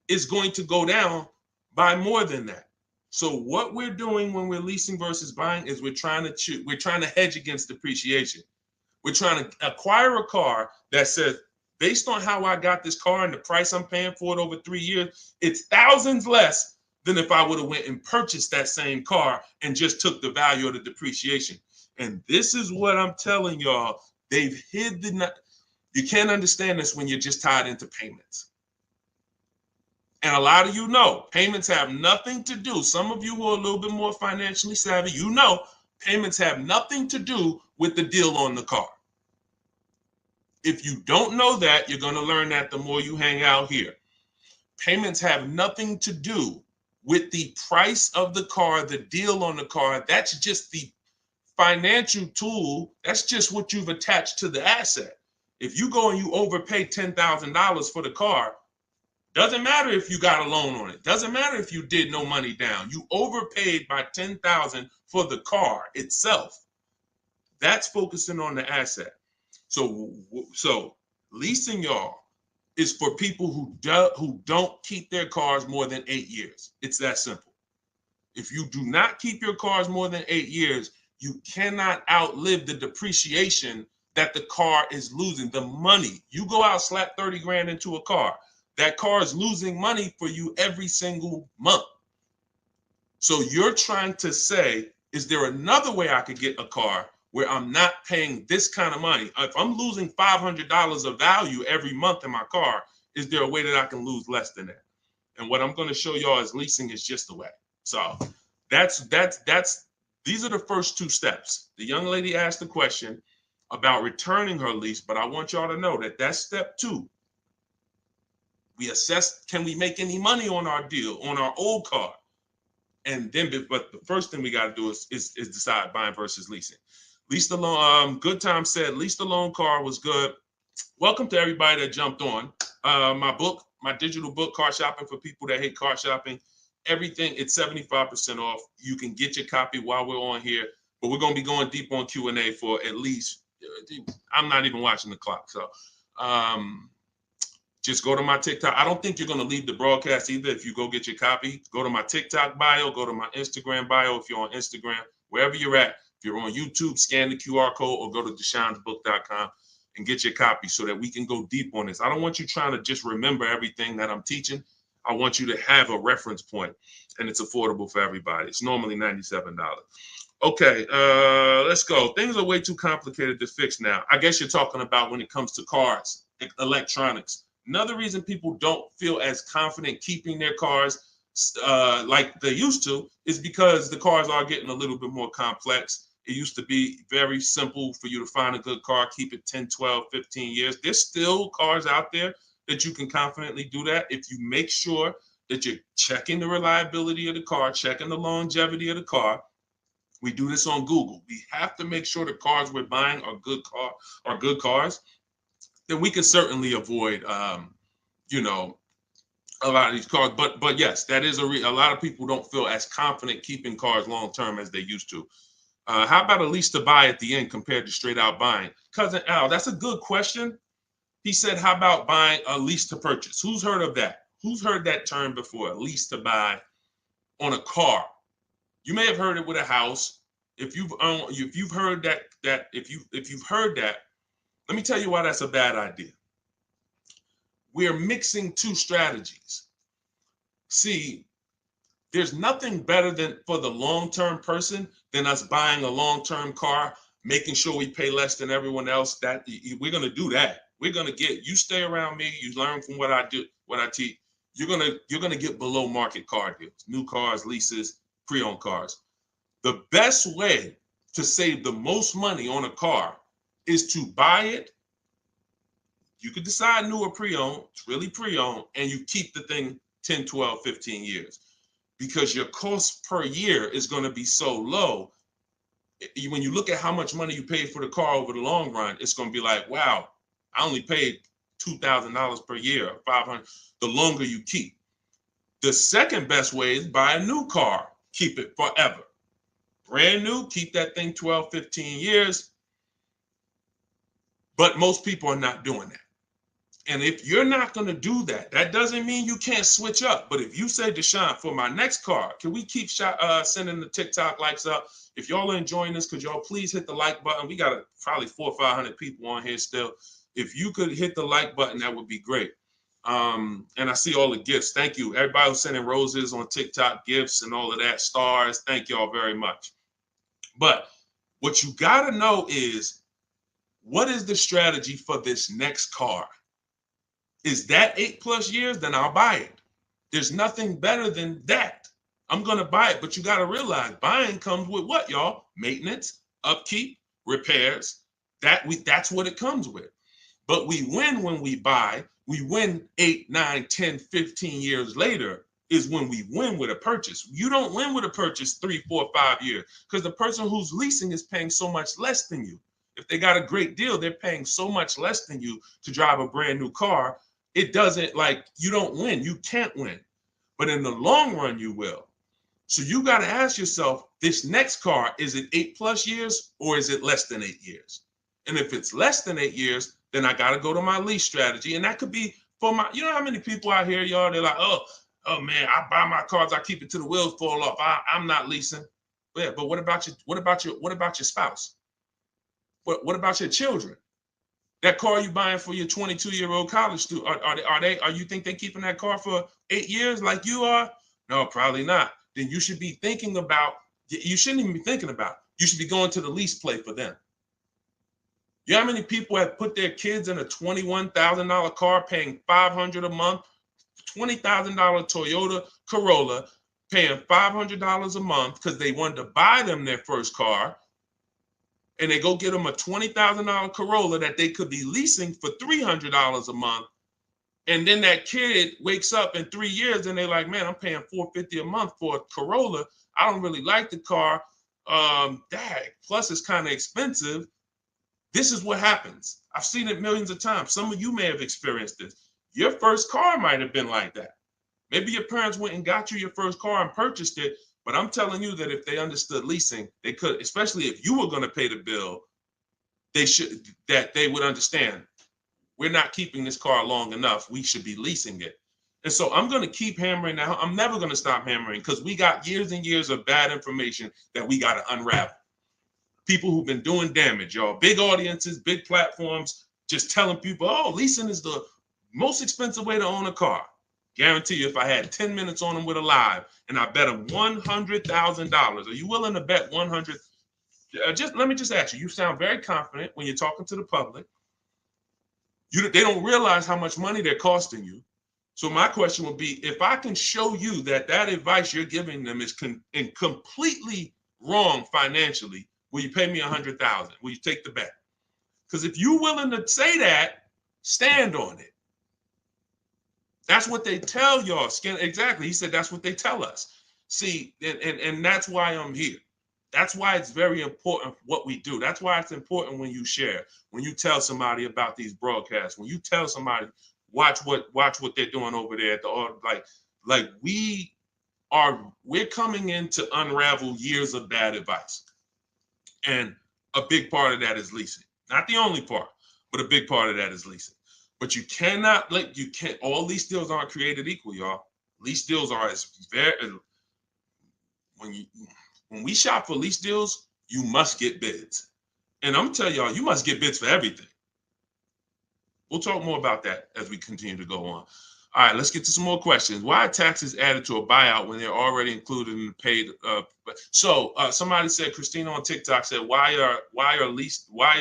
is going to go down by more than that. So what we're doing when we're leasing versus buying is we're trying to hedge against depreciation. We're trying to acquire a car that says, based on how I got this car and the price I'm paying for it over 3 years, it's thousands less than if I would have went and purchased that same car and just took the value of the depreciation. And this is what I'm telling y'all. They've hid you can't understand this when you're just tied into payments. And a lot of you know, payments have nothing to do. Some of you who are a little bit more financially savvy, payments have nothing to do with the deal on the car. If you don't know that, you're going to learn that the more you hang out here. Payments have nothing to do with the price of the car, the deal on the car. That's just the financial tool. That's just what you've attached to the asset. If you go and you overpay $10,000 for the car, doesn't matter if you got a loan on it. Doesn't matter if you did no money down. You overpaid by $10,000 for the car itself. That's focusing on the asset. So leasing, y'all, is for people who don't keep their cars more than 8 years. It's that simple. If you do not keep your cars more than 8 years, you cannot outlive the depreciation that the car is losing. The money, you go out, slap 30 grand into a car, that car is losing money for you every single month. So you're trying to say, is there another way I could get a car where I'm not paying this kind of money? If I'm losing $500 of value every month in my car, is there a way that I can lose less than that? And what I'm going to show y'all is leasing is just the way. So these are the first two steps. The young lady asked the question about returning her lease, but I want y'all to know that that's step 2. We assess, can we make any money on our deal, on our old car? And then, but the first thing we got to do is decide buying versus leasing. Lease the loan. Good Time said, lease the loan car was good. Welcome to everybody that jumped on. My digital book, Car Shopping for People That Hate Car Shopping. Everything, it's 75% off. You can get your copy while we're on here, but we're going to be going deep on Q&A for at least, I'm not even watching the clock. So Just go to my TikTok. I don't think you're going to leave the broadcast either. If you go get your copy, go to my TikTok bio, go to my Instagram bio. If you're on Instagram, wherever you're at, if you're on YouTube, scan the QR code or go to deshonebook.com and get your copy so that we can go deep on this. I don't want you trying to just remember everything that I'm teaching. I want you to have a reference point, and it's affordable for everybody. It's normally $97. Okay, let's go. Things are way too complicated to fix now. I guess you're talking about when it comes to cars, electronics. Another reason people don't feel as confident keeping their cars like they used to is because the cars are getting a little bit more complex. It used to be very simple for you to find a good car, keep it 10, 12, 15 years. There's still cars out there that you can confidently do that if you make sure that you're checking the reliability of the car, checking the longevity of the car. We do this on Google. We have to make sure the cars we're buying are good cars. Then we can certainly avoid, you know, a lot of these cars. But yes, that is a lot of people don't feel as confident keeping cars long term as they used to. How about a lease to buy at the end compared to straight out buying? Cousin Al, that's a good question. He said, how about buying a lease to purchase? Who's heard of that? Who's heard that term before? A lease to buy on a car. You may have heard it with a house. If you've heard that, if you've heard that, let me tell you why that's a bad idea. We're mixing two strategies. See, there's nothing better than for the long-term person than us buying a long-term car, making sure we pay less than everyone else. That we're gonna do that. We're gonna get you stay around me. You learn from what I do, what I teach. You're gonna get below market car deals, new cars, leases, pre-owned cars. The best way to save the most money on a car is to buy it. You could decide new or pre-owned. It's really pre-owned, and you keep the thing 10, 12, 15 years. Because your cost per year is going to be so low. When you look at how much money you paid for the car over the long run, it's going to be like, wow, I only paid $2,000 per year, or $500. The longer you keep. The second best way is buy a new car. Keep it forever. Brand new, keep that thing 12, 15 years. But most people are not doing that. And if you're not going to do that, that doesn't mean you can't switch up. But if you say, Deshone, for my next car, can we keep sending the TikTok likes up? If y'all are enjoying this, could y'all please hit the like button? We got probably 400 or 500 people on here still. If you could hit the like button, that would be great. And I see all the gifts. Thank you. Everybody who's sending roses on TikTok, gifts and all of that, stars. Thank y'all very much. But what you got to know is, what is the strategy for this next car? Is that 8+ years? Then I'll buy it. There's nothing better than that. I'm going to buy it. But you got to realize buying comes with what, y'all? Maintenance, upkeep, repairs. That's what it comes with. But we win when we buy. We win 8, 9, 10, 15 years later is when we win with a purchase. You don't win with a purchase 3, 4, 5 years because the person who's leasing is paying so much less than you. If they got a great deal, they're paying so much less than you to drive a brand new car. It doesn't, like, you don't win. You can't win. But in the long run, you will. So you got to ask yourself, this next car, is it 8+ years or is it less than 8 years? And if it's less than 8 years, then I got to go to my lease strategy. And that could be for my, you know how many people out here, y'all, they're like, oh man, I buy my cars, I keep it till the wheels fall off. I'm not leasing. Yeah, but what about your spouse? What about your children? That car you buying for your 22-year-old college student, are you think they're keeping that car for 8 years like you are? No, probably not. Then you should be thinking about, you shouldn't even be thinking about, you should be going to the lease play for them. You know how many people have put their kids in a $21,000 car paying $500 a month, $20,000 Toyota Corolla, paying $500 a month because they wanted to buy them their first car, and they go get them a $20,000 Corolla that they could be leasing for $300 a month. And then that kid wakes up in 3 years and they're like, man, I'm paying $450 a month for a Corolla. I don't really like the car. Plus it's kind of expensive. This is what happens. I've seen it millions of times. Some of you may have experienced this. Your first car might have been like that. Maybe your parents went and got you your first car and purchased it. But I'm telling you that if they understood leasing, they could, especially if you were going to pay the bill, they would understand. we're not keeping this car long enough. We should be leasing it. And so I'm going to keep hammering now. I'm never going to stop hammering because we got years and years of bad information that we got to unravel. People who've been doing damage, y'all. Big audiences, big platforms, just telling people, oh, leasing is the most expensive way to own a car. Guarantee you, if I had 10 minutes on them with a live and I bet them $100,000, are you willing to bet 100? Just let me just ask you. You sound very confident when you're talking to the public. They don't realize how much money they're costing you. So my question would be, if I can show you that advice you're giving them is completely wrong financially, will you pay me $100,000? Will you take the bet? Because if you're willing to say that, stand on it. That's what they tell y'all. Exactly. He said that's what they tell us. See, and that's why I'm here. That's why it's very important what we do. That's why it's important when you share, when you tell somebody about these broadcasts, when you tell somebody, watch what they're doing over there at the like we're coming in to unravel years of bad advice. And a big part of that is leasing. Not the only part, but a big part of that is leasing. But you cannot all lease deals aren't created equal, y'all. Lease deals are when we shop for lease deals, you must get bids. And I'm telling y'all, you must get bids for everything. We'll talk more about that as we continue to go on. All right, let's get to some more questions. Why are taxes added to a buyout when they're already included in the paid? Somebody said, Christina on TikTok said, why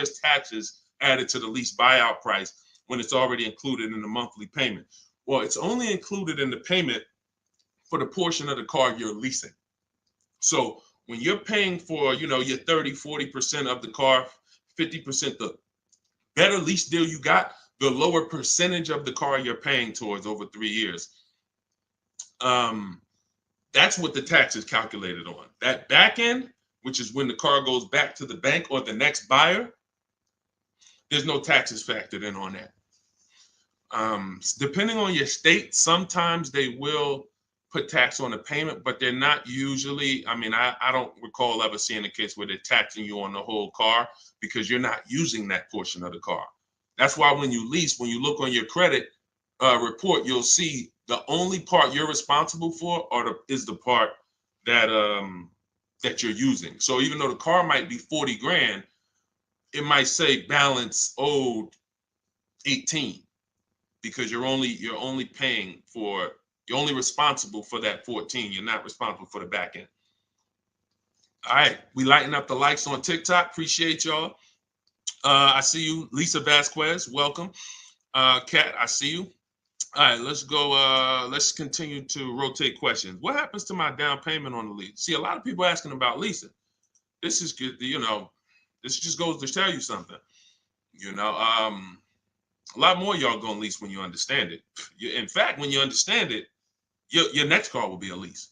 is taxes added to the lease buyout price when it's already included in the monthly payment? Well, it's only included in the payment for the portion of the car you're leasing. So when you're paying for, your 30-40% of the car, 50%, the better lease deal you got, the lower percentage of the car you're paying towards over 3 years. That's what the tax is calculated on. That back end, which is when the car goes back to the bank or the next buyer, there's no taxes factored in on that. Depending on your state, sometimes they will put tax on the payment, but they're not usually. I don't recall ever seeing a case where they're taxing you on the whole car because you're not using that portion of the car. That's why when you lease, when you look on your credit report, you'll see the only part you're responsible for is the part that you're using. So even though the car might be 40 grand, it might say balance owed 18 because you're only responsible for that 14. You're not responsible for the back end. All right, we lighten up the likes on TikTok. Appreciate y'all. I see you, Lisa Vasquez. Welcome. Kat, I see you. All right, let's go. Let's continue to rotate questions. What happens to my down payment on the lease? See, a lot of people asking about leasing. This is good. This just goes to tell you something. A lot more y'all gonna lease when you understand it. In fact, when you understand it, your next car will be a lease.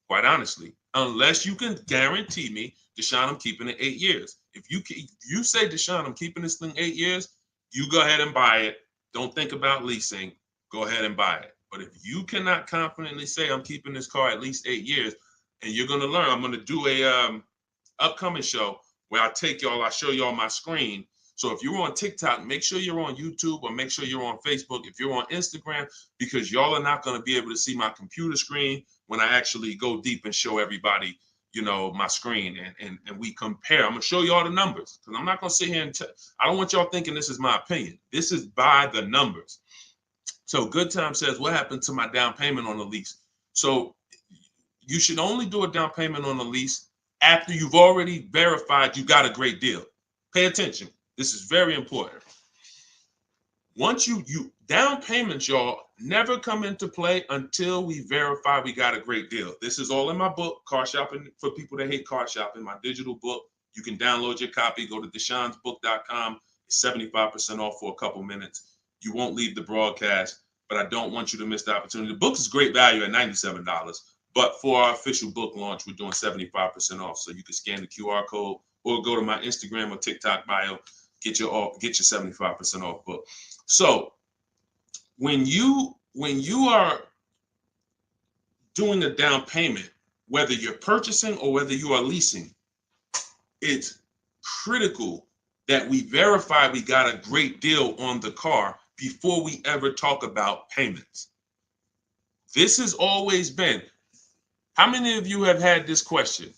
Quite honestly, unless you can guarantee me, Deshone, I'm keeping it 8 years. If you say, Deshone, I'm keeping this thing 8 years, you go ahead and buy it. Don't think about leasing. Go ahead and buy it. But if you cannot confidently say I'm keeping this car at least 8 years, and you're gonna learn, I'm gonna do a upcoming show where I show y'all my screen. So if you're on TikTok, make sure you're on YouTube or make sure you're on Facebook. If you're on Instagram, because y'all are not going to be able to see my computer screen when I actually go deep and show everybody, my screen and we compare. I'm going to show you all the numbers because I'm not going to sit here and I don't want y'all thinking this is my opinion. This is by the numbers. So Good Time says, what happened to my down payment on the lease? So you should only do a down payment on the lease after you've already verified you got a great deal. Pay attention. This is very important. Once you down payments, y'all, never come into play until we verify we got a great deal. This is all in my book, Car Shopping for People That Hate Car Shopping, my digital book. You can download your copy. Go to deshonsbook.com. It's 75% off for a couple minutes. You won't leave the broadcast, but I don't want you to miss the opportunity. The book is great value at $97, but for our official book launch, we're doing 75% off. So you can scan the QR code or go to my Instagram or TikTok bio. Get your 75% off book. So when you are doing the down payment, whether you're purchasing or whether you are leasing, it's critical that we verify we got a great deal on the car before we ever talk about payments. This has always been. How many of you have had this question?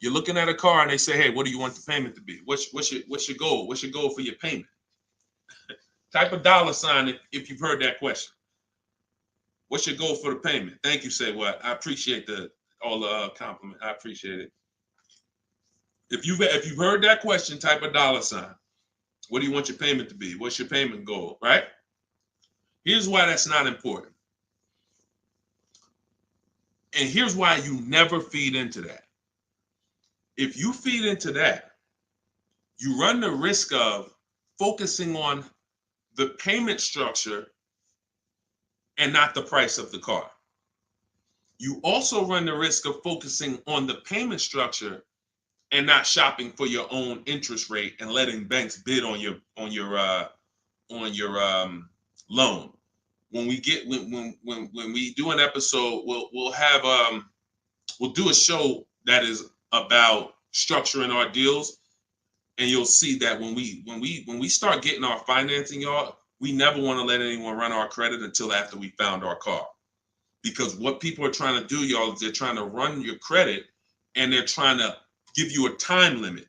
You're looking at a car and they say, hey, what do you want the payment to be? What's your goal? What's your goal for your payment? Type a $ if you've heard that question. What's your goal for the payment? Thank you, Say What. I appreciate all the compliment. I appreciate it. If you've heard that question, type a $. What do you want your payment to be? What's your payment goal, right? Here's why that's not important. And here's why you never feed into that. If you feed into that, you run the risk of focusing on the payment structure and not the price of the car. You also run the risk of focusing on the payment structure and not shopping for your own interest rate and letting banks bid on your loan. When we do an episode, we'll do a show that is about structuring our deals, and you'll see that when we start getting our financing, y'all, we never want to let anyone run our credit until after we found our car. Because what people are trying to do, y'all, is they're trying to run your credit and they're trying to give you a time limit.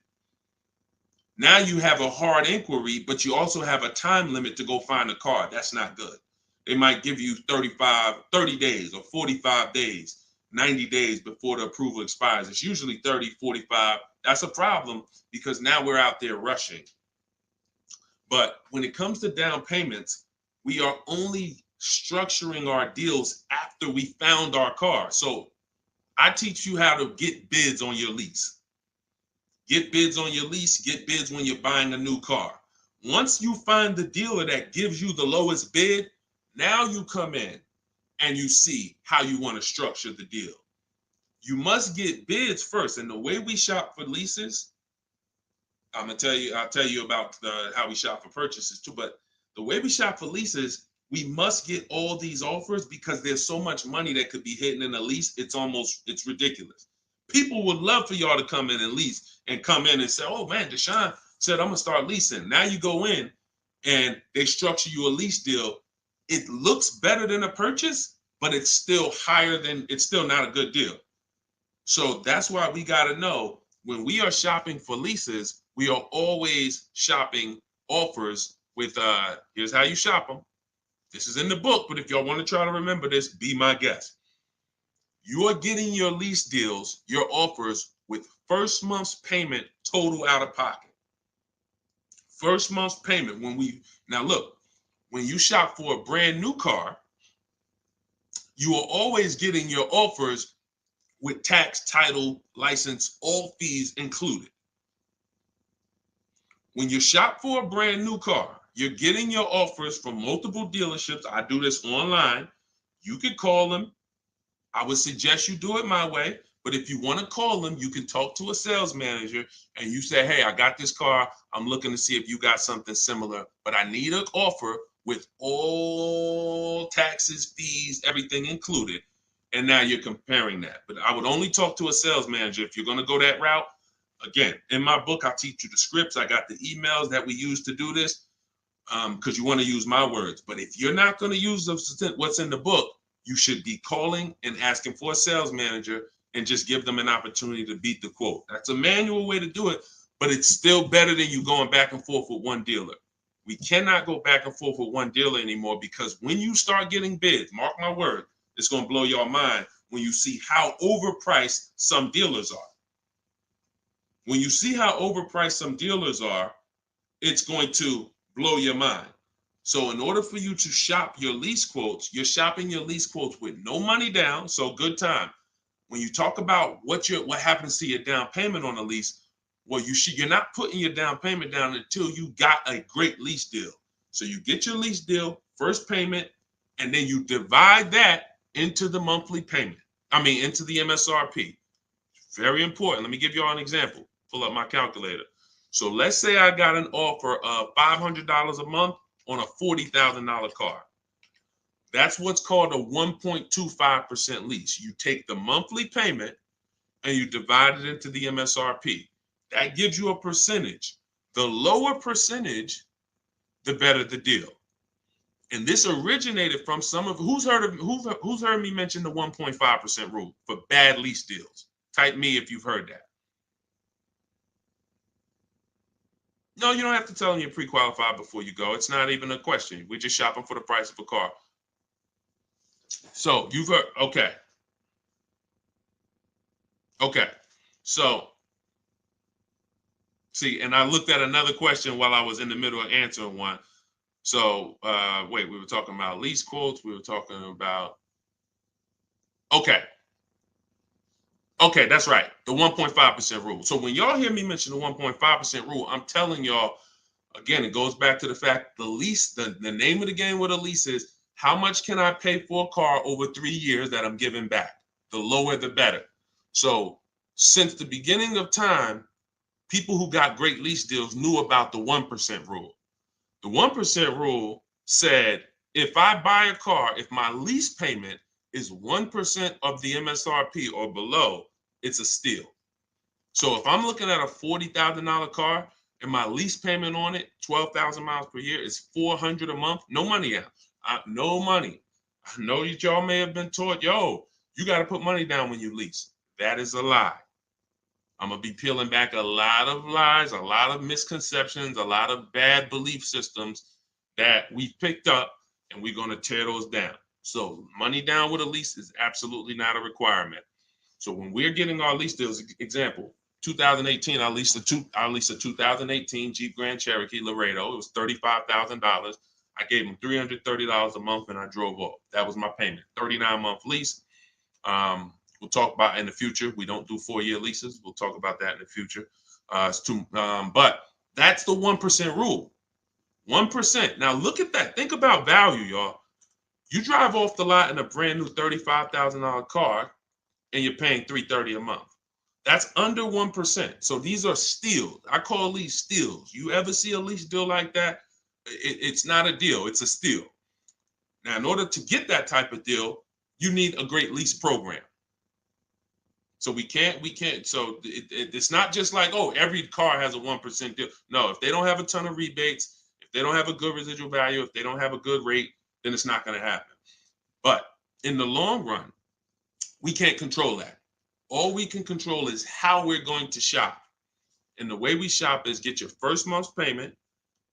Now you have a hard inquiry, but you also have a time limit to go find a car. That's not good. They might give you 30 days or 45 days, 90 days before the approval expires. It's usually 30, 45. That's a problem because now we're out there rushing. But when it comes to down payments, we are only structuring our deals after we found our car. So I teach you how to get bids on your lease. Get bids on your lease, get bids when you're buying a new car. Once you find the dealer that gives you the lowest bid, now you come in and you see how you want to structure the deal. You must get bids first. And the way we shop for leases, I'll tell you about how we shop for purchases too, but the way we shop for leases, we must get all these offers because there's so much money that could be hidden in a lease. It's ridiculous. People would love for y'all to come in and lease and come in and say, oh man, Deshone said, I'm gonna start leasing. Now you go in and they structure you a lease deal. It looks better than a purchase, but it's still not a good deal. So that's why we gotta know when we are shopping for leases, we are always shopping offers with, here's how you shop them. This is in the book, but if y'all want to try to remember this, be my guest. You are getting your lease deals, your offers with first month's payment total out of pocket. First month's payment. Now look, when you shop for a brand new car, you are always getting your offers with tax, title, license, all fees included. When you shop for a brand new car, you're getting your offers from multiple dealerships. I do this online. You can call them. I would suggest you do it my way. But if you want to call them, you can talk to a sales manager and you say, hey, I got this car. I'm looking to see if you got something similar, but I need an offer with all taxes, fees, everything included. And now you're comparing that. But I would only talk to a sales manager if you're going to go that route. Again, in my book, I teach you the scripts. I got the emails that we use to do this because you want to use my words. But if you're not going to use what's in the book, you should be calling and asking for a sales manager and just give them an opportunity to beat the quote. That's a manual way to do it, but it's still better than you going back and forth with one dealer. We cannot go back and forth with one dealer anymore because when you start getting bids, mark my word, it's going to blow your mind when you see how overpriced some dealers are. When you see how overpriced some dealers are, it's going to blow your mind. So in order for you to shop your lease quotes, you're shopping your lease quotes with no money down, so good time. When you talk about what happens to your down payment on a lease, well, you're not putting your down payment down until you got a great lease deal. So you get your lease deal, first payment, and then you divide that into the monthly payment. Into the MSRP. Very important. Let me give you all an example. Pull up my calculator. So let's say I got an offer of $500 a month on a $40,000 car. That's what's called a 1.25% lease. You take the monthly payment and you divide it into the MSRP. That gives you a percentage. The lower percentage, the better the deal. And this originated from some of who's heard me mention the 1.5% rule for bad lease deals. Type me if you've heard that. No, you don't have to tell them you're pre-qualified before you go. It's not even a question. We're just shopping for the price of a car. So you've heard, okay. Okay. So, see, and I looked at another question while I was in the middle of answering one. So, wait, we were talking about lease quotes. We were talking about, okay. Okay, that's right. The 1.5% rule. So when y'all hear me mention the 1.5% rule, I'm telling y'all, again, it goes back to the fact the lease, the name of the game with a lease is how much can I pay for a car over 3 years that I'm giving back? The lower, the better. So since the beginning of time, people who got great lease deals knew about the 1% rule. The 1% rule said, if I buy a car, if my lease payment is 1% of the MSRP or below, it's a steal. So if I'm looking at a $40,000 car and my lease payment on it, 12,000 miles per year, is $400 a month, no money out. No money. I know that y'all may have been taught, yo, you got to put money down when you lease. That is a lie. I'm going to be peeling back a lot of lies, a lot of misconceptions, a lot of bad belief systems that we've picked up, and we're going to tear those down. So money down with a lease is absolutely not a requirement. So when we're getting our lease deals, example, 2018, I leased a 2018 Jeep Grand Cherokee Laredo. It was $35,000. I gave them $330 a month, and I drove off. That was my payment. 39-month lease. We'll talk about in the future. We don't do 4-year leases. We'll talk about that in the future. But that's the 1% rule. 1%. Now look at that. Think about value, y'all. You drive off the lot in a brand new $35,000 car, and you're paying $330 a month. That's under 1%. So these are steals. I call these steals. You ever see a lease deal like that? It's not a deal. It's a steal. Now, in order to get that type of deal, you need a great lease program. So we can't. So it's not just like, oh, every car has a 1% deal. No, if they don't have a ton of rebates, if they don't have a good residual value, if they don't have a good rate, then it's not going to happen. But in the long run, we can't control that. All we can control is how we're going to shop. And the way we shop is get your first month's payment.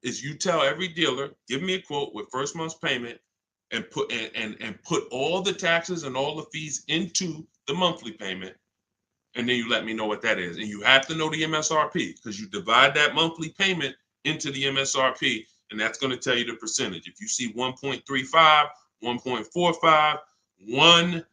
Is you tell every dealer, give me a quote with first month's payment, and put all the taxes and all the fees into the monthly payment. And then you let me know what that is. And you have to know the MSRP, because you divide that monthly payment into the MSRP, and that's going to tell you the percentage. If you see 1.35, 1.45, 1,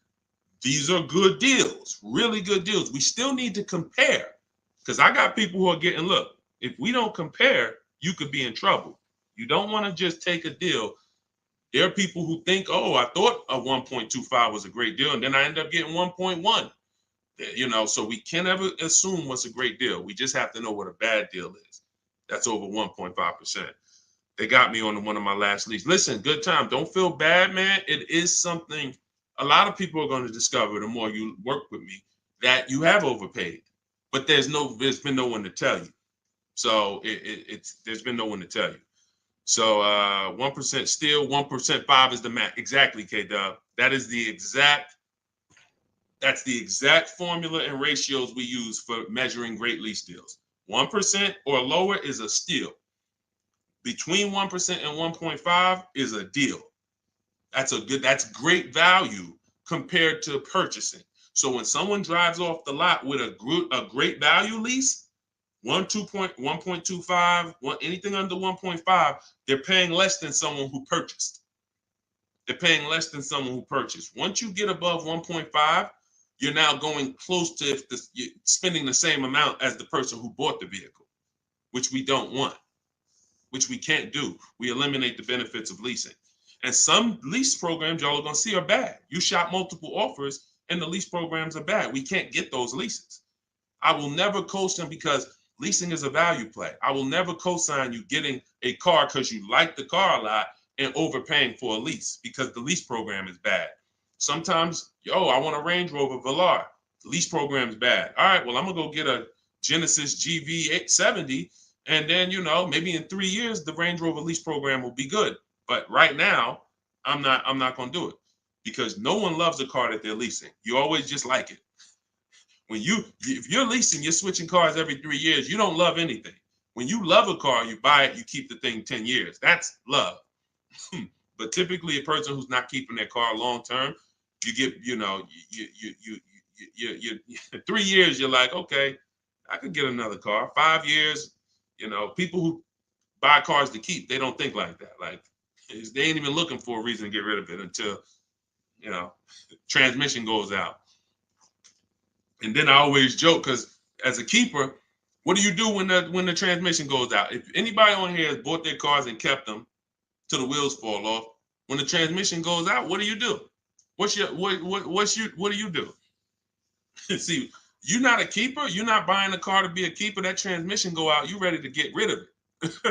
these are good deals, really good deals. We still need to compare, because I got people who are getting, look, if we don't compare, you could be in trouble. You don't want to just take a deal. There are people who think, oh, I thought a 1.25 was a great deal, and then I end up getting 1.1. You know, so we can't ever assume what's a great deal. We just have to know what a bad deal is. That's over 1.5%. They got me on one of my last leads. Listen, good time. Don't feel bad, man. It is something a lot of people are going to discover the more you work with me, that you have overpaid. But there's been no one to tell you. So there's been no one to tell you. So 1% still, 1% 5 is the max. Exactly, K-Dub. That's the exact formula and ratios we use for measuring great lease deals. 1% or lower is a steal. Between 1% and 1.5 is a deal. That's great value compared to purchasing. So when someone drives off the lot with a great value lease, 1.25, anything under 1.5, they're paying less than someone who purchased. They're paying less than someone who purchased. Once you get above 1.5, you're now going close to spending the same amount as the person who bought the vehicle, which we don't want, which we can't do. We eliminate the benefits of leasing. And some lease programs y'all are going to see are bad. You shop multiple offers and the lease programs are bad. We can't get those leases. I will never co-sign, because leasing is a value play. I will never co-sign you getting a car because you like the car a lot and overpaying for a lease, because the lease program is bad. Sometimes, I want a Range Rover Velar. The lease program is bad. All right, well, I'm going to go get a Genesis GV870, And then, you know, maybe in 3 years, the Range Rover lease program will be good. But right now, I'm not going to do it because no one loves a car that they're leasing. You always just like it. If you're leasing, you're switching cars every 3 years. You don't love anything. When you love a car, you buy it, you keep the thing 10 years. That's love. But typically, a person who's not keeping their car long term, you get, you know, you 3 years, you're like, okay, I could get another car. 5 years, you know, people who buy cars to keep, they don't think like that. Like, they ain't even looking for a reason to get rid of it until, you know, transmission goes out. And then I always joke because as a keeper, what do you do when the transmission goes out? If anybody on here has bought their cars and kept them till the wheels fall off, when the transmission goes out, what do you do? What do you do? See, you're not a keeper. You're not buying a car to be a keeper. That transmission go out, you ready to get rid of it.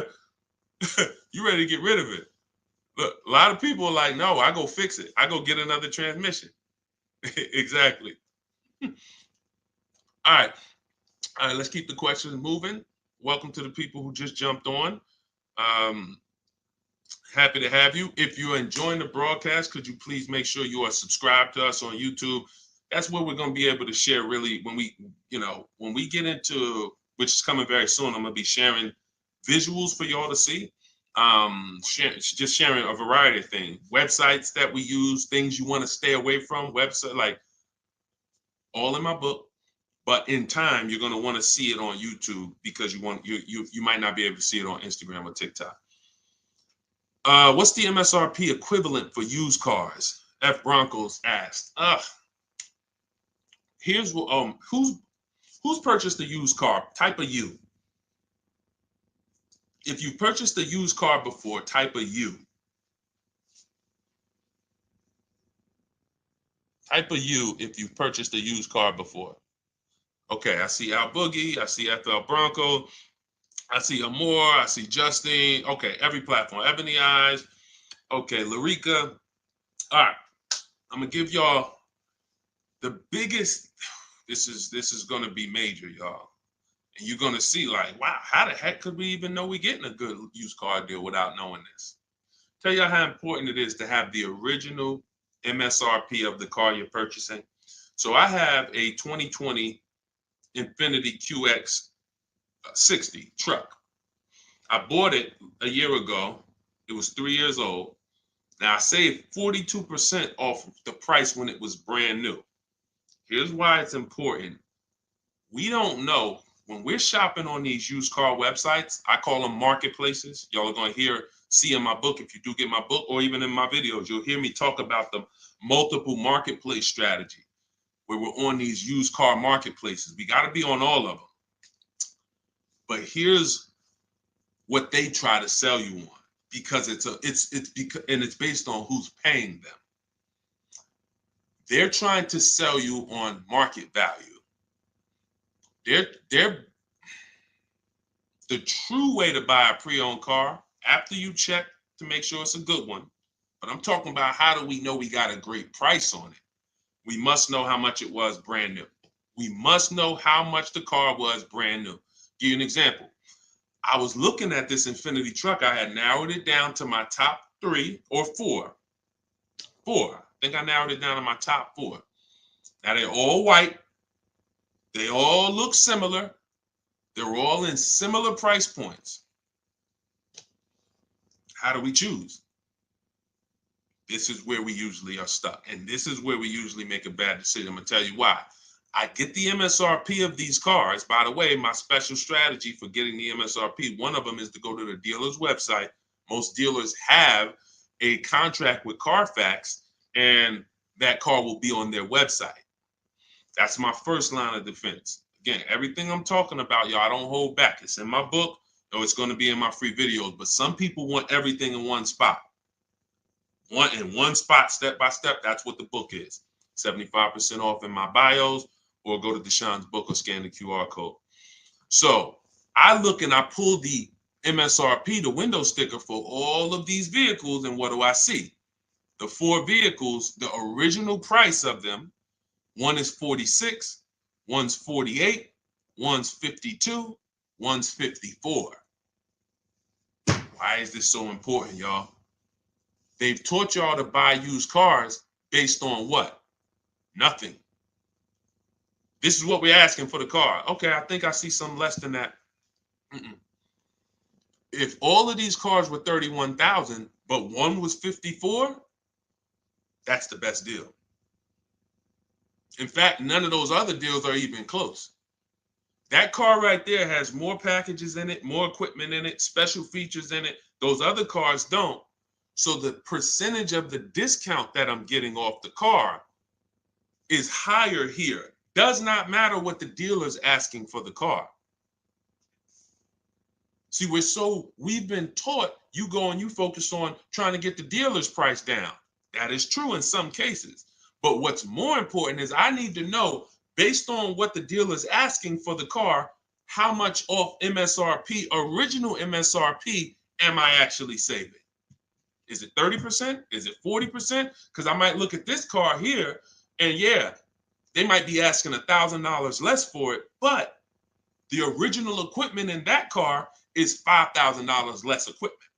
You ready to get rid of it. Look, a lot of people are like, no, I go fix it. I go get another transmission. Exactly. All right. All right, let's keep the questions moving. Welcome to the people who just jumped on. Happy to have you. If you're enjoying the broadcast, could you please make sure you are subscribed to us on YouTube? That's where we're going to be able to share really when we get into, which is coming very soon, I'm going to be sharing visuals for y'all to see. Just sharing a variety of things, websites that we use, things you want to stay away from, website, like all in my book. But in time, you're going to want to see it on YouTube because you might not be able to see it on Instagram or TikTok. What's the MSRP equivalent for used cars? F Broncos asked. Here's what who's purchased a used car? Type a U. If you purchased a used car before, type a U. Type a U if you've purchased a used car before. Okay, I see Al Boogie, I see FL Bronco, I see Amore, I see Justine. Okay, every platform. Ebony Eyes. Okay, Larica. All right, I'm gonna give y'all the biggest. This is gonna be major, y'all. And you're gonna see like, wow, how the heck could we even know we're getting a good used car deal without knowing this? Tell y'all how important it is to have the original MSRP of the car you're purchasing. So I have a 2020 Infiniti QX 60 truck. I bought it a year ago. It was 3 years old. Now I saved 42% off the price when it was brand new. Here's why it's important. We don't know when we're shopping on these used car websites. I call them marketplaces. Y'all are going to see in my book, if you do get my book, or even in my videos, you'll hear me talk about the multiple marketplace strategy where we're on these used car marketplaces. We got to be on all of them. But here's what they try to sell you on, because it's based on who's paying them. They're trying to sell you on market value. The true way to buy a pre-owned car, after you check to make sure it's a good one, but I'm talking about how do we know we got a great price on it? We must know how much it was brand new. We must know how much the car was brand new. Give you an example. I was looking at this Infiniti truck. I had narrowed it down to my top 3 or 4. I think I narrowed it down to my top 4. Now they're all white. They all look similar. They're all in similar price points. How do we choose? This is where we usually are stuck. And this is where we usually make a bad decision. I'm going to tell you why. I get the MSRP of these cars. By the way, my special strategy for getting the MSRP, one of them is to go to the dealer's website. Most dealers have a contract with Carfax, and that car will be on their website. That's my first line of defense. Again, everything I'm talking about, y'all, I don't hold back. It's in my book, or it's going to be in my free videos. But some people want everything in one spot. One spot, step by step. That's what the book is. 75% off in my bios, or go to Deshone's book or scan the QR code. So I look and I pull the MSRP, the window sticker for all of these vehicles, and what do I see? The 4 vehicles, the original price of them, one is 46, one's 48, one's 52, one's 54. Why is this so important, y'all? They've taught y'all to buy used cars based on what? Nothing. This is what we're asking for the car. Okay, I think I see some less than that. If all of these cars were 31,000, but one was 54, that's the best deal. In fact, none of those other deals are even close. That car right there has more packages in it, more equipment in it, special features in it. Those other cars don't. So the percentage of the discount that I'm getting off the car is higher here. Does not matter what the dealer's asking for the car. See, we've been taught you go and you focus on trying to get the dealer's price down. That is true in some cases. But what's more important is I need to know, based on what the dealer's asking for the car, how much off MSRP, original MSRP, am I actually saving? Is it 30%? Is it 40%? Because I might look at this car here and yeah, they might be asking $1,000 less for it, but the original equipment in that car is $5,000 less equipment.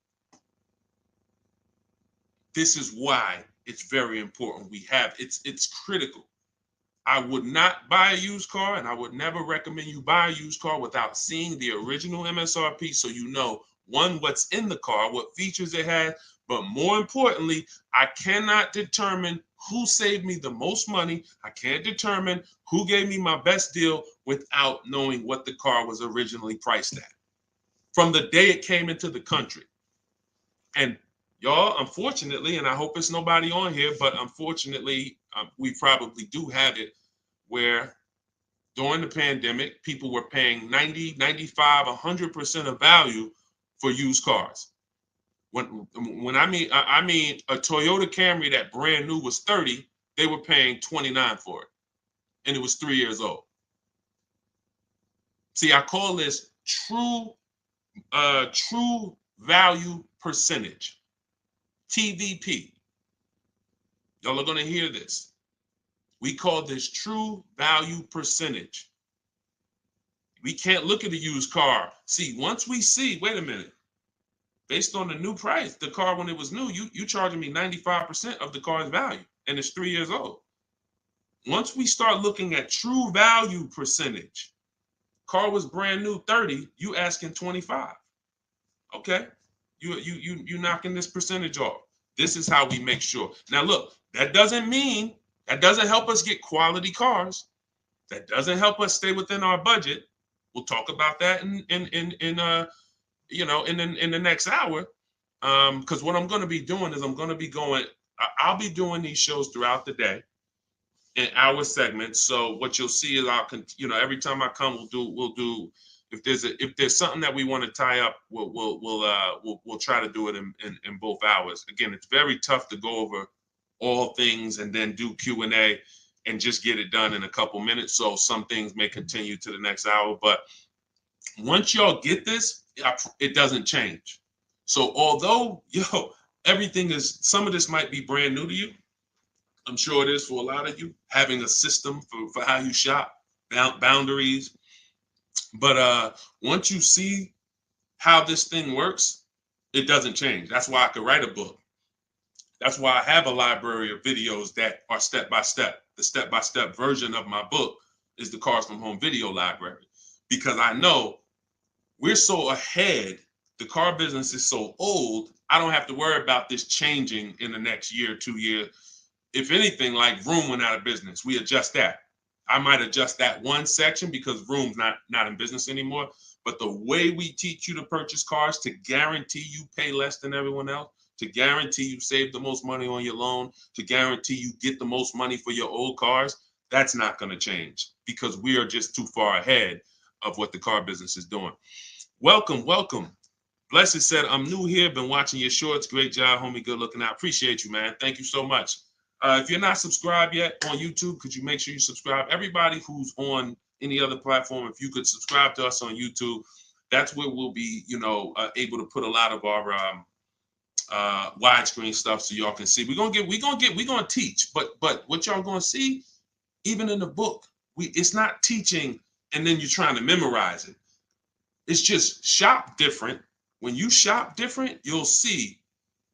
This is why it's very important. It's critical. I would not buy a used car, and I would never recommend you buy a used car without seeing the original MSRP, so you know, one, what's in the car, what features it has, but more importantly, I cannot determine who saved me the most money. I can't determine who gave me my best deal without knowing what the car was originally priced at from the day it came into the country. And y'all, unfortunately, and I hope it's nobody on here, but unfortunately, we probably do have it where during the pandemic, people were paying 90, 95, 100% of value for used cars. When I mean a Toyota Camry that brand new was 30, they were paying 29 for it, and it was 3 years old. See, I call this true value percentage, TVP. Y'all are going to hear this. We call this true value percentage. We can't look at a used car. See, once we see, wait a minute, based on the new price, the car when it was new, you charging me 95% of the car's value, and it's 3 years old. Once we start looking at true value percentage, car was brand new 30, you asking 25. Okay, you knocking this percentage off. This is how we make sure. Now look, that doesn't help us get quality cars. That doesn't help us stay within our budget. We'll talk about that in the next hour. Because what I'm going to be doing is I'll be doing these shows throughout the day in hour segments. So what you'll see is every time I come, we'll do if there's something that we want to tie up, we'll try to do it in both hours. Again, it's very tough to go over all things and then do Q&A and just get it done in a couple minutes. So some things may continue to the next hour, but once y'all get this, it doesn't change. So although, some of this might be brand new to you. I'm sure it is for a lot of you, having a system for how you shop, boundaries. But once you see how this thing works, it doesn't change. That's why I could write a book. That's why I have a library of videos that are step-by-step. The step-by-step version of my book is the Cars from Home video library, because I know we're so ahead. The car business is so old. I don't have to worry about this changing in the next year, 2 years. If anything, like Vroom went out of business, we adjust that. I might adjust that one section because Vroom's not in business anymore. But the way we teach you to purchase cars to guarantee you pay less than everyone else, to guarantee you save the most money on your loan, to guarantee you get the most money for your old cars, that's not going to change because we are just too far ahead of what the car business is doing. Welcome. Blessed said, I'm new here, been watching your shorts. Great job, homie. Good looking out. Appreciate you, man. Thank you so much. If you're not subscribed yet on YouTube, could you make sure you subscribe? Everybody who's on any other platform, if you could subscribe to us on YouTube, that's where we'll be, able to put a lot of our widescreen stuff so y'all can see. We're gonna teach, but what y'all gonna see, even in the book, it's not teaching and then you're trying to memorize it. It's just shop different, When you shop different, you'll see,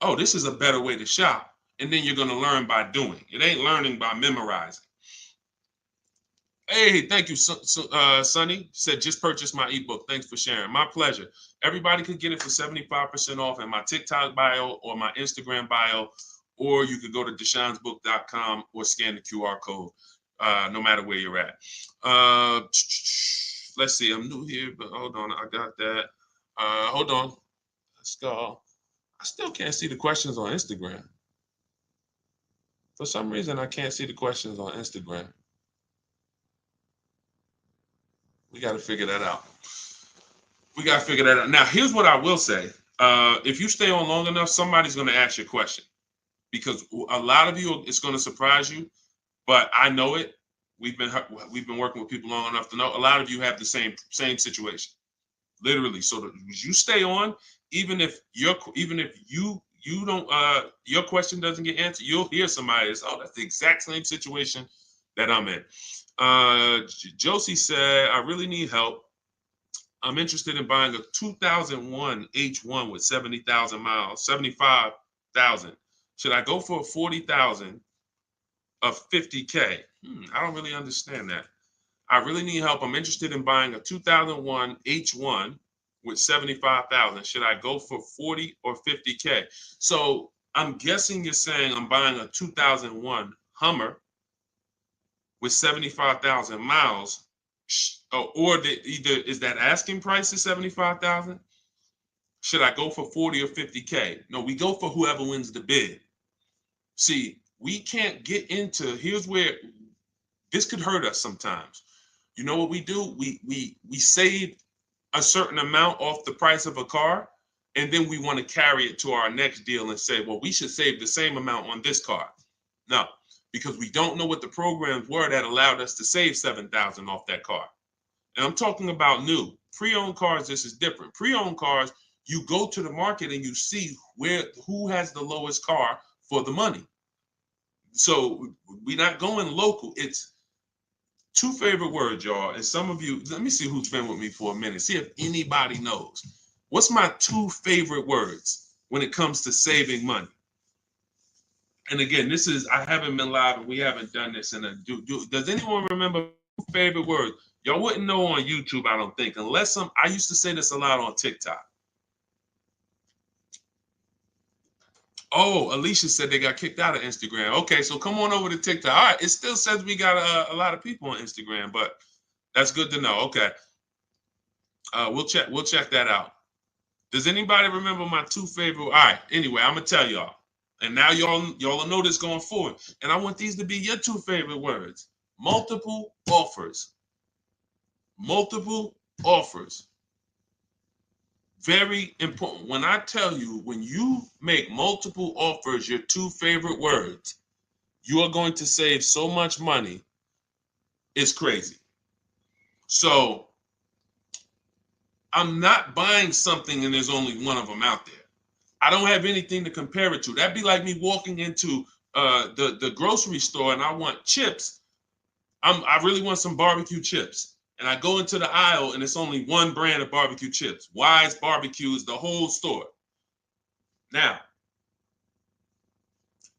oh, this is a better way to shop. And then you're going to learn by doing. It ain't learning by memorizing. Hey, thank you, Sonny. Said, just purchased my ebook. Thanks for sharing. My pleasure. Everybody could get it for 75% off in my TikTok bio or my Instagram bio, or you could go to deshonesbook.com or scan the QR code, no matter where you're at. Let's see. I'm new here, but hold on. I got that. Hold on. Let's go. I still can't see the questions on Instagram. For some reason, I can't see the questions on Instagram. We got to figure that out. Now, here's what I will say. If you stay on long enough, somebody's going to ask you a question, because a lot of you, it's going to surprise you, but I know it. We've been working with people long enough to know a lot of you have the same situation, literally. So you stay on, even if you don't, your question doesn't get answered, you'll hear somebody that's, oh, that's the exact same situation that I'm in. Josie said, I really need help. I'm interested in buying a 2001 H1 with 70,000 miles, 75,000. Should I go for a 40,000 of 50K? I don't really understand that. I really need help. I'm interested in buying a 2001 H1 with 75,000. Should I go for 40 or 50K? So I'm guessing you're saying I'm buying a 2001 Hummer with 75,000 miles. Or either is that asking price is 75,000? Should I go for 40 or 50K? No, we go for whoever wins the bid. See, we can't get into, here's where this could hurt us sometimes. You know what we do? We save a certain amount off the price of a car, and then we want to carry it to our next deal and say, well, we should save the same amount on this car. No, because we don't know what the programs were that allowed us to save 7,000 off that car. And I'm talking about new. Pre-owned cars, this is different. Pre-owned cars, you go to the market and you see who has the lowest car for the money. So we're not going local. It's two favorite words, y'all. And some of you, let me see who's been with me for a minute. See if anybody knows. What's my two favorite words when it comes to saving money? And again, this is, I haven't been live and we haven't done this in a, does anyone remember favorite words? Y'all wouldn't know on YouTube, I don't think, unless I used to say this a lot on TikTok. Oh, Alicia said they got kicked out of Instagram. Okay, so come on over to TikTok. All right, it still says we got a lot of people on Instagram, but that's good to know. Okay, we'll check that out. Does anybody remember my two favorite? All right, anyway, I'm gonna tell y'all, and now y'all will know this going forward. And I want these to be your two favorite words: multiple offers. Multiple offers. Very important. When I tell you, when you make multiple offers your two favorite words, you are going to save so much money. It's crazy. So I'm not buying something and there's only one of them out there. I don't have anything to compare it to. That'd be like me walking into the grocery store and I want chips. I really want some barbecue chips. And I go into the aisle and it's only one brand of barbecue chips. Wise Barbecue is the whole store. Now,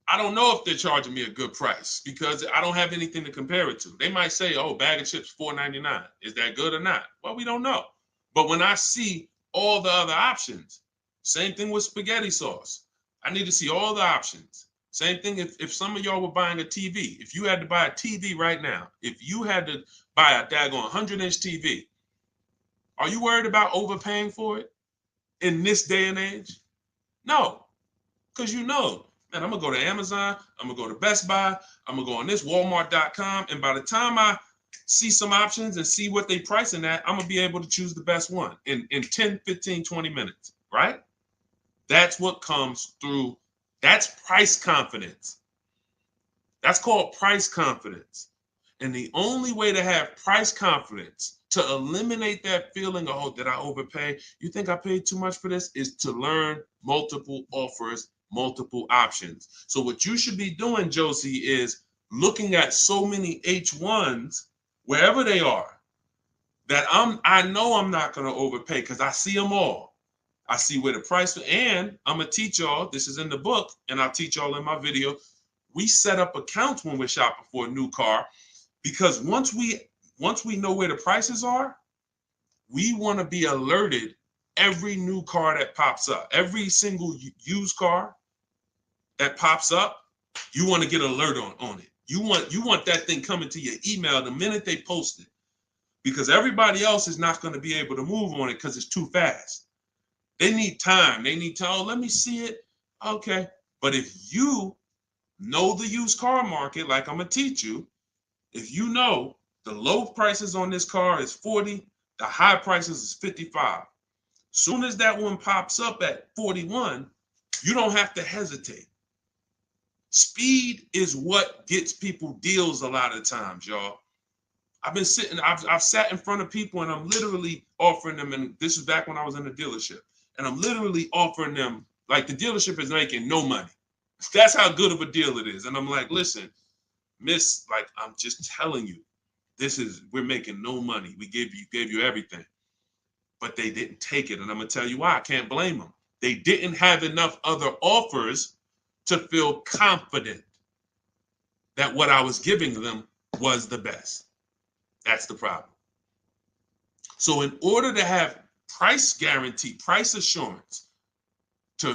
I don't know if they're charging me a good price because I don't have anything to compare it to. They might say, oh, bag of chips, $4.99. Is that good or not? Well, we don't know. But when I see all the other options, same thing with spaghetti sauce. I need to see all the options. Same thing if some of y'all were buying a TV. If you had to buy a TV right now, if you had to buy a daggone 100-inch TV, are you worried about overpaying for it in this day and age? No, because you know, man, I'm going to go to Amazon, I'm going to go to Best Buy, I'm going to go on this Walmart.com, and by the time I see some options and see what they pricing at, I'm going to be able to choose the best one in 10, 15, 20 minutes, right? That's what comes through. That's price confidence. That's called price confidence. And the only way to have price confidence, to eliminate that feeling of, oh, did I overpay? You think I paid too much for this? Is to learn multiple offers, multiple options. So what you should be doing, Josie, is looking at so many H1s, wherever they are, that I know I'm not going to overpay because I see them all. I see where the price, and I'm gonna teach y'all, this is in the book, and I'll teach y'all in my video. We set up accounts when we're shopping for a new car, because once we know where the prices are, we want to be alerted every new car that pops up, every single used car that pops up, you want to get alert on it. You want that thing coming to your email the minute they post it, because everybody else is not going to be able to move on it because it's too fast. They need time. They need to, oh, let me see it. Okay. But if you know the used car market, like I'm going to teach you, if you know the low prices on this car is 40, the high prices is 55. Soon as that one pops up at 41, you don't have to hesitate. Speed is what gets people deals a lot of times, y'all. I've sat in front of people and I'm literally offering them, and this is back when I was in the dealership, and I'm literally offering them, like, the dealership is making no money. That's how good of a deal it is. And I'm like, listen, miss, like, I'm just telling you, we're making no money. We gave you everything. But they didn't take it. And I'm gonna tell you why. I can't blame them. They didn't have enough other offers to feel confident that what I was giving them was the best. That's the problem. So in order to have price guarantee, price assurance,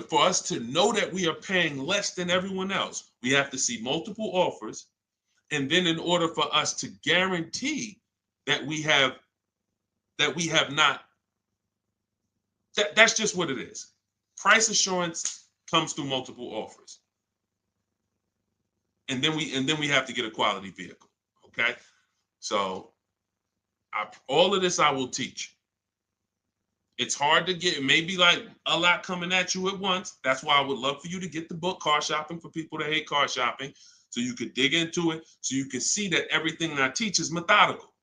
for us to know that we are paying less than everyone else, we have to see multiple offers. And then in order for us to guarantee that we have not, that's just what it is. Price assurance comes through multiple offers. And then we have to get a quality vehicle. Okay. So all of this I will teach. It's hard to get, maybe like a lot coming at you at once. That's why I would love for you to get the book, Car Shopping for People That Hate Car Shopping, so you could dig into it, so you can see that everything that I teach is methodical.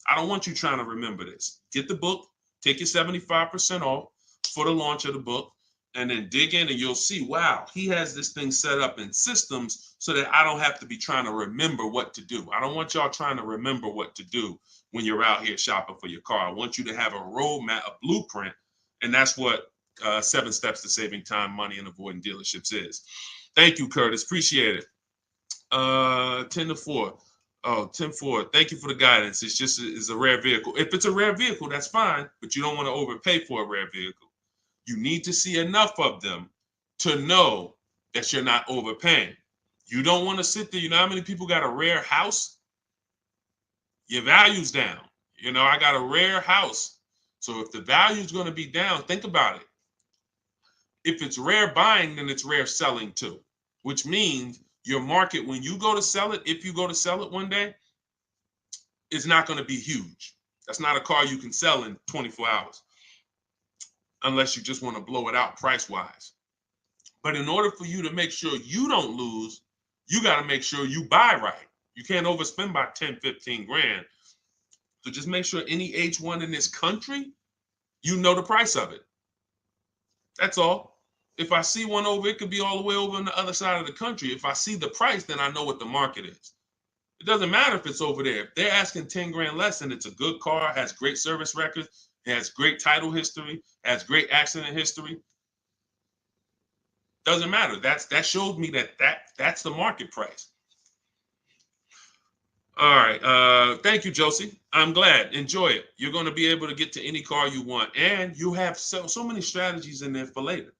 I don't want you trying to remember this. Get the book, take your 75% off for the launch of the book, and then dig in and you'll see, wow, he has this thing set up in systems so that I don't have to be trying to remember what to do. I don't want y'all trying to remember what to do when you're out here shopping for your car. I want you to have a roadmap, a blueprint, and that's what 7 Steps to Saving Time, Money, and Avoiding Dealerships is. Thank you, Curtis. Appreciate it. 10-4. Oh, 10-4. Thank you for the guidance. It's a rare vehicle. If it's a rare vehicle, that's fine, but you don't want to overpay for a rare vehicle. You need to see enough of them to know that you're not overpaying. You don't want to sit there. You know how many people got a rare house? Your value's down. You know, I got a rare house. So if the value is going to be down, think about it. If it's rare buying, then it's rare selling too, which means your market, when you go to sell it, if you go to sell it one day, it's not going to be huge. That's not a car you can sell in 24 hours unless you just want to blow it out price-wise. But in order for you to make sure you don't lose, you got to make sure you buy right. You can't overspend by 10, 15 grand. So just make sure any H1 in this country, you know the price of it. That's all. If I see one over, it could be all the way over on the other side of the country. If I see the price, then I know what the market is. It doesn't matter if it's over there. If they're asking 10 grand less and it's a good car, has great service records, has great title history, has great accident history, doesn't matter. That shows me that's the market price. All right. Thank you, Josie. I'm glad. Enjoy it. You're going to be able to get to any car you want. And you have so many strategies in there for later.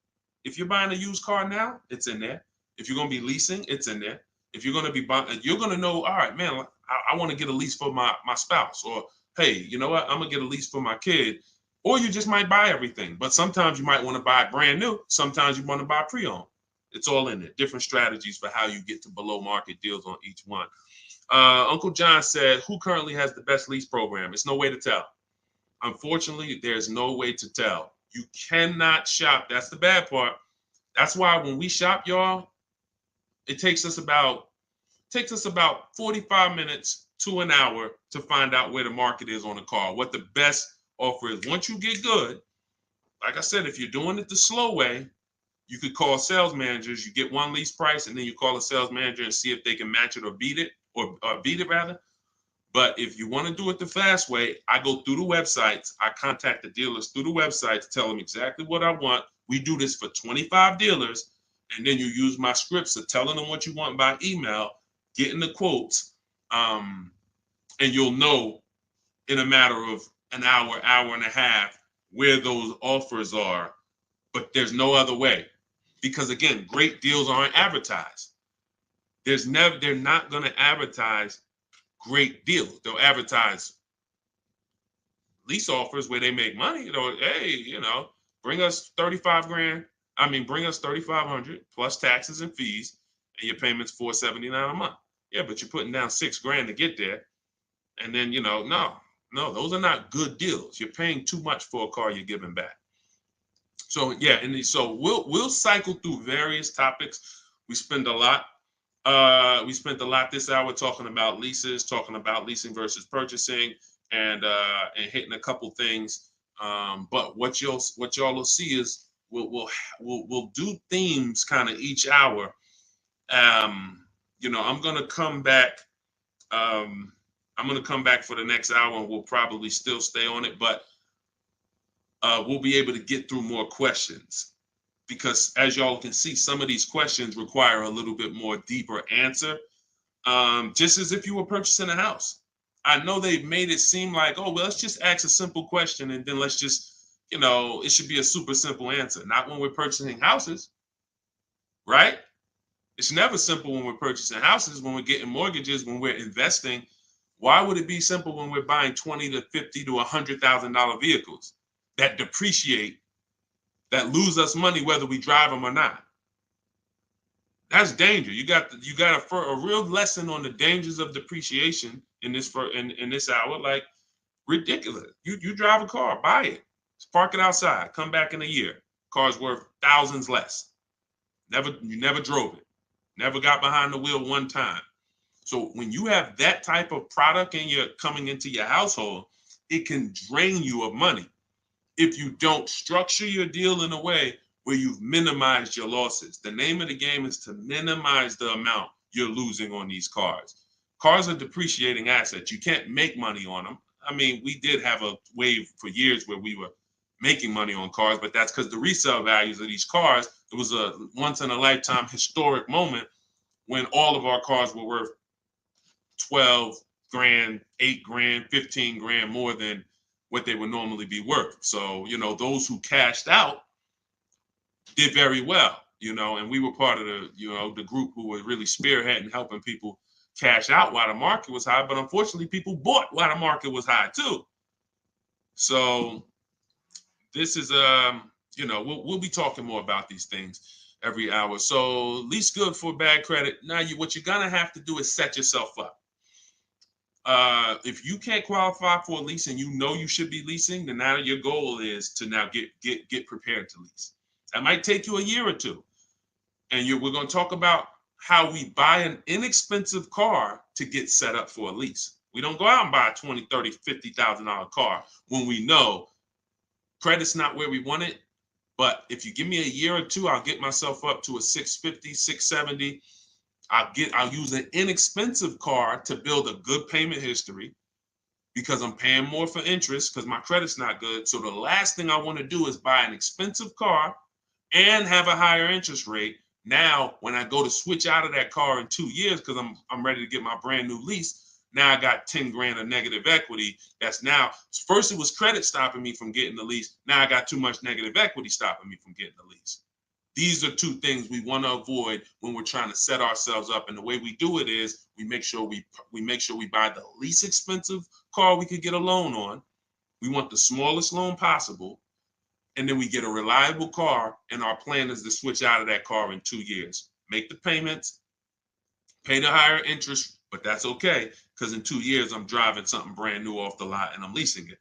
If you're buying a used car now, it's in there. If you're going to be leasing, it's in there. If you're going to be buying, you're going to know, all right, man, I want to get a lease for my spouse. Or, hey, you know what? I'm going to get a lease for my kid. Or you just might buy everything. But sometimes you might want to buy brand new. Sometimes you want to buy pre-owned. It's all in there. Different strategies for how you get to below market deals on each one. Uncle John said, who currently has the best lease program? It's no way to tell. Unfortunately, there's no way to tell. You cannot shop. That's the bad part. That's why when we shop, y'all, it takes us about 45 minutes to an hour to find out where the market is on a car, what the best offer is. Once you get good, like I said, if you're doing it the slow way, you could call sales managers. You get one lease price, and then you call a sales manager and see if they can match it or beat it, or beat it rather. But if you want to do it the fast way, I go through the websites. I contact the dealers through the websites, tell them exactly what I want. We do this for 25 dealers. And then you use my scripts of telling them what you want by email, getting the quotes, and you'll know in a matter of an hour, hour and a half where those offers are. But there's no other way. Because again, great deals aren't advertised. They're not going to advertise great deals. They'll advertise lease offers where they make money. Hey, bring us 35 grand. Bring us 3,500 plus taxes and fees, and your payment's $479 a month. Yeah, but you're putting down $6,000 to get there, and then no, those are not good deals. You're paying too much for a car you're giving back. So yeah, and so we'll cycle through various topics. We spent a lot this hour talking about leases, talking about leasing versus purchasing, and hitting a couple things. But what y'all will see is we'll do themes kind of each hour. I'm gonna come back. I'm gonna come back for the next hour, and we'll probably still stay on it, but we'll be able to get through more questions, because as y'all can see, some of these questions require a little bit more deeper answer. Just as if you were purchasing a house. I know they've made it seem like, oh, well, let's just ask a simple question and then let's just, it should be a super simple answer. Not when we're purchasing houses, right? It's never simple when we're purchasing houses, when we're getting mortgages, when we're investing. Why would it be simple when we're buying $20,000 to $50,000 to $100,000 vehicles that depreciate, that lose us money whether we drive them or not? That's danger. You got a real lesson on the dangers of depreciation in this hour. Like, ridiculous. You drive a car, buy it, park it outside, come back in a year. Car's worth thousands less. You never drove it, never got behind the wheel one time. So when you have that type of product and you're coming into your household, it can drain you of money if you don't structure your deal in a way where you've minimized your losses. The name of the game is to minimize the amount you're losing on these cars. Cars are depreciating assets. You can't make money on them. We did have a wave for years where we were making money on cars, but that's because the resale values of these cars, it was a once in a lifetime historic moment when all of our cars were worth 12 grand, 8 grand, 15 grand more than what they would normally be worth. So, those who cashed out did very well, and we were part of the group who were really spearheading helping people cash out while the market was high. But unfortunately, people bought while the market was high too. So this is we'll be talking more about these things every hour. So lease good for bad credit. Now what you're gonna have to do is set yourself up. If you can't qualify for a lease and you should be leasing, then now your goal is to now get prepared to lease. That might take you a year or two. And we're going to talk about how we buy an inexpensive car to get set up for a lease. We don't go out and buy a $20,000, $30,000, $50,000 car when we know credit's not where we want it. But if you give me a year or two, I'll get myself up to a 650, 670. I'll use an inexpensive car to build a good payment history, because I'm paying more for interest because my credit's not good. So the last thing I want to do is buy an expensive car and have a higher interest rate. Now, when I go to switch out of that car in 2 years, because I'm ready to get my brand new lease, now I got 10 grand of negative equity. That's now, first it was credit stopping me from getting the lease. Now I got too much negative equity stopping me from getting the lease. These are two things we want to avoid when we're trying to set ourselves up. And the way we do it is we make sure we buy the least expensive car we could get a loan on. We want the smallest loan possible. And then we get a reliable car, and our plan is to switch out of that car in 2 years. Make the payments, pay the higher interest, but that's okay, because in 2 years, I'm driving something brand new off the lot and I'm leasing it.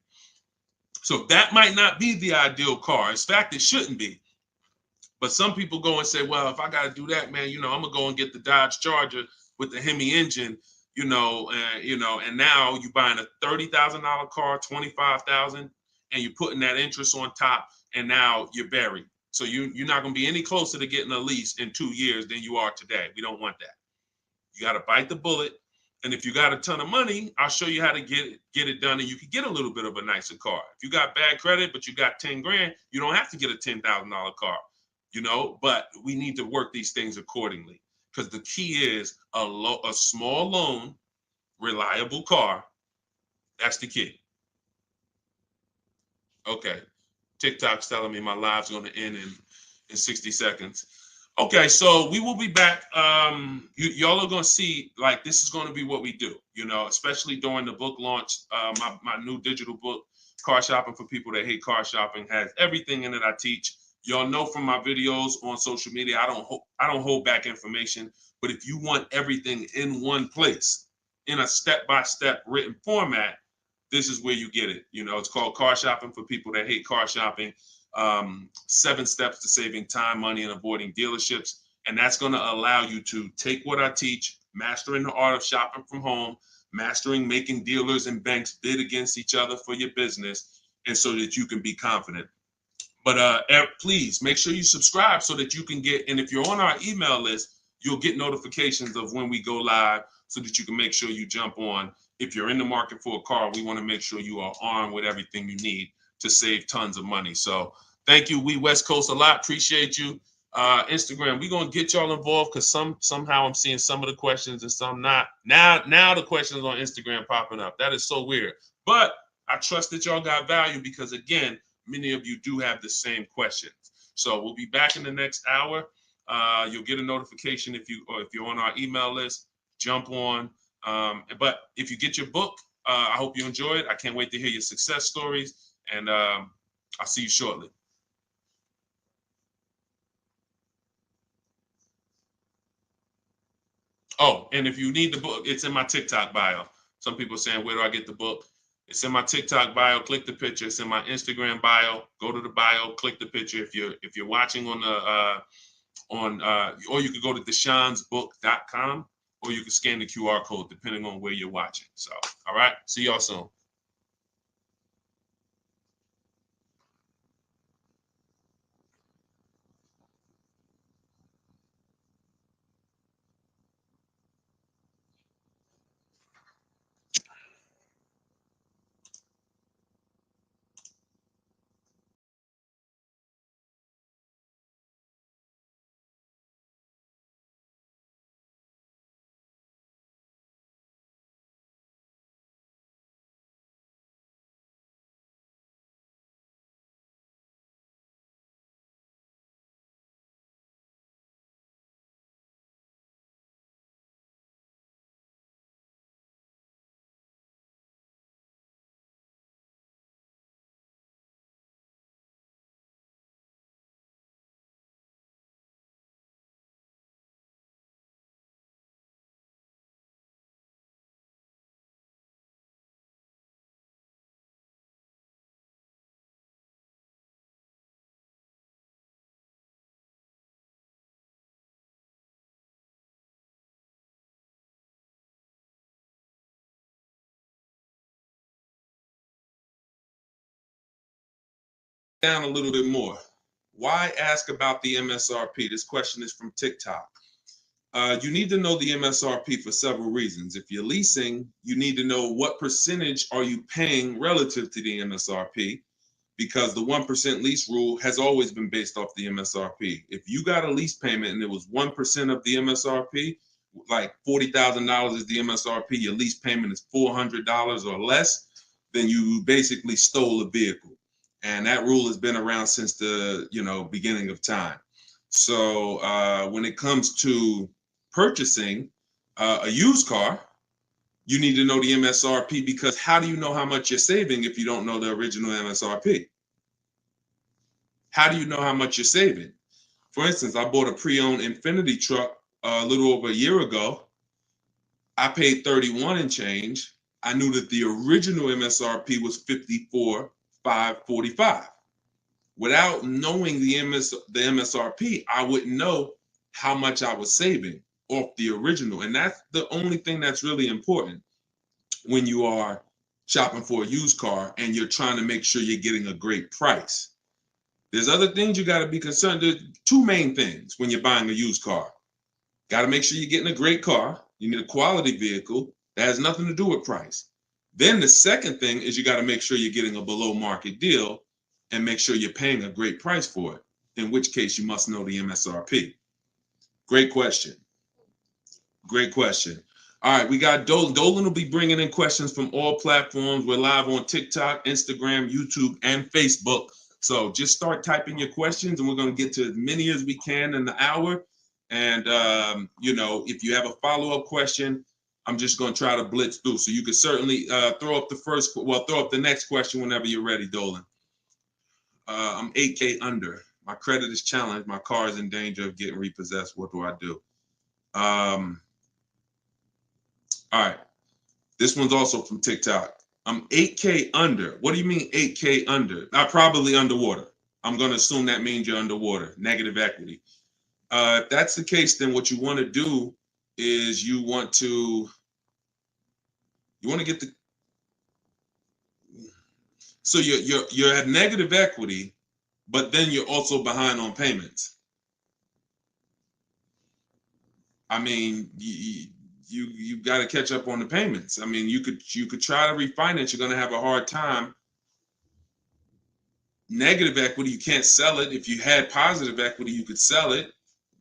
So that might not be the ideal car. In fact, it shouldn't be. But some people go and say, well, if I got to do that, man, I'm going to go and get the Dodge Charger with the Hemi engine, and now you're buying a $30,000 car, $25,000, and you're putting that interest on top, and now you're buried. So you're not going to be any closer to getting a lease in 2 years than you are today. We don't want that. You got to bite the bullet And if you got a ton of money, I'll show you how to get it done, and you can get a little bit of a nicer car. If you got bad credit, but you got 10 grand, you don't have to get a $10,000 car, but we need to work these things accordingly, because the key is a small loan, reliable car. That's the key. Okay. TikTok's telling me my live's going to end in 60 seconds. Okay, so we will be back. Y'all are going to see, like, this is going to be what we do, especially during the book launch. My new digital book, Car Shopping for People That Hate Car Shopping, has everything in it I teach. Y'all know from my videos on social media, I don't hold back information. But if you want everything in one place, in a step-by-step written format, this is where you get it. It's called Car Shopping for People That Hate Car Shopping. 7 steps to saving time, money, and avoiding dealerships. And that's going to allow you to take what I teach, mastering the art of shopping from home, mastering making dealers and banks bid against each other for your business, and so that you can be confident. But please make sure you subscribe so that you can get, and if you're on our email list, you'll get notifications of when we go live so that you can make sure you jump on. If you're in the market for a car, we want to make sure you are armed with everything you need to save tons of money. So thank you, We West Coast, a lot. Appreciate you. Instagram, we're going to get y'all involved, because somehow I'm seeing some of the questions and some not. Now the questions on Instagram popping up. That is so weird. But I trust that y'all got value, because, again, many of you do have the same questions. So we'll be back in the next hour. You'll get a notification if you're on our email list. Jump on. But if you get your book, I hope you enjoy it. I can't wait to hear your success stories, and I'll see you shortly. Oh, and if you need the book, it's in my TikTok bio. Some people are saying, where do I get the book? It's in my TikTok bio. Click the picture. It's in my Instagram bio. Go to the bio. Click the picture. If you're watching on or you could go to deshonesbook.com, or you can scan the QR code depending on where you're watching. So, all right. See y'all soon. Down a little bit more. Why ask about the MSRP? This question is from TikTok. You need to know the MSRP for several reasons. If you're leasing, you need to know what percentage are you paying relative to the MSRP, because the 1% lease rule has always been based off the MSRP. If you got a lease payment and it was 1% of the MSRP, like $40,000 is the MSRP, your lease payment is $400 or less, then you basically stole a vehicle. And that rule has been around since the beginning of time. So when it comes to purchasing a used car, you need to know the MSRP, because how do you know how much you're saving if you don't know the original MSRP? How do you know how much you're saving? For instance, I bought a pre-owned Infiniti truck a little over a year ago. I paid 31 and change. I knew that the original MSRP was 54,545. Without knowing the MSRP, I wouldn't know how much I was saving off the original. And that's the only thing that's really important when you are shopping for a used car and you're trying to make sure you're getting a great price. There's other things you got to be concerned. There's 2 main things when you're buying a used car. Got to make sure you're getting a great car. You need a quality vehicle, That has nothing to do with price. Then the second thing is you got to make sure you're getting a below market deal and make sure you're paying a great price for it, in which case you must know the MSRP. Great question. Great question. All right, we got Dolan. Dolan will be bringing in questions from all platforms. We're live on TikTok, Instagram, YouTube, and Facebook. So just start typing your questions, and we're going to get to as many as we can in the hour. And, you know, if you have a follow-up question, I'm just going to try to blitz through. So you can certainly throw up the next question whenever you're ready, Dolan. I'm 8K under. My credit is challenged. My car is in danger of getting repossessed. What do I do? All right. This one's also from TikTok. I'm 8K under. What do you mean 8K under? I'm probably underwater. I'm going to assume that means you're underwater, negative equity. If that's the case, then what you want to do is you want to get the, so you're at negative equity, but then you're also behind on payments. I mean, you got to catch up on the payments. I mean, you could try to refinance. You're going to have a hard time. Negative equity, you can't sell it. If you had positive equity, you could sell it.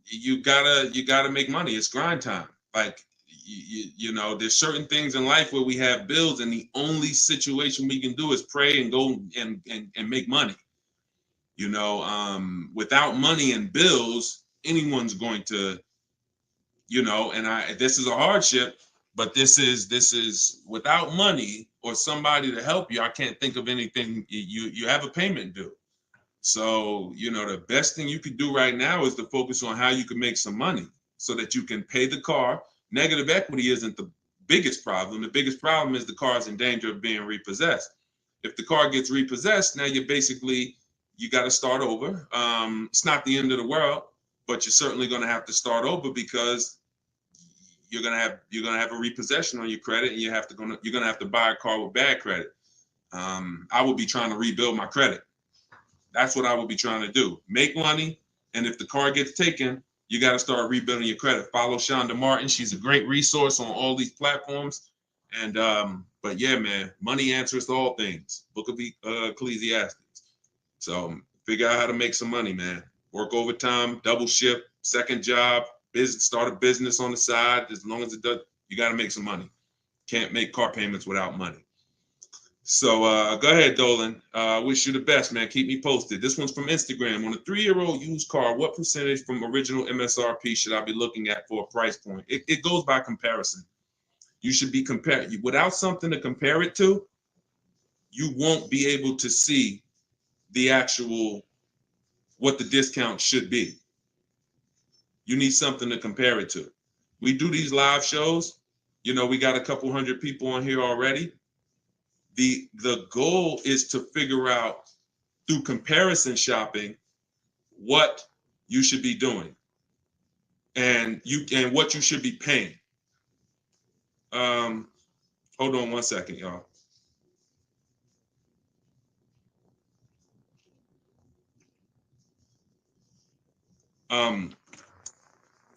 You gotta make money. It's grind time. Like you know, there's certain things in life where we have bills, and the only situation we can do is pray and go and make money. You know, without money and bills, anyone's going to, you know, and this is a hardship, but this is without money or somebody to help you. I can't think of anything. You have a payment due. So, you know, the best thing you could do right now is to focus on how you can make some money so that you can pay the car. Negative equity isn't the biggest problem. The biggest problem is the car is in danger of being repossessed. If the car gets repossessed, now you got to start over. It's not the end of the world, but you're certainly going to have to start over because you're gonna have a repossession on your credit, and you're gonna have to buy a car with bad credit. I would be trying to rebuild my credit. That's what I would be trying to do. Make money, and if the car gets taken, you got to start rebuilding your credit. Follow Shonda Martin. She's a great resource on all these platforms. And but yeah, man, money answers to all things. Book of Ecclesiastes. So figure out how to make some money, man. Work overtime, double shift, second job, start a business on the side. As long as it does, you got to make some money. Can't make car payments without money. So go ahead, Dolan. Wish you the best, man. Keep me posted. This one's from Instagram. On a 3-year-old used car, what percentage from original MSRP should I be looking at for a price point? It goes by comparison. You should be compared. Without something to compare it to, you won't be able to see the actual, what the discount should be. You need something to compare it to. We do these live shows. You know, we got a couple hundred people on here already. The goal is to figure out through comparison shopping what you should be doing and what you should be paying. Hold on one second, y'all.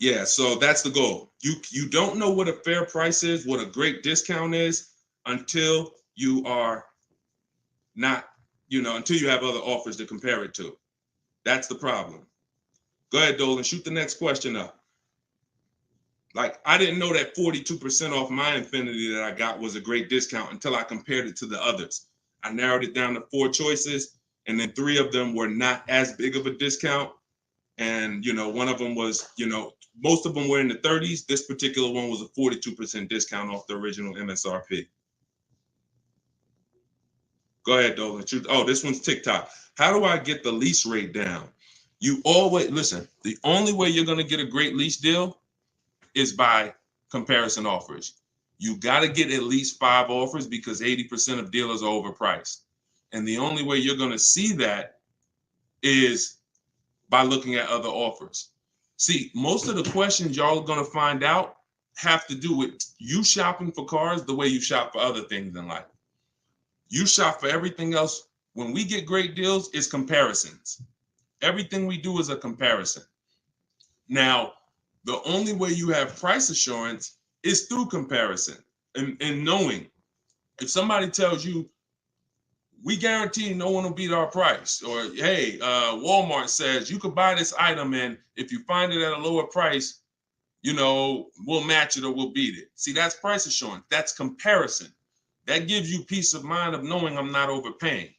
Yeah, so that's the goal. You don't know what a fair price is, what a great discount is, until you are not, until you have other offers to compare it to. That's the problem. Go ahead, Dolan, shoot the next question up. Like, I didn't know that 42% off my Infinity that I got was a great discount until I compared it to the others. I narrowed it down to 4 choices, and then 3 of them were not as big of a discount. And, one of them was, most of them were in the 30s. This particular one was a 42% discount off the original MSRP. Go ahead, Dolan. Oh, this one's TikTok. How do I get the lease rate down? You always, listen, the only way you're going to get a great lease deal is by comparison offers. You got to get at least 5 offers because 80% of dealers are overpriced. And the only way you're going to see that is by looking at other offers. See, most of the questions y'all are going to find out have to do with you shopping for cars the way you shop for other things in life. You shop for everything else. When we get great deals, it's comparisons. Everything we do is a comparison. Now, the only way you have price assurance is through comparison. and knowing if somebody tells you, we guarantee no one will beat our price, or hey, Walmart says you could buy this item and if you find it at a lower price, you know, we'll match it or we'll beat it. See, that's price assurance. That's comparison. That gives you peace of mind of knowing I'm not overpaying.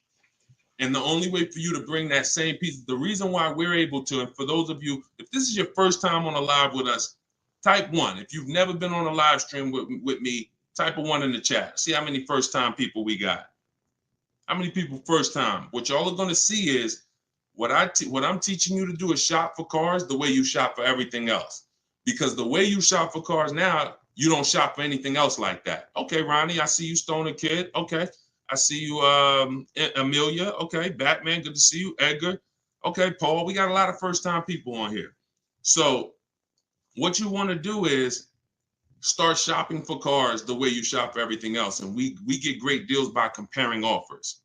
And the only way for you to bring that same piece, the reason why we're able to, and for those of you, if this is your first time on a live with us, type 1. If you've never been on a live stream with me, type a 1 in the chat. See how many first time people we got. How many people first time? What y'all are going to see is what I'm teaching you to do is shop for cars the way you shop for everything else. Because the way you shop for cars now, you don't shop for anything else like that. Okay, Ronnie, I see you, Stoner Kid. Okay. I see you, Amelia. Okay, Batman, good to see you. Edgar. Okay, Paul, we got a lot of first-time people on here. So what you want to do is start shopping for cars the way you shop for everything else. And we get great deals by comparing offers.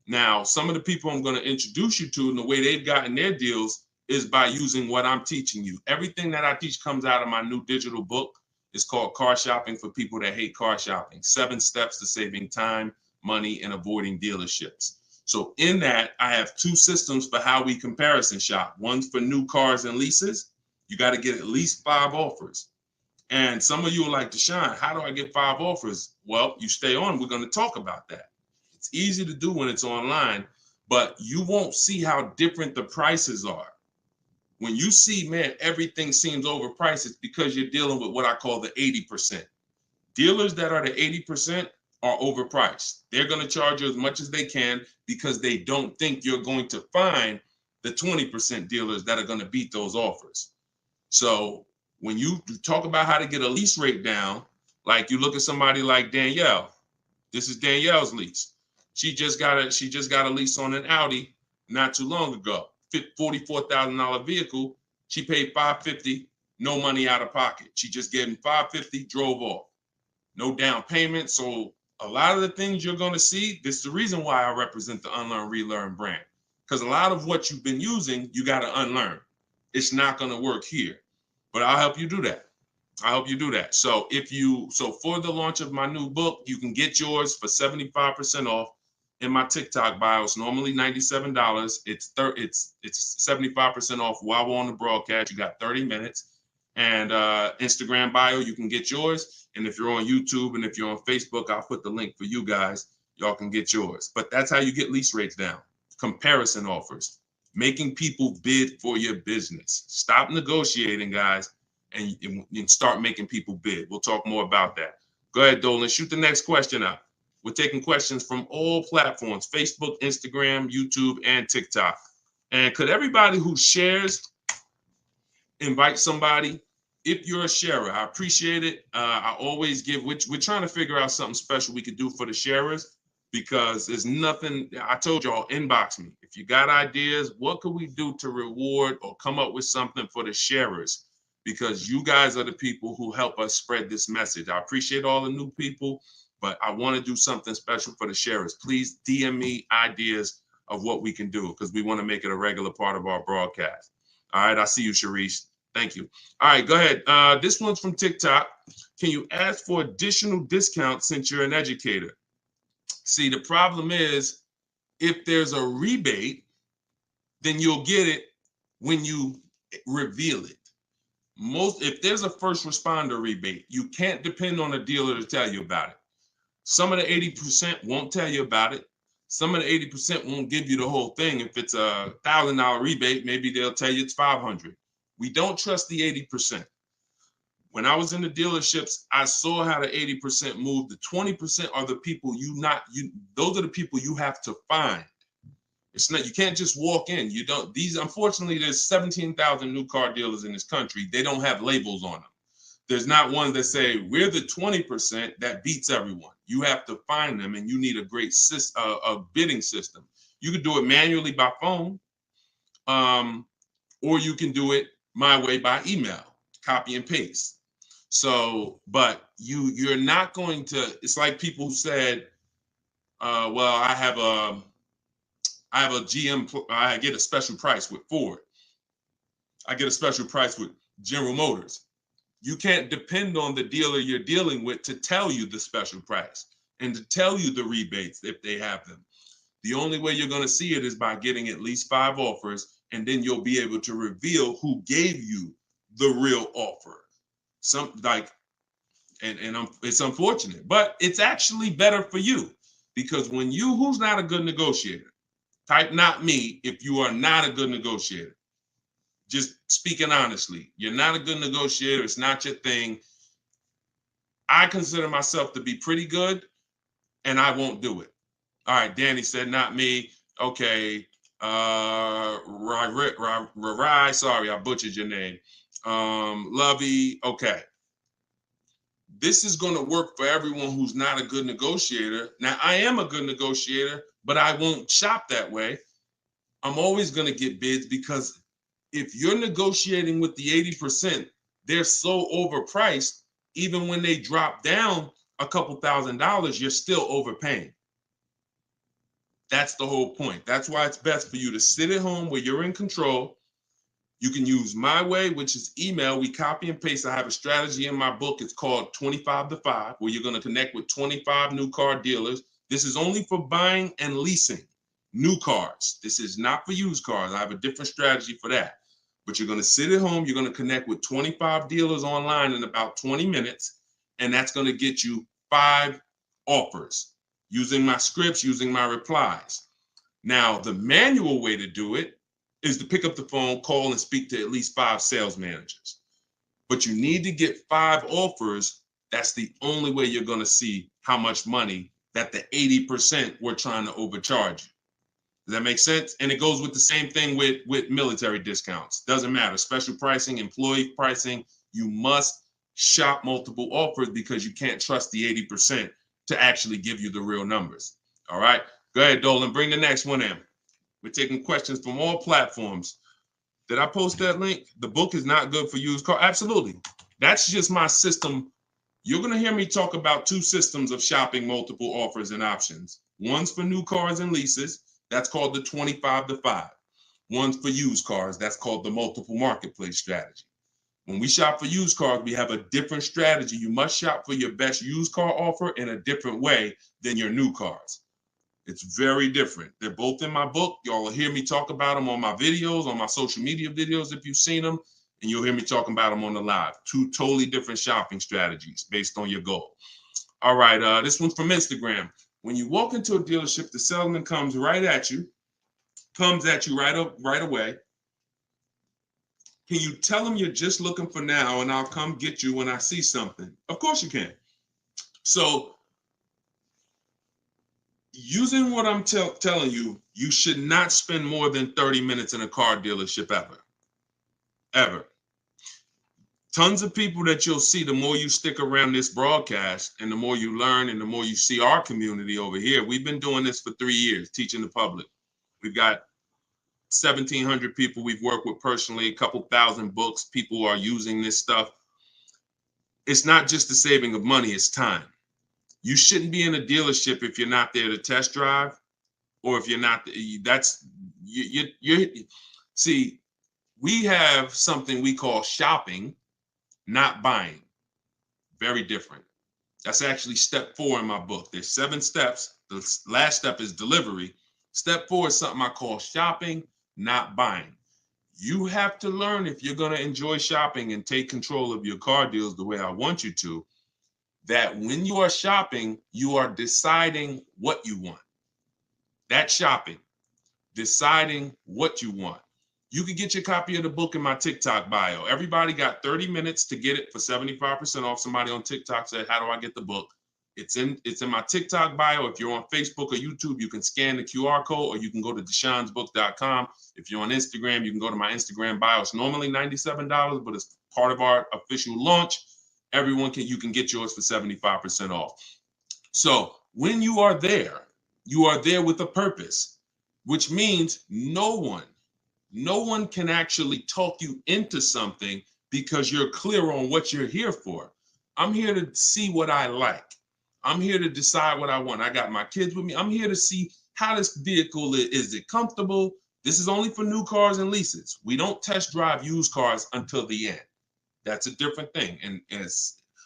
Now, some of the people I'm going to introduce you to and the way they've gotten their deals is by using what I'm teaching you. Everything that I teach comes out of my new digital book. It's called Car Shopping for People That Hate Car Shopping. 7 Steps to Saving Time, Money, and Avoiding Dealerships. So in that, I have 2 systems for how we comparison shop. One's for new cars and leases. You got to get at least 5 offers. And some of you are like, Deshone, how do I get 5 offers? Well, you stay on. We're going to talk about that. It's easy to do when it's online, but you won't see how different the prices are. When you see, man, everything seems overpriced, it's because you're dealing with what I call the 80%. Dealers that are the 80% are overpriced. They're going to charge you as much as they can because they don't think you're going to find the 20% dealers that are going to beat those offers. So when you talk about how to get a lease rate down, like you look at somebody like Danielle. This is Danielle's lease. She just got a lease on an Audi not too long ago. $44,000 vehicle. She paid $550, no money out of pocket. She just gave him $550, drove off. No down payment. So a lot of the things you're going to see, this is the reason why I represent the Unlearn, Relearn brand. Because a lot of what you've been using, you got to unlearn. It's not going to work here. But I'll help you do that. I hope you do that. So for the launch of my new book, you can get yours for 75% off in my TikTok bio. It's normally $97. It's 75% off while we're on the broadcast. You got 30 minutes. And Instagram bio, you can get yours. And if you're on YouTube and if you're on Facebook, I'll put the link for you guys. Y'all can get yours. But that's how you get lease rates down. Comparison offers. Making people bid for your business. Stop negotiating, guys. And start making people bid. We'll talk more about that. Go ahead, Dolan. Shoot the next question up. We're taking questions from all platforms, Facebook, Instagram, YouTube, and TikTok. And could everybody who shares invite somebody? If you're a sharer, I appreciate it. I always give, we're trying to figure out something special we could do for the sharers because there's nothing, I told y'all, inbox me. If you got ideas, what could we do to reward or come up with something for the sharers? Because you guys are the people who help us spread this message. I appreciate all the new people, but I want to do something special for the sharers. Please DM me ideas of what we can do because we want to make it a regular part of our broadcast. All right, I see you, Sharice. Thank you. All right, go ahead. This one's from TikTok. Can you ask for additional discounts since you're an educator? See, the problem is if there's a rebate, then you'll get it when you reveal it. If there's a first responder rebate, you can't depend on a dealer to tell you about it. Some of the 80% won't tell you about it. Some of the 80% won't give you the whole thing. If it's a $1,000 rebate, maybe they'll tell you it's $500. We don't trust the 80%. When I was in the dealerships, I saw how the 80% moved. The 20% are the people those are the people you have to find. It's not, you can't just walk in. You don't, unfortunately, there's 17,000 new car dealers in this country. They don't have labels on them. There's not one that say, we're the 20% that beats everyone. You have to find them and you need a great a bidding system. You can do it manually by phone, or you can do it my way by email, copy and paste. So, but you're not going to, it's like people who said, well, I have a GM, I get a special price with Ford. I get a special price with General Motors. You can't depend on the dealer you're dealing with to tell you the special price and to tell you the rebates if they have them. The only way you're going to see it is by getting at least 5 offers, and then you'll be able to reveal who gave you the real offer. It's unfortunate, but it's actually better for you, because when who's not a good negotiator? Type not me if you are not a good negotiator. Just speaking honestly, you're not a good negotiator. It's not your thing. I consider myself to be pretty good, and I won't do it. All right, Danny said not me. Okay. Rai, sorry, I butchered your name. Lovey, okay. This is going to work for everyone who's not a good negotiator. Now, I am a good negotiator, but I won't shop that way. I'm always going to get bids, because if you're negotiating with the 80%, they're so overpriced. Even when they drop down a couple $1,000s, you're still overpaying. That's the whole point. That's why it's best for you to sit at home where you're in control. You can use my way, which is email. We copy and paste. I have a strategy in my book. It's called 25 to 5, where you're going to connect with 25 new car dealers. This is only for buying and leasing new cars. This is not for used cars. I have a different strategy for that. But you're going to sit at home. You're going to connect with 25 dealers online in about 20 minutes. And that's going to get you 5 offers using my scripts, using my replies. Now, the manual way to do it is to pick up the phone, call, and speak to at least 5 sales managers. But you need to get 5 offers. That's the only way you're going to see how much money that the 80% were trying to overcharge you. Does that make sense? And it goes with the same thing with military discounts. Doesn't matter. Special pricing, employee pricing. You must shop multiple offers, because you can't trust the 80% to actually give you the real numbers. All right. Go ahead, Dolan. Bring the next one in. We're taking questions from all platforms. Did I post that link? The book is not good for used car. Absolutely. That's just my system. You're going to hear me talk about 2 systems of shopping multiple offers and options. One's for new cars and leases. That's called the 25 to 5. One's for used cars. That's called the multiple marketplace strategy. When we shop for used cars, we have a different strategy. You must shop for your best used car offer in a different way than your new cars. It's very different. They're both in my book. Y'all will hear me talk about them on my videos, on my social media videos if you've seen them, and you'll hear me talking about them on the live. 2 totally different shopping strategies based on your goal. All right, this one's from Instagram. When you walk into a dealership, the salesman comes at you right away. Can you tell him you're just looking for now, and I'll come get you when I see something? Of course you can. So using what I'm telling you, you should not spend more than 30 minutes in a car dealership ever. Tons of people that you'll see, the more you stick around this broadcast and the more you learn and the more you see our community over here. We've been doing this for 3 years, teaching the public. We've got 1,700 people we've worked with personally, a couple thousand books. People are using this stuff. It's not just the saving of money, it's time. You shouldn't be in a dealership if you're not there to test drive, or if you're not, see, we have something we call shopping, not buying. Very different. That's actually step 4 in my book. There's 7 steps. The last step is delivery. Step 4 is something I call shopping, not buying. You have to learn, if you're going to enjoy shopping and take control of your car deals the way I want you to, that when you are shopping, you are deciding what you want. That's shopping, deciding what you want. You can get your copy of the book in my TikTok bio. Everybody got 30 minutes to get it for 75% off. Somebody on TikTok said, how do I get the book? It's in my TikTok bio. If you're on Facebook or YouTube, you can scan the QR code, or you can go to deshonsbook.com. If you're on Instagram, you can go to my Instagram bio. It's normally $97, but it's part of our official launch. You can get yours for 75% off. So when you are there with a purpose, which means no one can actually talk you into something, because you're clear on what you're here for. I'm here to see what I like. I'm here to decide what I want. I got my kids with me. I'm here to see how this vehicle is it comfortable? This is only for new cars and leases. We don't test drive used cars until the end. That's a different thing. And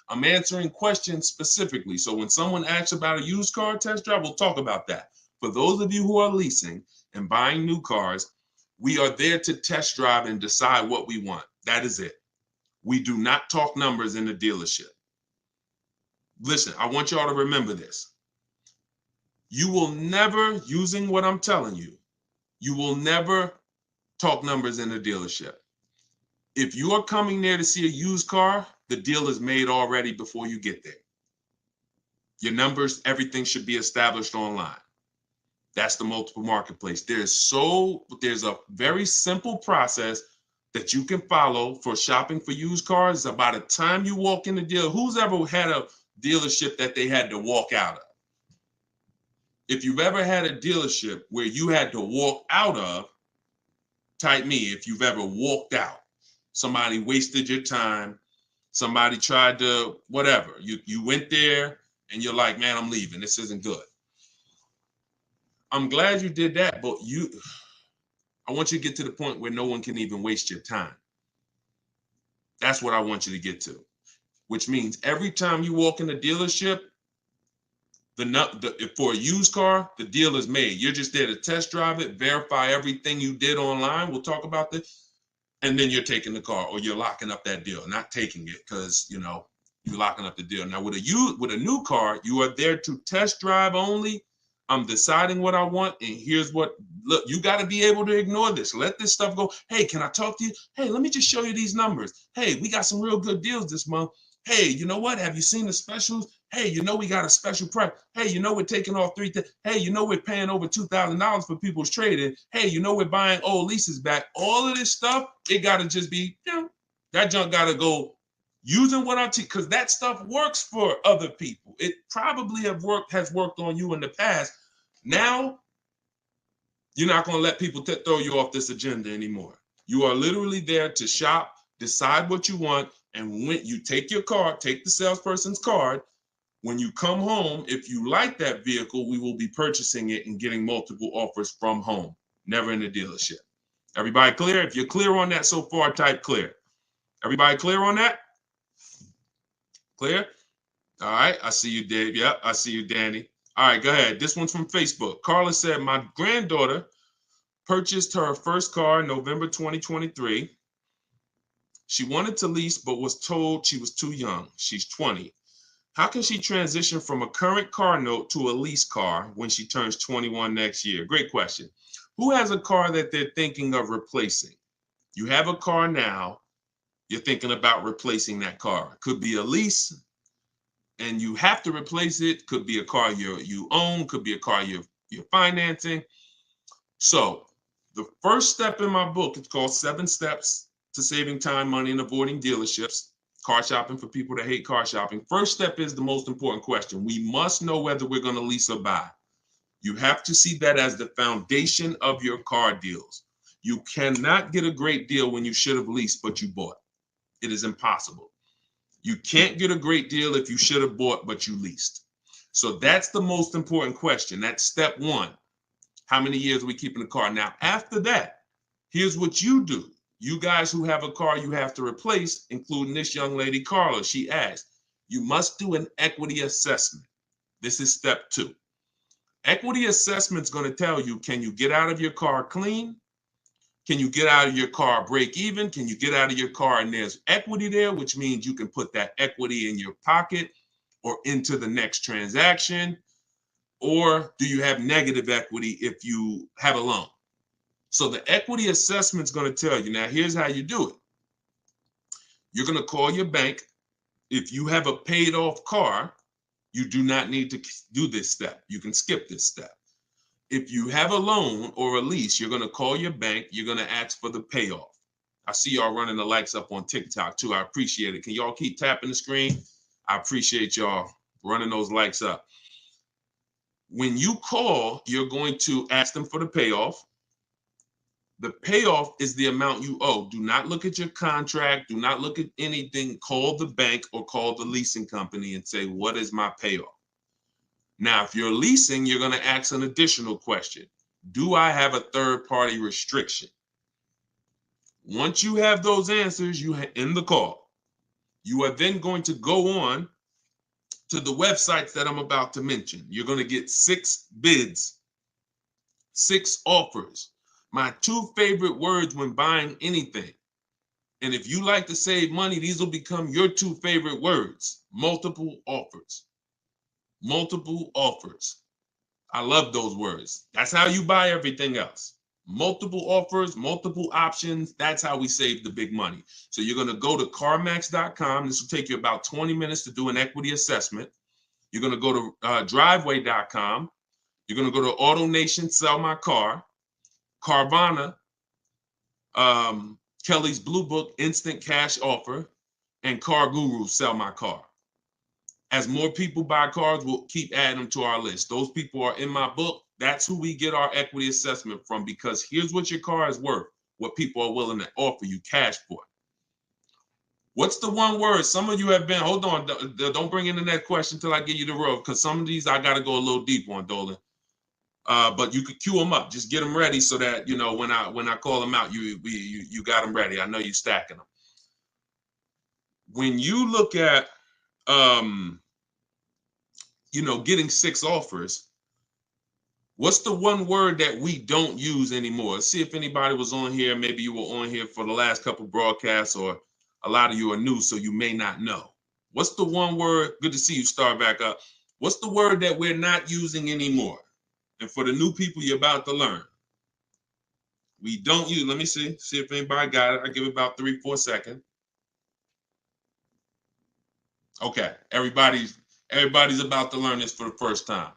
I'm answering questions specifically. So when someone asks about a used car test drive, we'll talk about that. For those of you who are leasing and buying new cars, we are there to test drive and decide what we want. That is it. We do not talk numbers in the dealership. Listen, I want y'all to remember this. You will never, using what I'm telling you, you will never talk numbers in the dealership. If you are coming there to see a used car, the deal is made already before you get there. Your numbers, everything should be established online. That's the multiple marketplace. There's a very simple process that you can follow for shopping for used cars. By the time you walk in the deal, who's ever had a dealership that they had to walk out of? If you've ever had a dealership where you had to walk out of, type me if you've ever walked out. Somebody wasted your time. Somebody tried to, whatever. You went there and you're like, man, I'm leaving. This isn't good. I'm glad you did that, but I want you to get to the point where no one can even waste your time. That's what I want you to get to, which means every time you walk in a dealership, for a used car, the deal is made. You're just there to test drive it, verify everything you did online. We'll talk about this. And then you're taking the car or you're locking up that deal, not taking it because, you're locking up the deal. Now, with a new car, you are there to test drive only. I'm deciding what I want. And here's look, you got to be able to ignore this. Let this stuff go. Hey, can I talk to you? Hey, let me just show you these numbers. Hey, we got some real good deals this month. Hey, you know what? Have you seen the specials? Hey, we got a special price. Hey, we're taking off Hey, we're paying over $2,000 for people's trading. Hey, we're buying old leases back. All of this stuff, it got to just be, that junk got to go using what I teach, because that stuff works for other people. It probably has worked on you in the past. Now, you're not going to let people throw you off this agenda anymore. You are literally there to shop, decide what you want, and when you take your card, take the salesperson's card. When you come home, if you like that vehicle, we will be purchasing it and getting multiple offers from home, never in the dealership. Everybody clear? If you're clear on that so far, type clear. Everybody clear on that? Clear? All right, I see you, Dave. Yep, I see you, Danny. All right, go ahead. This one's from Facebook. Carla said, my granddaughter purchased her first car in November 2023. She wanted to lease, but was told she was too young. She's 20. How can she transition from a current car note to a lease car when she turns 21 next year? Great question. Who has a car that they're thinking of replacing? You have a car now. You're thinking about replacing that car. Could be a lease, and you have to replace it. Could be a car you own. Could be a car you're financing. So the first step in my book, it's called 7 Steps to Saving Time, Money, and Avoiding Dealerships. Car shopping for people that hate car shopping. First step is the most important question. We must know whether we're going to lease or buy. You have to see that as the foundation of your car deals. You cannot get a great deal when you should have leased, but you bought. It is impossible. You can't get a great deal if you should have bought, but you leased. So that's the most important question. That's step 1. How many years are we keeping the car? Now, after that, here's what you do. You guys who have a car you have to replace, including this young lady, Carla, she asked, you must do an equity assessment. This is step 2. Equity assessment is going to tell you, can you get out of your car clean? Can you get out of your car break even? Can you get out of your car and there's equity there, which means you can put that equity in your pocket or into the next transaction? Or do you have negative equity if you have a loan? So the equity assessment is going to tell you. Now, here's how you do it. You're going to call your bank. If you have a paid off car, you do not need to do this step. You can skip this step. If you have a loan or a lease, you're going to call your bank. You're going to ask for the payoff. I see y'all running the likes up on TikTok too. I appreciate it. Can y'all keep tapping the screen? I appreciate y'all running those likes up. When you call, you're going to ask them for the payoff. The payoff is the amount you owe. Do not look at your contract. Do not look at anything. Call the bank or call the leasing company and say, what is my payoff? Now, if you're leasing, you're going to ask an additional question. Do I have a third-party restriction? Once you have those answers, you end the call. You are then going to go on to the websites that I'm about to mention. You're going to get 6 bids, 6 offers. My 2 favorite words when buying anything. And if you like to save money, these will become your 2 favorite words. Multiple offers. Multiple offers. I love those words. That's how you buy everything else. Multiple offers, multiple options. That's how we save the big money. So you're going to go to CarMax.com. This will take you about 20 minutes to do an equity assessment. You're going to go to Driveway.com. You're going to go to AutoNation, Sell My Car, Carvana, Kelly's Blue Book, Instant Cash Offer, and Car Guru, Sell My Car. As more people buy cars, we'll keep adding them to our list. Those people are in my book. That's who we get our equity assessment from, because here's what your car is worth, what people are willing to offer you cash for. What's the one word? Some of you have been, hold on, don't bring in the next question until I give you the road, because some of these I got to go a little deep on, Dolan. But you could queue them up. Just get them ready so that, you know, when I call them out, you got them ready. I know you're stacking them. When you look at, you know, getting 6 offers, what's the one word that we don't use anymore? Let's see if anybody was on here. Maybe you were on here for the last couple broadcasts, or a lot of you are new, so you may not know. What's the one word? Good to see you start back up. What's the word that we're not using anymore? And for the new people, you're about to learn. We don't use, let me see if anybody got it. I give it about 3-4 seconds. Okay, everybody's about to learn this for the first time.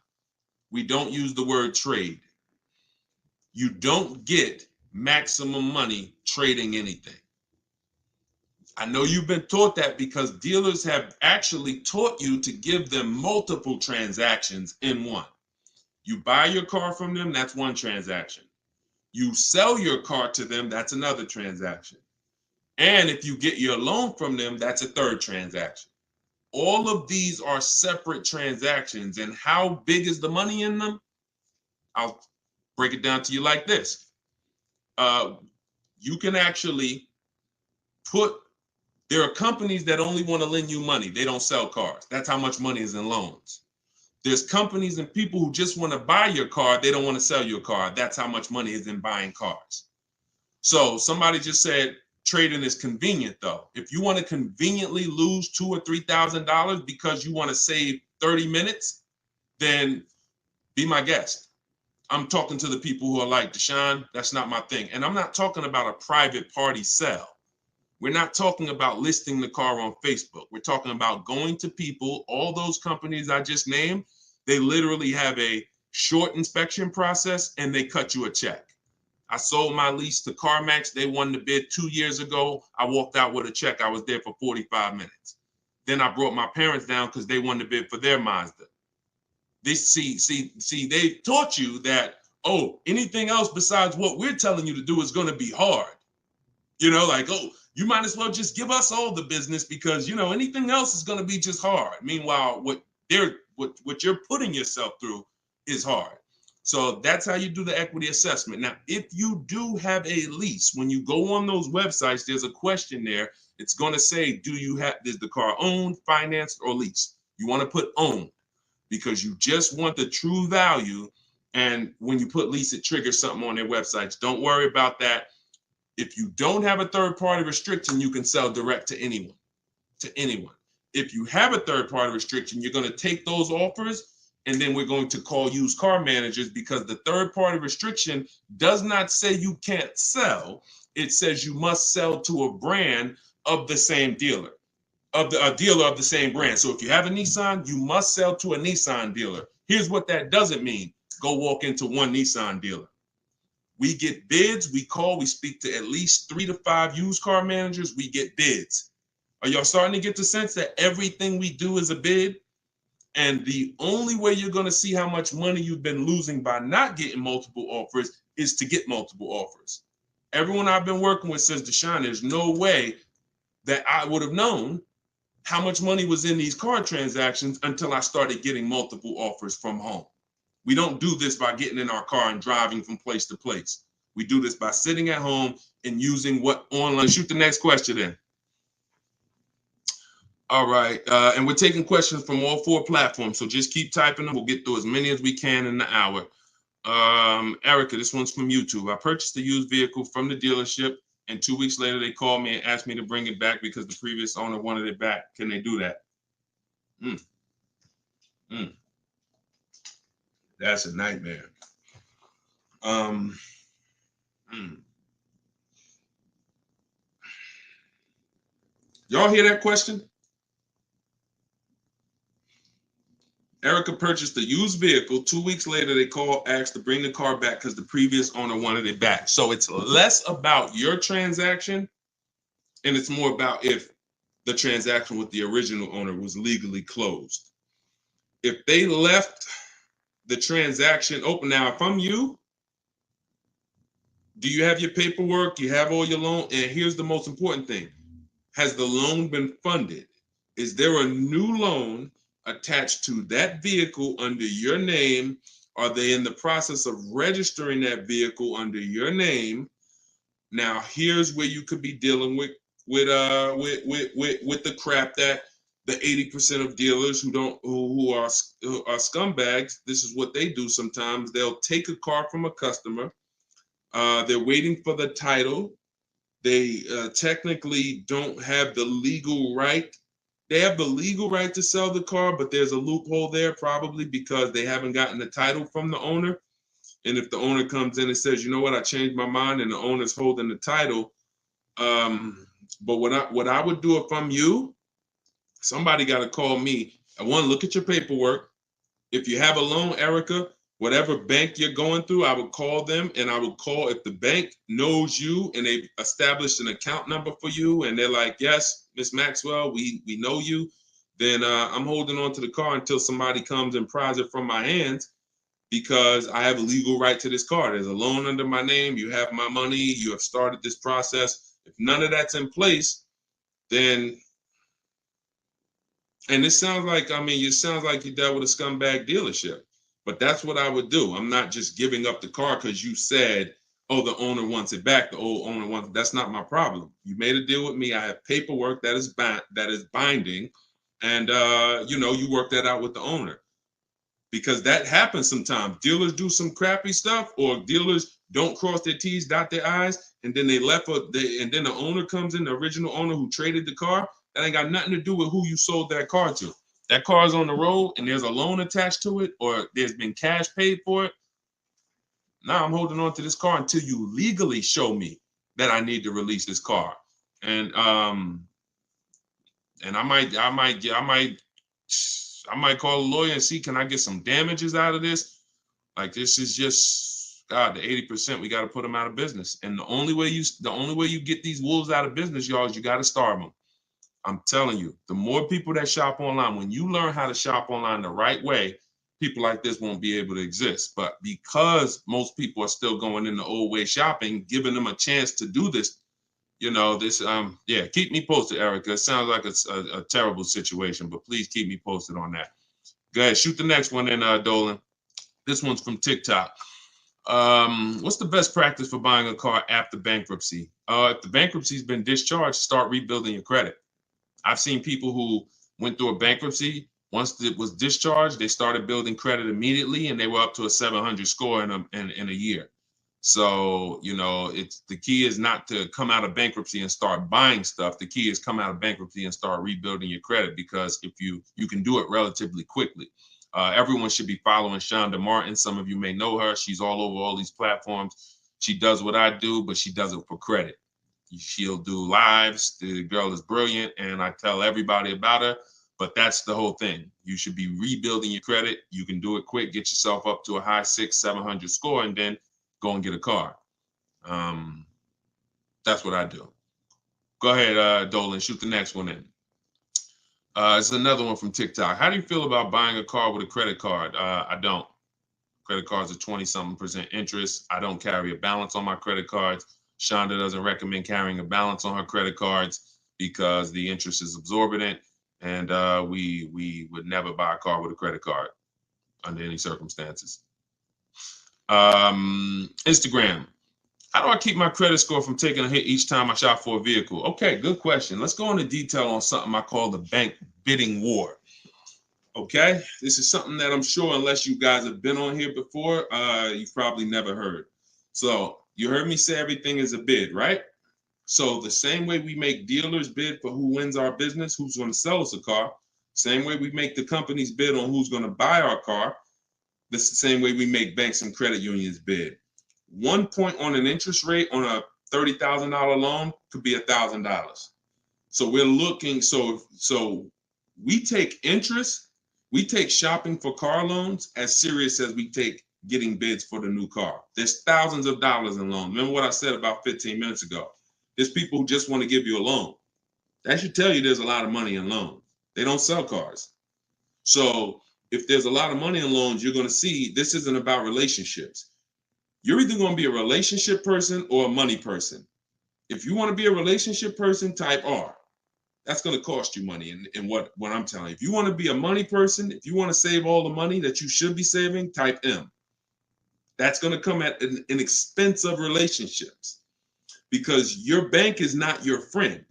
We don't use the word trade. You don't get maximum money trading anything. I know you've been taught that because dealers have actually taught you to give them multiple transactions in one. You buy your car from them, that's one transaction. You sell your car to them, that's another transaction. And if you get your loan from them, that's a third transaction. All of these are separate transactions. And how big is the money in them? I'll break it down to you like this. You can actually there are companies that only want to lend you money. They don't sell cars. That's how much money is in loans. There's companies and people who just want to buy your car. They don't want to sell your car. That's how much money is in buying cars. So somebody just said trading is convenient, though. If you want to conveniently lose $2,000 or $3,000 because you want to save 30 minutes, then be my guest. I'm talking to the people who are like, Deshone, that's not my thing. And I'm not talking about a private party sale. We're not talking about listing the car on Facebook. We're talking about going to people. All those companies I just named, they literally have a short inspection process and they cut you a check. I sold my lease to CarMax. They won the bid 2 years ago. I walked out with a check. I was there for 45 minutes. Then I brought my parents down because they won the bid for their Mazda. They taught you that, oh, anything else besides what we're telling you to do is going to be hard. You know, like, oh, you might as well just give us all the business because, you know, anything else is going to be just hard. Meanwhile, what you're putting yourself through is hard. So that's how you do the equity assessment. Now, if you do have a lease, when you go on those websites, there's a question there. It's going to say, is the car owned, financed, or leased? You want to put owned because you just want the true value. And when you put lease, it triggers something on their websites. Don't worry about that. If you don't have a third-party restriction, you can sell direct to anyone. If you have a third-party restriction, you're going to take those offers, and then we're going to call used car managers because the third-party restriction does not say you can't sell. It says you must sell to a brand of the same dealer, a dealer of the same brand. So if you have a Nissan, you must sell to a Nissan dealer. Here's what that doesn't mean. Go walk into one Nissan dealer. We get bids, we speak to at least 3 to 5 used car managers, we get bids. Are y'all starting to get the sense that everything we do is a bid? And the only way you're going to see how much money you've been losing by not getting multiple offers is to get multiple offers. Everyone I've been working with says, Deshone, there's no way that I would have known how much money was in these car transactions until I started getting multiple offers from home. We don't do this by getting in our car and driving from place to place. We do this by sitting at home and using what online. Shoot the next question in. All right. And we're taking questions from all 4 platforms. So just keep typing them. We'll get through as many as we can in the hour. Erica, this one's from YouTube. I purchased a used vehicle from the dealership, and 2 weeks later they called me and asked me to bring it back because the previous owner wanted it back. Can they do that? Mm, mm, that's a nightmare. Mm. Y'all hear that question? Erica purchased a used vehicle. 2 weeks later, they called, asked to bring the car back because the previous owner wanted it back. So it's less about your transaction, and it's more about if the transaction with the original owner was legally closed. If they left the transaction open, now, if I'm you, do you have your paperwork? You have all your loan? And here's the most important thing. Has the loan been funded? Is there a new loan attached to that vehicle under your name? Are they in the process of registering that vehicle under your name? Now, here's where you could be dealing with the crap that the 80% of dealers who are scumbags. This is what they do sometimes. They'll take a car from a customer. They're waiting for the title. They technically don't have the legal right. They have the legal right to sell the car, but there's a loophole there probably because they haven't gotten the title from the owner. And if the owner comes in and says, you know what, I changed my mind, and the owner's holding the title. But what I would do if I'm you, somebody got to call me. I want to look at your paperwork. If you have a loan, Erica, whatever bank you're going through, I would call them, and I would call if the bank knows you and they've established an account number for you, and they're like, yes, Miss Maxwell, we know you, then I'm holding on to the car until somebody comes and pries it from my hands because I have a legal right to this car. There's a loan under my name. You have my money. You have started this process. If none of that's in place, then, and it sounds like, it sounds like you dealt with a scumbag dealership, but that's what I would do. I'm not just giving up the car because you said, oh, the owner wants it back. The old owner wants it. That's not my problem. You made a deal with me. I have paperwork that is binding, and you work that out with the owner, because that happens sometimes. Dealers do some crappy stuff, or dealers don't cross their T's, dot their I's, and then and then the owner comes in, the original owner who traded the car. That ain't got nothing to do with who you sold that car to. That car is on the road and there's a loan attached to it, or there's been cash paid for it. Now I'm holding on to this car until you legally show me that I need to release this car. And I might call a lawyer and see, can I get some damages out of this? Like, this is just, God, the 80%, we got to put them out of business. And the only way you get these wolves out of business, y'all, is you got to starve them. I'm telling you, the more people that shop online, when you learn how to shop online the right way, people like this won't be able to exist. But because most people are still going in the old way shopping, giving them a chance to do this, keep me posted, Erica. It sounds like it's a terrible situation, but please keep me posted on that. Go ahead, shoot the next one in, Dolan. This one's from TikTok. What's the best practice for buying a car after bankruptcy? If the bankruptcy's been discharged, start rebuilding your credit. I've seen people who went through a bankruptcy. Once it was discharged, they started building credit immediately, and they were up to a 700 score in a year. So, the key is not to come out of bankruptcy and start buying stuff. The key is come out of bankruptcy and start rebuilding your credit, because if you can do it relatively quickly. Everyone should be following Shonda Martin. Some of you may know her. She's all over all these platforms. She does what I do, but she does it for credit. She'll do lives. The girl is brilliant, and I tell everybody about her. But that's the whole thing. You should be rebuilding your credit. You can do it quick. Get yourself up to a high 600-700 score, and then go and get a car. That's what I do. Go ahead, Dolan. Shoot the next one in. It's another one from TikTok. How do you feel about buying a car with a credit card? I don't. Credit cards are 20-something% interest. I don't carry a balance on my credit cards. Shonda doesn't recommend carrying a balance on her credit cards because the interest is exorbitant, and we would never buy a car with a credit card under any circumstances. Instagram. How do I keep my credit score from taking a hit each time I shop for a vehicle? Okay, good question. Let's go into detail on something I call the bank bidding war. Okay, this is something that I'm sure, unless you guys have been on here before, you've probably never heard. So you heard me say everything is a bid, right? So the same way we make dealers bid for who wins our business, who's going to sell us a car, same way we make the companies bid on who's going to buy our car, this is the same way we make banks and credit unions bid. 1 point on an interest rate on a $30,000 loan could be $1,000. So we're looking, so we take interest, we take shopping for car loans as serious as we take getting bids for the new car. There's thousands of dollars in loans. Remember what I said about 15 minutes ago? There's people who just want to give you a loan. That should tell you there's a lot of money in loans. They don't sell cars. So if there's a lot of money in loans, you're going to see this isn't about relationships. You're either going to be a relationship person or a money person. If you want to be a relationship person, type R. That's going to cost you money in what I'm telling you. If you want to be a money person, if you want to save all the money that you should be saving, type M. That's going to come at an expense of relationships, because your bank is not your friend.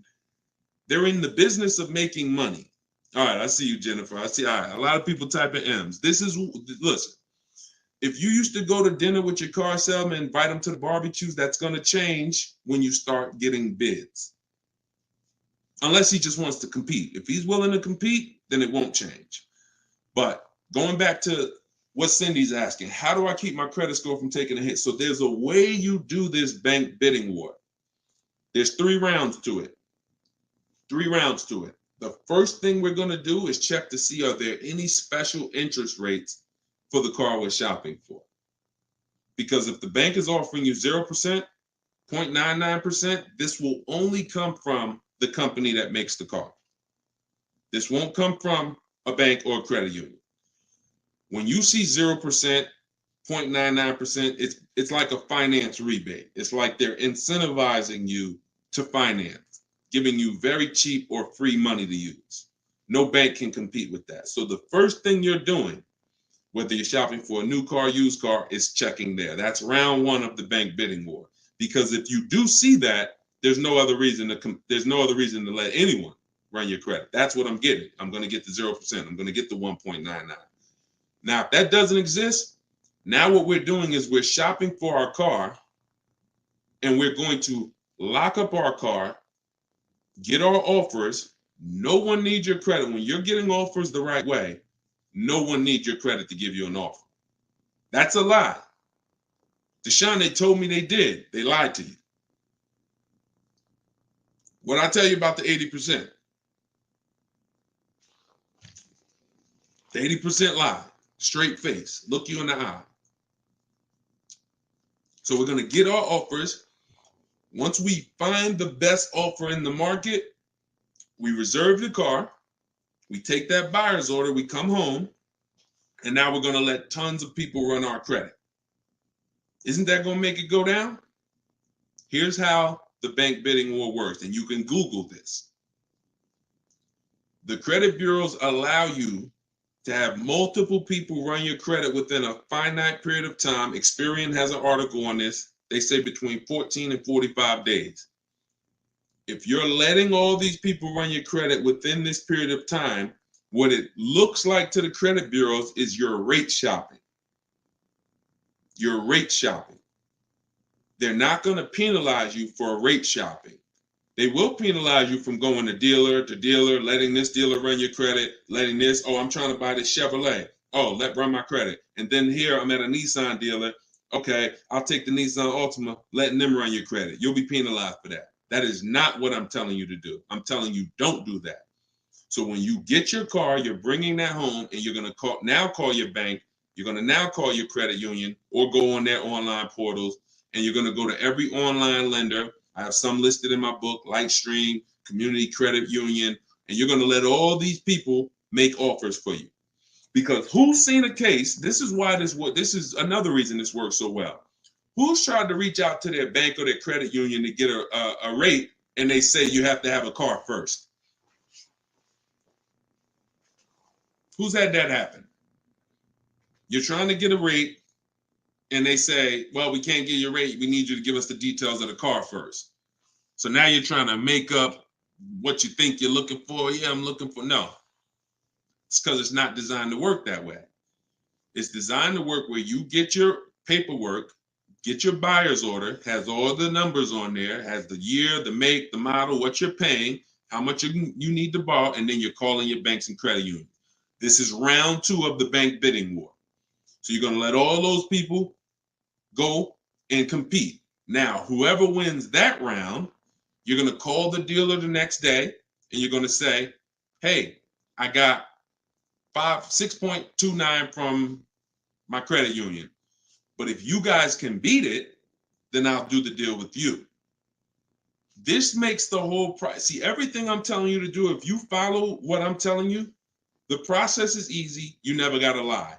They're in the business of making money. All right, I see you, Jennifer. I see, all right, a lot of people typing M's. Listen, if you used to go to dinner with your car salesman, invite them to the barbecues, that's going to change when you start getting bids. Unless he just wants to compete. If he's willing to compete, then it won't change. But going back to what Cindy's asking, how do I keep my credit score from taking a hit? So there's a way you do this bank bidding war. There's 3 rounds to it. 3 rounds to it. The first thing we're going to do is check to see, are there any special interest rates for the car we're shopping for? Because if the bank is offering you 0%, 0.99%, this will only come from the company that makes the car. This won't come from a bank or a credit union. When you see 0%, 0.99%, it's like a finance rebate. It's like they're incentivizing you to finance, giving you very cheap or free money to use. No bank can compete with that. So the first thing you're doing, whether you're shopping for a new car, used car, is checking there. That's round 1 of the bank bidding war. Because if you do see that, there's no other reason to let anyone run your credit. That's what I'm getting. I'm going to get the 0%. I'm going to get the 1.99. Now, if that doesn't exist, now what we're doing is we're shopping for our car, and we're going to lock up our car, get our offers. No one needs your credit. When you're getting offers the right way, no one needs your credit to give you an offer. That's a lie. Deshone, they told me they did. They lied to you. What I tell you about the 80%? The 80% lie. Straight face. Look you in the eye. So we're going to get our offers. Once we find the best offer in the market, we reserve the car. We take that buyer's order. We come home. And now we're going to let tons of people run our credit. Isn't that going to make it go down? Here's how the bank bidding war works, and you can Google this. The credit bureaus allow you to have multiple people run your credit within a finite period of time. Experian has an article on this. They say between 14 and 45 days. If you're letting all these people run your credit within this period of time, what it looks like to the credit bureaus is you're rate shopping. You're rate shopping. They're not going to penalize you for rate shopping. They will penalize you from going to dealer, letting this dealer run your credit, letting this, oh, I'm trying to buy this Chevrolet. Oh, let run my credit. And then here I'm at a Nissan dealer. Okay, I'll take the Nissan Altima, letting them run your credit. You'll be penalized for that. That is not what I'm telling you to do. I'm telling you, don't do that. So when you get your car, you're bringing that home, and you're going to call your bank. You're going to now call your credit union or go on their online portals, and you're going to go to every online lender. I have some listed in my book, Lightstream, Community Credit Union, and you're going to let all these people make offers for you. Because who's seen a case? This is another reason this works so well. Who's tried to reach out to their bank or their credit union to get a rate, and they say you have to have a car first? Who's had that happen? You're trying to get a rate, and they say, well, we can't get your rate. We need you to give us the details of the car first. So now you're trying to make up what you think you're looking for. Yeah, I'm looking for. No, it's because it's not designed to work that way. It's designed to work where you get your paperwork, get your buyer's order, has all the numbers on there, has the year, the make, the model, what you're paying, how much you need to borrow, and then you're calling your banks and credit unions. This is round 2 of the bank bidding war. So you're going to let all those people go and compete. Now, whoever wins that round, you're going to call the dealer the next day and you're going to say, hey, I got 6.29 from my credit union. But if you guys can beat it, then I'll do the deal with you. This makes the whole price. See, everything I'm telling you to do, if you follow what I'm telling you, the process is easy. You never got to lie.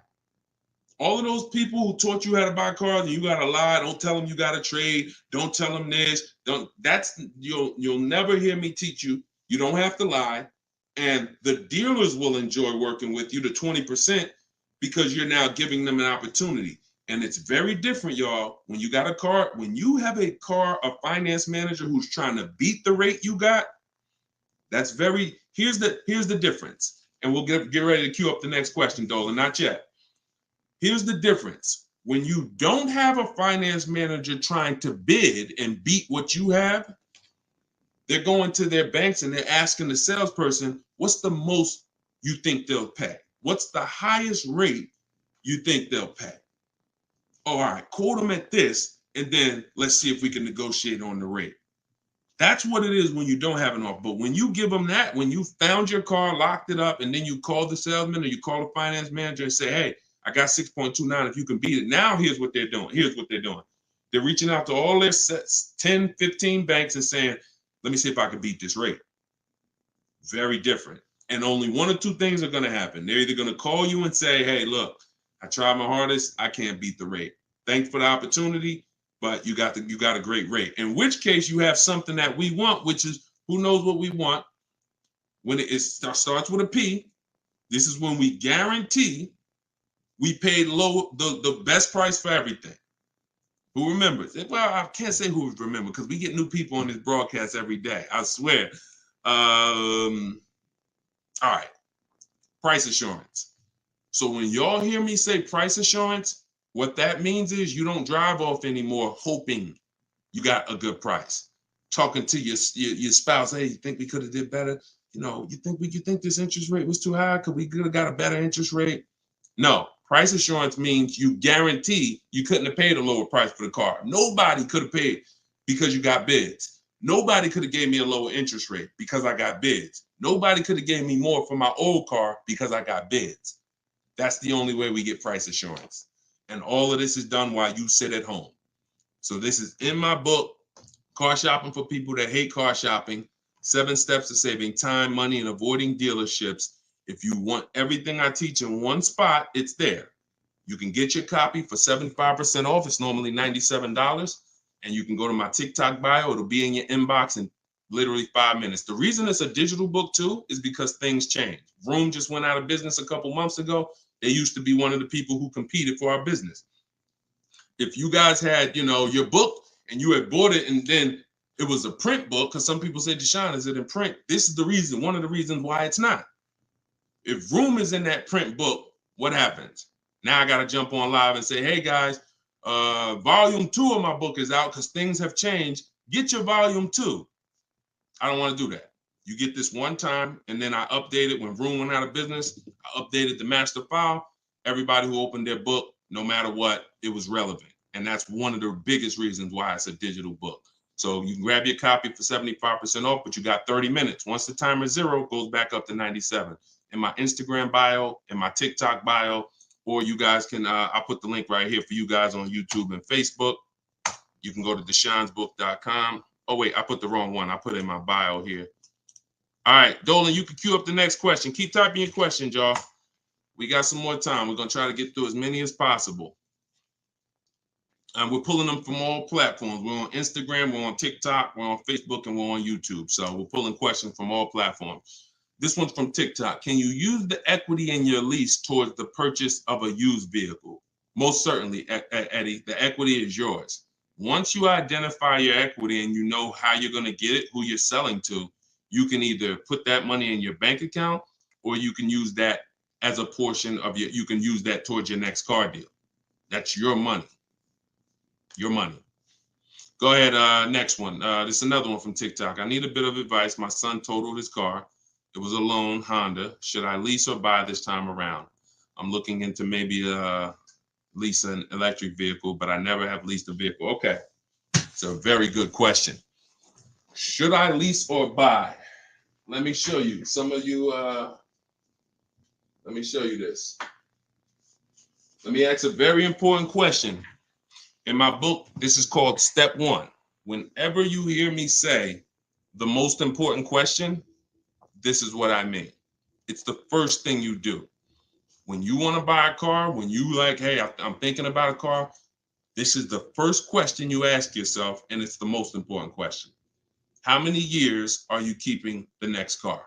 All of those people who taught you how to buy cars and you got to lie, don't tell them you got to trade, don't tell them this, you'll never hear me teach you. You don't have to lie. And the dealers will enjoy working with you, the 20%, because you're now giving them an opportunity. And it's very different, y'all. When you got a car, when you have a finance manager who's trying to beat the rate you got, here's the difference. And we'll get ready to queue up the next question, Dolan, not yet. Here's the difference. When you don't have a finance manager trying to bid and beat what you have, they're going to their banks and they're asking the salesperson, what's the most you think they'll pay? What's the highest rate you think they'll pay? All right, quote them at this, and then let's see if we can negotiate on the rate. That's what it is when you don't have an offer. But when you give them that, when you found your car, locked it up, and then you call the salesman or you call the finance manager and say, hey, I got 6.29 if you can beat it. Now here's what they're doing. They're reaching out to all their 10, 15 banks and saying, let me see if I can beat this rate. Very different. And only one or two things are going to happen. They're either going to call you and say, hey, look, I tried my hardest. I can't beat the rate. Thanks for the opportunity, but you got a great rate. In which case you have something that we want, which is, who knows what we want. When it starts with a P, this is when we guarantee we paid the best price for everything. Who remembers? Well, I can't say who remembers because we get new people on this broadcast every day. I swear. All right. Price assurance. So when y'all hear me say price assurance, what that means is you don't drive off anymore hoping you got a good price. Talking to your spouse, hey, you think we could have did better? You think this interest rate was too high? Could we have got a better interest rate? No. Price assurance means you guarantee you couldn't have paid a lower price for the car. Nobody could have paid because you got bids. Nobody could have gave me a lower interest rate because I got bids. Nobody could have gave me more for my old car because I got bids. That's the only way we get price assurance. And all of this is done while you sit at home. So this is in my book, Car Shopping for People That Hate Car Shopping, 7 Steps to Saving Time, Money, and Avoiding Dealerships. If you want everything I teach in one spot, it's there. You can get your copy for 75% off. It's normally $97. And you can go to my TikTok bio. It'll be in your inbox in literally 5 minutes. The reason it's a digital book too is because things change. Vroom just went out of business a couple months ago. They used to be one of the people who competed for our business. If you guys had, your book and you had bought it and then it was a print book, because some people say, Deshone, is it in print? This is the reason, one of the reasons why it's not. If Vroom is in that print book, what happens? Now I got to jump on live and say, hey guys, volume 2 of my book is out because things have changed. Get your volume 2. I don't want to do that. You get this one time, and then I update it when Vroom went out of business. I updated the master file. Everybody who opened their book, no matter what, it was relevant. And that's one of the biggest reasons why it's a digital book. So you can grab your copy for 75% off, but you got 30 minutes. Once the timer is 0, it goes back up to 97. In my Instagram bio, in my TikTok bio, or you guys can, I'll put the link right here for you guys on YouTube and Facebook. You can go to deshonsbook.com. Oh, wait, I put the wrong one. I put it in my bio here. All right, Dolan, you can queue up the next question. Keep typing your questions, y'all. We got some more time. We're going to try to get through as many as possible. And we're pulling them from all platforms. We're on Instagram, we're on TikTok, we're on Facebook, and we're on YouTube. So we're pulling questions from all platforms. This one's from TikTok. Can you use the equity in your lease towards the purchase of a used vehicle? Most certainly, Eddie, the equity is yours. Once you identify your equity and you know how you're going to get it, who you're selling to, you can either put that money in your bank account or you can use that as a portion of you can use that towards your next car deal. That's your money. Your money. Go ahead, next one. This is another one from TikTok. I need a bit of advice. My son totaled his car. It was a loan Honda. Should I lease or buy this time around? I'm looking into maybe lease an electric vehicle, but I never have leased a vehicle. Okay, it's a very good question. Should I lease or buy? Let me show you. Some of you, let me show you this. Let me ask a very important question. In my book, this is called Step One. Whenever you hear me say the most important question, this is what I mean. It's the first thing you do. When you want to buy a car, when you like, hey, I'm thinking about a car, this is the first question you ask yourself, and it's the most important question. How many years are you keeping the next car?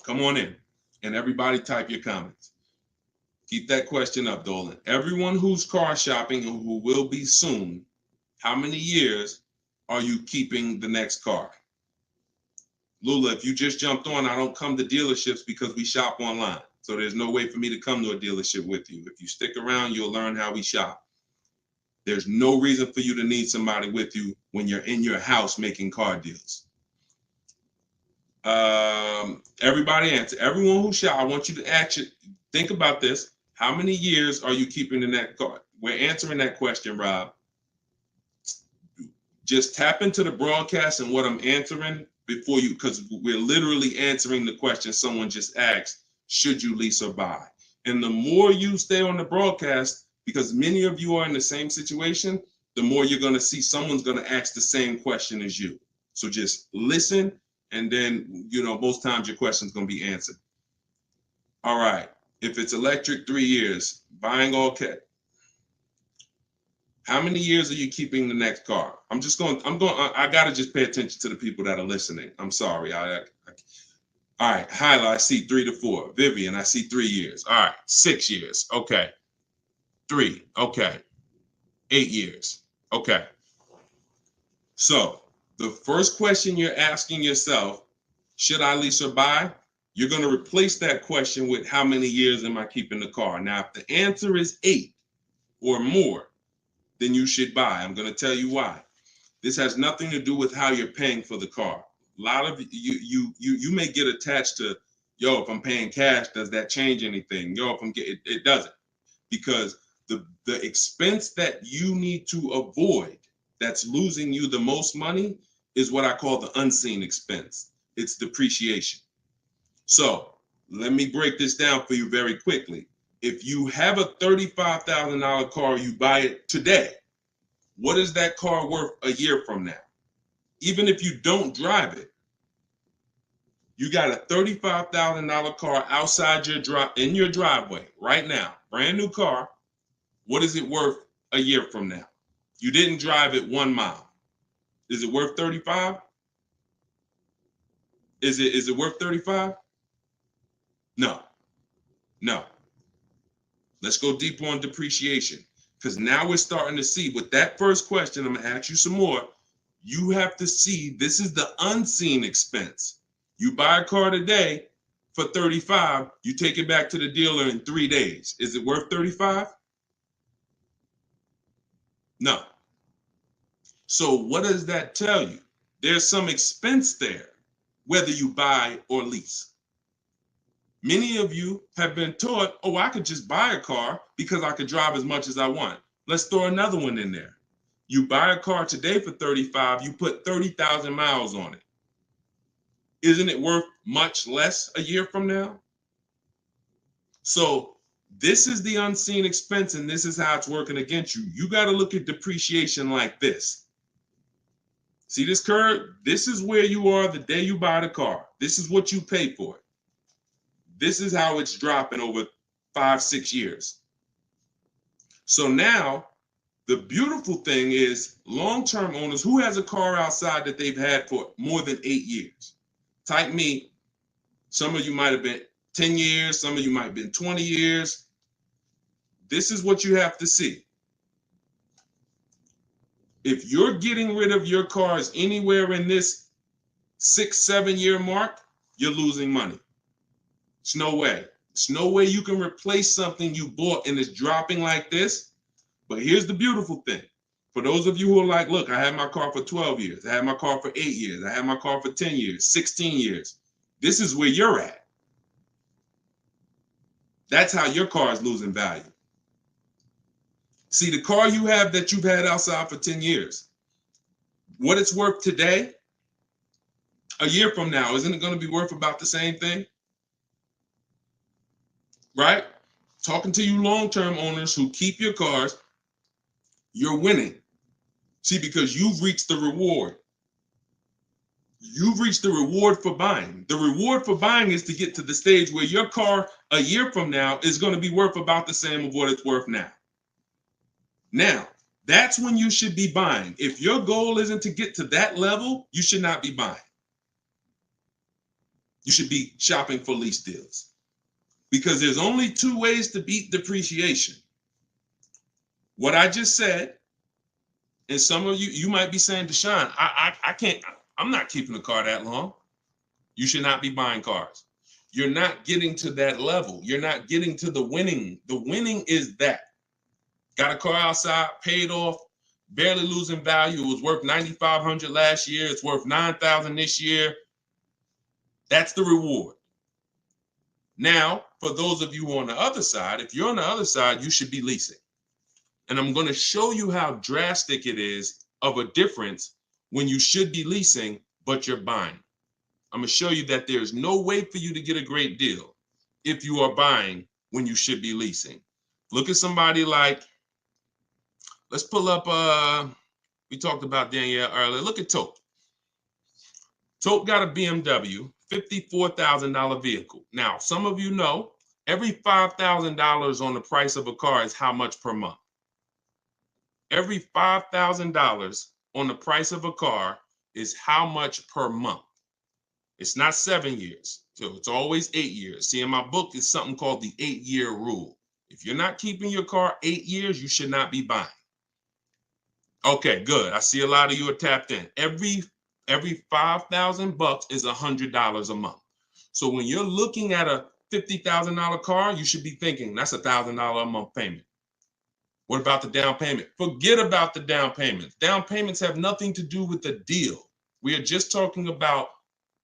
Come on in, and everybody type your comments. Keep that question up, Dolan. Everyone who's car shopping and who will be soon, how many years are you keeping the next car? Lula, if you just jumped on, I don't come to dealerships because we shop online. So there's no way for me to come to a dealership with you. If you stick around, you'll learn how we shop. There's no reason for you to need somebody with you when you're in your house making car deals. Everybody answer. Everyone who shop, I want you to actually think about this. How many years are you keeping the next car? We're answering that question, Rob. Just tap into the broadcast and what I'm answering before you, because we're literally answering the question someone just asked, should you lease or buy? And the more you stay on the broadcast, because many of you are in the same situation, the more you're going to see someone's going to ask the same question as you. So just listen, and then, most times your question's going to be answered. All right. If it's electric, 3 years. Buying all cash. How many years are you keeping the next car? I got to just pay attention to the people that are listening. I'm sorry. All right. Hyla, I see 3 to 4. Vivian, I see 3 years. All right. 6 years. Okay. 3. Okay. 8 years. Okay. So the first question you're asking yourself, should I lease or buy? You're going to replace that question with how many years am I keeping the car? Now, if the answer is 8 or more, then you should buy. I'm going to tell you why. This has nothing to do with how you're paying for the car. A lot of you may get attached to, if I'm paying cash, does that change anything? If I'm getting, it doesn't, because the expense that you need to avoid that's losing you the most money is what I call the unseen expense. It's depreciation. So let me break this down for you very quickly. If you have a $35,000 car, you buy it today, what is that car worth a year from now? Even if you don't drive it, you got a $35,000 car outside in your driveway right now, brand new car. What is it worth a year from now? You didn't drive it 1 mile. Is it worth 35? Is it worth 35? No. Let's go deeper on depreciation, because now we're starting to see with that first question. I'm going to ask you some more. You have to see this is the unseen expense. You buy a car today for 35, you take it back to the dealer in 3 days. Is it worth 35? No. So what does that tell you? There's some expense there, whether you buy or lease. Many of you have been taught, I could just buy a car because I could drive as much as I want. Let's throw another one in there. You buy a car today for 35, you put 30,000 miles on it. Isn't it worth much less a year from now? So this is the unseen expense, and this is how it's working against you. You got to look at depreciation like this. See this curve? This is where you are the day you buy the car. This is what you pay for it. This is how it's dropping over 5-6 years. So now the beautiful thing is long-term owners who has a car outside that they've had for more than 8 years. Type me. Some of you might have been 10 years. Some of you might have been 20 years. this is what you have to see. If you're getting rid of your cars anywhere in this 6-7 year mark, you're losing money. It's no way. It's no way you can replace something you bought and it's dropping like this. But here's the beautiful thing. For those of you who are like, look, I had my car for 12 years. I had my car for 8 years. I had my car for 10 years, 16 years. This is where you're at. That's how your car is losing value. See, the car you have that you've had outside for 10 years, what it's worth today, a year from now, isn't it going to be worth about the same thing? Right? Talking to you long-term owners who keep your cars, you're winning. See, because you've reached the reward. You've reached the reward for buying. The reward for buying is to get to the stage where your car a year from now is going to be worth about the same of what it's worth now. Now, that's when you should be buying. If your goal isn't to get to that level, you should not be buying. You should be shopping for lease deals. Because there's only two ways to beat depreciation. What I just said, and some of you might be saying, Deshone, I can't, I'm not keeping a car that long. You should not be buying cars. You're not getting to that level. You're not getting to the winning. The winning is that. Got a car outside, paid off, barely losing value. It was worth $9,500 last year. It's worth $9,000 this year. That's the reward. Now, for those of you who are on the other side, if you're on the other side, you should be leasing. And I'm going to show you how drastic it is of a difference when you should be leasing, but you're buying. I'm going to show you that there's no way for you to get a great deal if you are buying when you should be leasing. Look at somebody like, let's pull up, we talked about Danielle earlier. Look at Tope. Tope got a BMW, $54,000 vehicle. Now, some of you know, every $5,000 on the price of a car is how much per month? Every $5,000 on the price of a car is how much per month? It's not 7 years, so it's always 8 years. See, in my book, it's something called the 8-year rule. If you're not keeping your car 8 years, you should not be buying. Okay, good. I see a lot of you are tapped in. Every $5,000 is $100 a month. So when you're looking at a $50,000 car, you should be thinking that's $1,000 a month payment. What about the down payment? Forget about the down payments. Down payments have nothing to do with the deal. We are just talking about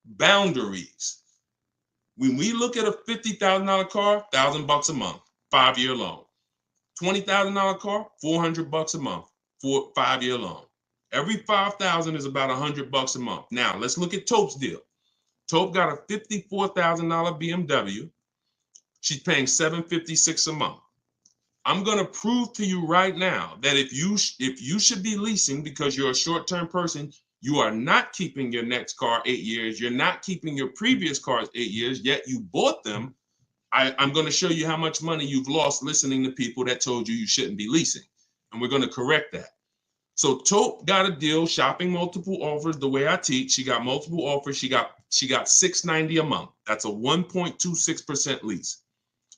boundaries. When we look at a $50,000 car, $1,000 a month, 5-year loan. $20,000 car, $400 a month, 5-year loan. Every $5,000 is about $100 a month. Now let's look at Tope's deal. Tope got a $54,000 BMW. She's paying $756 a month. I'm going to prove to you right now that if you should be leasing because you're a short-term person, you are not keeping your next car 8 years. You're not keeping your previous cars 8 years, yet you bought them. I'm going to show you how much money you've lost listening to people that told you shouldn't be leasing. And we're going to correct that. So Tope got a deal, shopping multiple offers the way I teach. She got multiple offers. She got $690 a month. That's a 1.26% lease.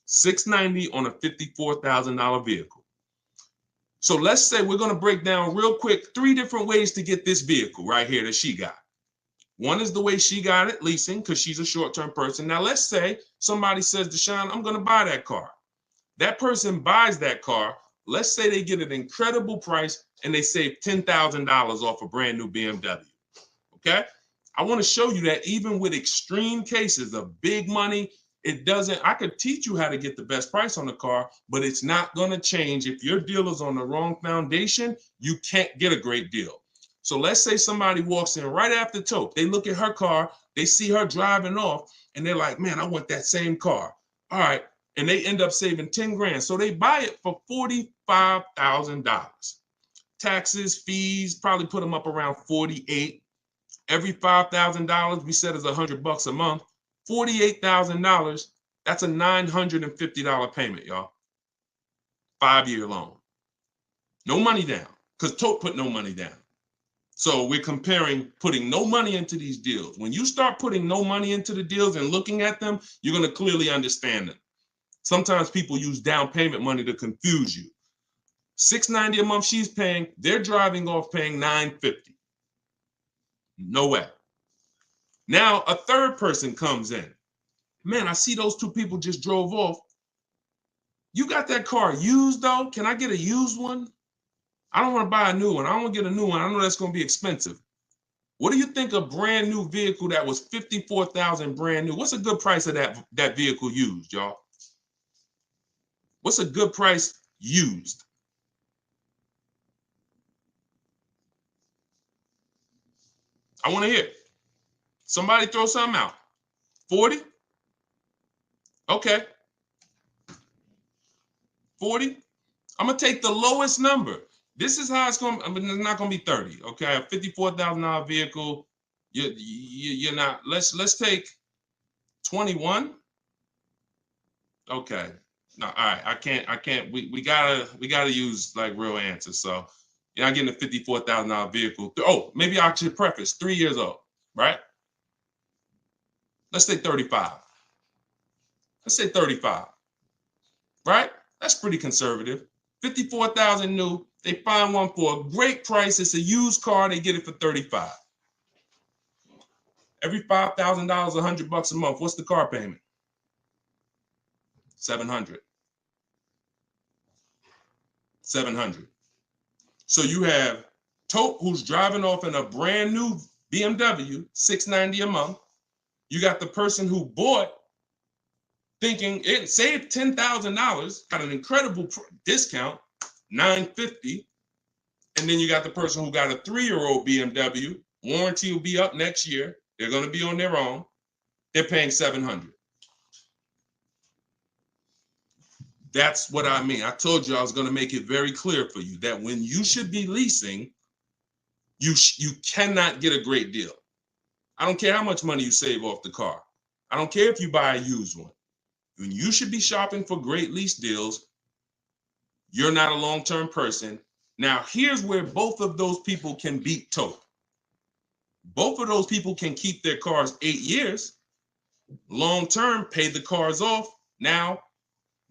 $690 on a $54,000 vehicle. So let's say we're going to break down real quick 3 different ways to get this vehicle right here that she got. One is the way she got it, leasing, because she's a short-term person. Now let's say somebody says, Deshone, I'm going to buy that car. That person buys that car. Let's say they get an incredible price and they save $10,000 off a brand new BMW. Okay? I want to show you that even with extreme cases of big money, I could teach you how to get the best price on the car, but it's not going to change. If your deal is on the wrong foundation, you can't get a great deal. So let's say somebody walks in right after Tope. They look at her car, they see her driving off, and they're like, man, I want that same car. All right. And they end up saving 10 grand. So they buy it for $45,000. Taxes, fees, probably put them up around 48. Every $5,000 we said is $100 a month. $48,000, that's a $950 payment, y'all. 5-year loan. No money down, because Tope put no money down. So we're comparing putting no money into these deals. When you start putting no money into the deals and looking at them, you're going to clearly understand them. Sometimes people use down payment money to confuse you. $690 a month she's paying, they're driving off paying $950. No way. Now a third person comes in. Man, I see those two people just drove off. You got that car used though? Can I get a used one? I don't want to buy a new one. I don't want to get a new one. I know that's going to be expensive. What do you think a brand new vehicle that was $54,000 brand new? What's a good price of that vehicle used, y'all? What's a good price used? I want to hear it. Somebody throw something out. 40? Okay. 40? I'm going to take the lowest number. This is how it's going to, I mean, it's not going to be 30. Okay. A $54,000 vehicle. You're not, let's take 21. Okay. No, all right. I can't, we gotta use like real answers. So you're not getting a $54,000 vehicle. Oh, maybe I should preface 3 years old, right? Let's say 35. Let's say 35, right? That's pretty conservative. 54,000 new. They find one for a great price. It's a used car. They get it for 35. Every $5,000, $100 a month. What's the car payment? 700. 700. So you have Tope, who's driving off in a brand new BMW, $690 a month. You got the person who bought thinking it saved $10,000, got an incredible discount, $950. And then you got the person who got a 3-year-old BMW. Warranty will be up next year. They're going to be on their own. They're paying $700. That's what I mean. I told you I was going to make it very clear for you that when you should be leasing, you cannot get a great deal. I don't care how much money you save off the car. I don't care if you buy a used one. When you should be shopping for great lease deals, you're not a long-term person. Now, here's where both of those people can beat Tope. Both of those people can keep their cars 8 years, long-term, pay the cars off. Now,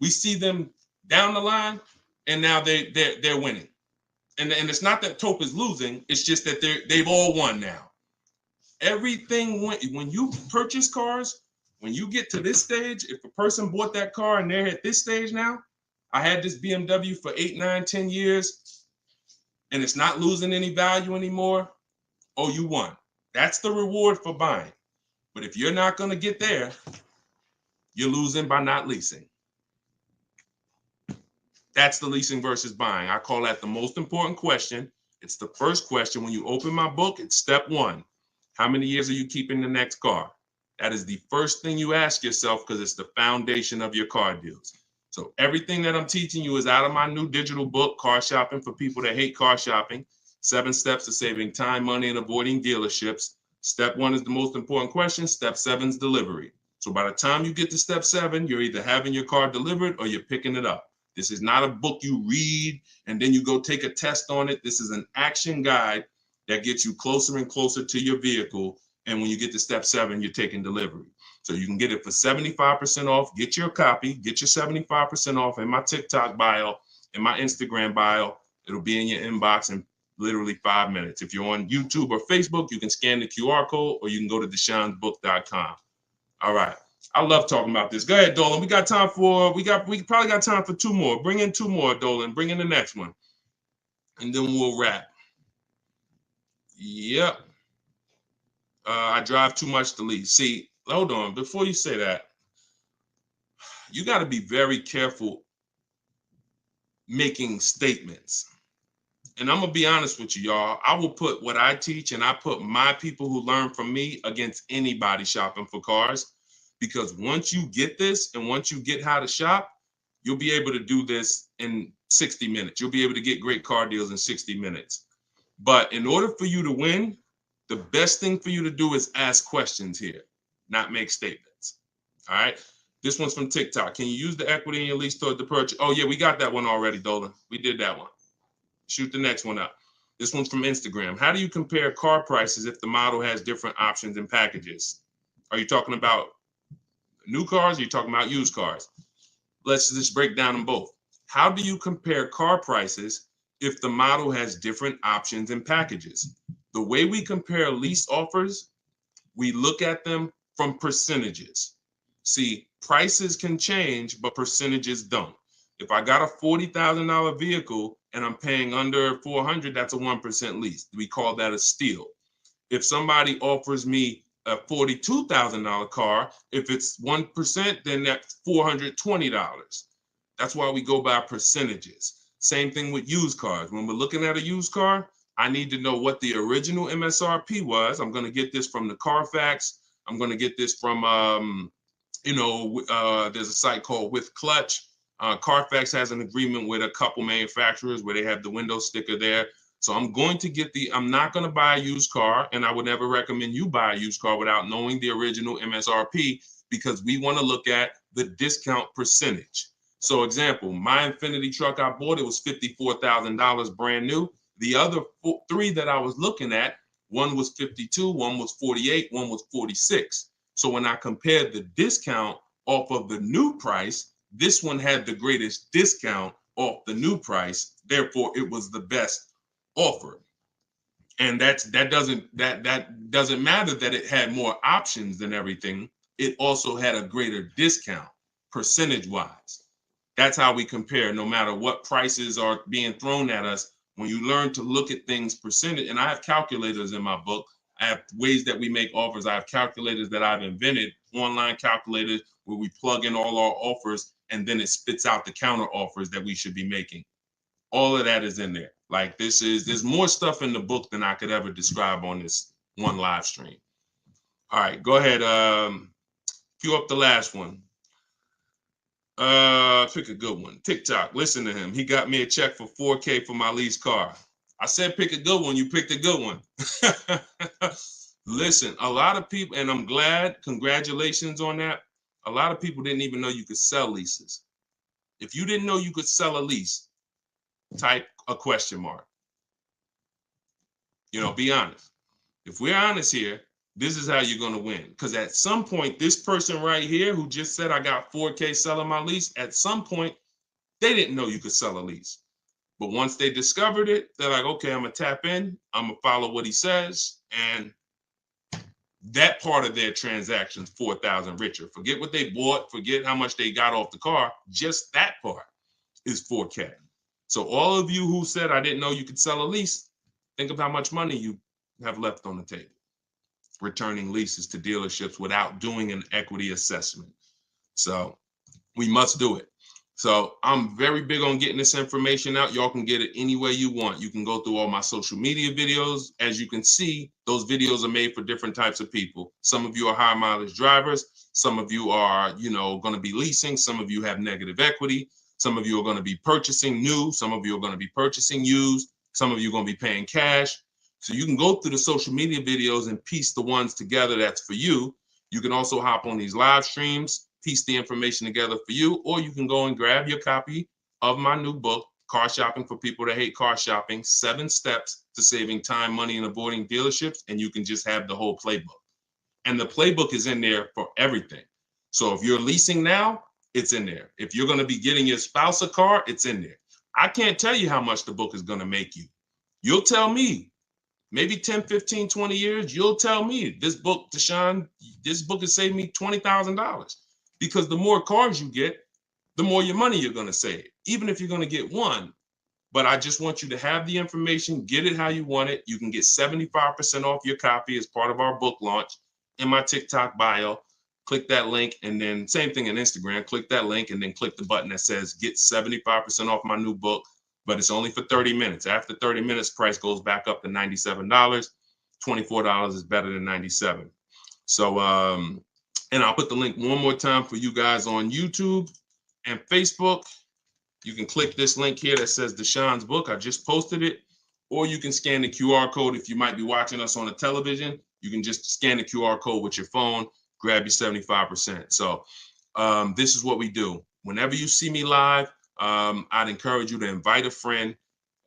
we see them down the line, and now they're winning. And it's not that Tope is losing. It's just that they've all won now. Everything when you purchase cars, when you get to this stage, if a person bought that car and they're at this stage now, I had this BMW for 8, 9, 10 years, and it's not losing any value anymore. Oh, you won. That's the reward for buying. But if you're not going to get there, you're losing by not leasing. That's the leasing versus buying. I call that the most important question. It's the first question. When you open my book, it's step 1. How many years are you keeping the next car? That is the first thing you ask yourself because it's the foundation of your car deals. So everything that I'm teaching you is out of my new digital book, Car Shopping for People That Hate Car Shopping. 7 steps to saving time, money, and avoiding dealerships. Step 1 is the most important question. Step 7 is delivery. So by the time you get to step 7, you're either having your car delivered or you're picking it up. This is not a book you read and then you go take a test on it. This is an action guide that gets you closer and closer to your vehicle. And when you get to step 7, you're taking delivery. So you can get it for 75% off. Get your copy. Get your 75% off in my TikTok bio, in my Instagram bio. It'll be in your inbox in literally 5 minutes. If you're on YouTube or Facebook, you can scan the QR code or you can go to Deshone'sBook.com. All right. I love talking about this. Go ahead, Dolan. We probably got time for 2 more. Bring in 2 more, Dolan. Bring in the next one. And then we'll wrap. Yep. I drive too much to lease. See, hold on. Before you say that, you got to be very careful making statements. And I'm going to be honest with you, y'all. I will put what I teach and I put my people who learn from me against anybody shopping for cars. Because once you get this and once you get how to shop, you'll be able to do this in 60 minutes. You'll be able to get great car deals in 60 minutes. But in order for you to win, the best thing for you to do is ask questions here, not make statements. All right. This one's from TikTok. Can you use the equity in your lease toward the purchase? Oh, yeah, we got that one already, Dolan. We did that one. Shoot the next one up. This one's from Instagram. How do you compare car prices if the model has different options and packages? Are you talking about new cars or are you talking about used cars? Let's just break down them both. How do you compare car prices if the model has different options and packages? The way we compare lease offers, we look at them from percentages. See, prices can change, but percentages don't. If I got a $40,000 vehicle and I'm paying under 400, that's a 1% lease. We call that a steal. If somebody offers me a $42,000 car, if it's 1%, then that's $420. That's why we go by percentages. Same thing with used cars. When we're looking at a used car, I need to know what the original MSRP was. I'm going to get this from the Carfax. I'm going to get this from, there's a site called With Clutch. Carfax has an agreement with a couple manufacturers where they have the window sticker there. So I'm going to get I'm not going to buy a used car, and I would never recommend you buy a used car without knowing the original MSRP, because we want to look at the discount percentage. So example, my Infinity truck I bought, it was $54,000 brand new. The other three that I was looking at, one was 52, one was 48, one was 46. So when I compared the discount off of the new price, this one had the greatest discount off the new price. Therefore, it was the best offer. And that doesn't matter that it had more options than everything. It also had a greater discount percentage wise. That's how we compare, no matter what prices are being thrown at us. When you learn to look at things percentage, and I have calculators in my book. I have ways that we make offers. I have calculators that I've invented, online calculators where we plug in all our offers and then it spits out the counter offers that we should be making. All of that is in there. Like there's more stuff in the book than I could ever describe on this one live stream. All right, go ahead. Cue up the last one. Pick a good one. TikTok. Listen to him. He got me a check for $4K for my lease car. I said pick a good one. You picked a good one. Listen, a lot of people, and I'm glad. Congratulations on that. A lot of people didn't even know you could sell leases. If you didn't know you could sell a lease, type a question mark. Be honest. If we're honest here, this is how you're going to win. Because at some point, this person right here who just said I got $4K selling my lease, at some point, they didn't know you could sell a lease. But once they discovered it, they're like, okay, I'm going to tap in. I'm going to follow what he says. And that part of their transaction's 4,000 richer. Forget what they bought. Forget how much they got off the car. Just that part is 4K. So all of you who said I didn't know you could sell a lease, think of how much money you have left on the table returning leases to dealerships without doing an equity assessment. So we must do it. So I'm very big on getting this information out. Y'all can get it any way you want. You can go through all my social media videos. As you can see, those videos are made for different types of people. Some of you are high mileage drivers. Some of you are, going to be leasing. Some of you have negative equity. Some of you are going to be purchasing new. Some of you are going to be purchasing used. Some of you are going to be paying cash. So you can go through the social media videos and piece the ones together that's for you. You can also hop on these live streams, piece the information together for you, or you can go and grab your copy of my new book, Car Shopping for People That Hate Car Shopping, 7 Steps to Saving Time, Money, and Avoiding Dealerships, and you can just have the whole playbook. And the playbook is in there for everything. So if you're leasing now, it's in there. If you're going to be getting your spouse a car, it's in there. I can't tell you how much the book is going to make you. You'll tell me. Maybe 10, 15, 20 years, you'll tell me, this book, Deshone, this book has saved me $20,000. Because the more cars you get, the more your money you're going to save, even if you're going to get one. But I just want you to have the information, get it how you want it. You can get 75% off your copy as part of our book launch in my TikTok bio. Click that link, and then same thing in Instagram. Click that link and then click the button that says get 75% off my new book. But it's only for 30 minutes. After 30 minutes, price goes back up to $97. $24 is better than $97. So, and I'll put the link one more time for you guys on YouTube and Facebook. You can click this link here that says Deshone's book. I just posted it. Or you can scan the QR code. If you might be watching us on a television, you can just scan the QR code with your phone, grab your 75%. So this is what we do. Whenever you see me live, I'd encourage you to invite a friend,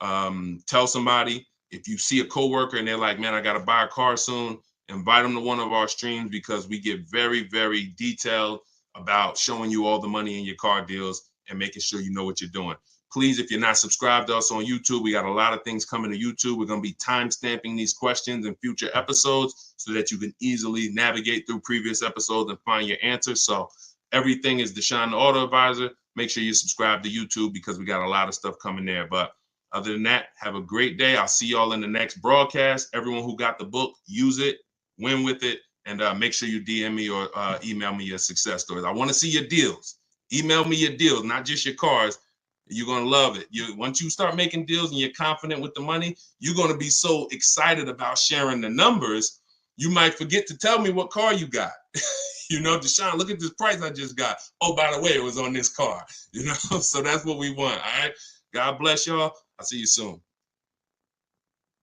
tell somebody. If you see a coworker and they're like, man, I got to buy a car soon, invite them to one of our streams, because we get very, very detailed about showing you all the money in your car deals and making sure you know what you're doing. Please, if you're not subscribed to us on YouTube, we got a lot of things coming to YouTube. We're going to be time stamping these questions in future episodes so that you can easily navigate through previous episodes and find your answers. So everything is Deshone the Auto Advisor. Make sure you subscribe to YouTube because we got a lot of stuff coming there. But other than that, have a great day. I'll see y'all in the next broadcast. Everyone who got the book, use it, win with it, and make sure you DM me or email me your success stories. I want to see your deals. Email me your deals, not just your cars. You're going to love it. Once you start making deals and you're confident with the money, you're going to be so excited about sharing the numbers, you might forget to tell me what car you got. You know, Deshone, look at this price I just got. Oh, by the way, it was on this car. You know, so that's what we want. All right. God bless y'all. I'll see you soon.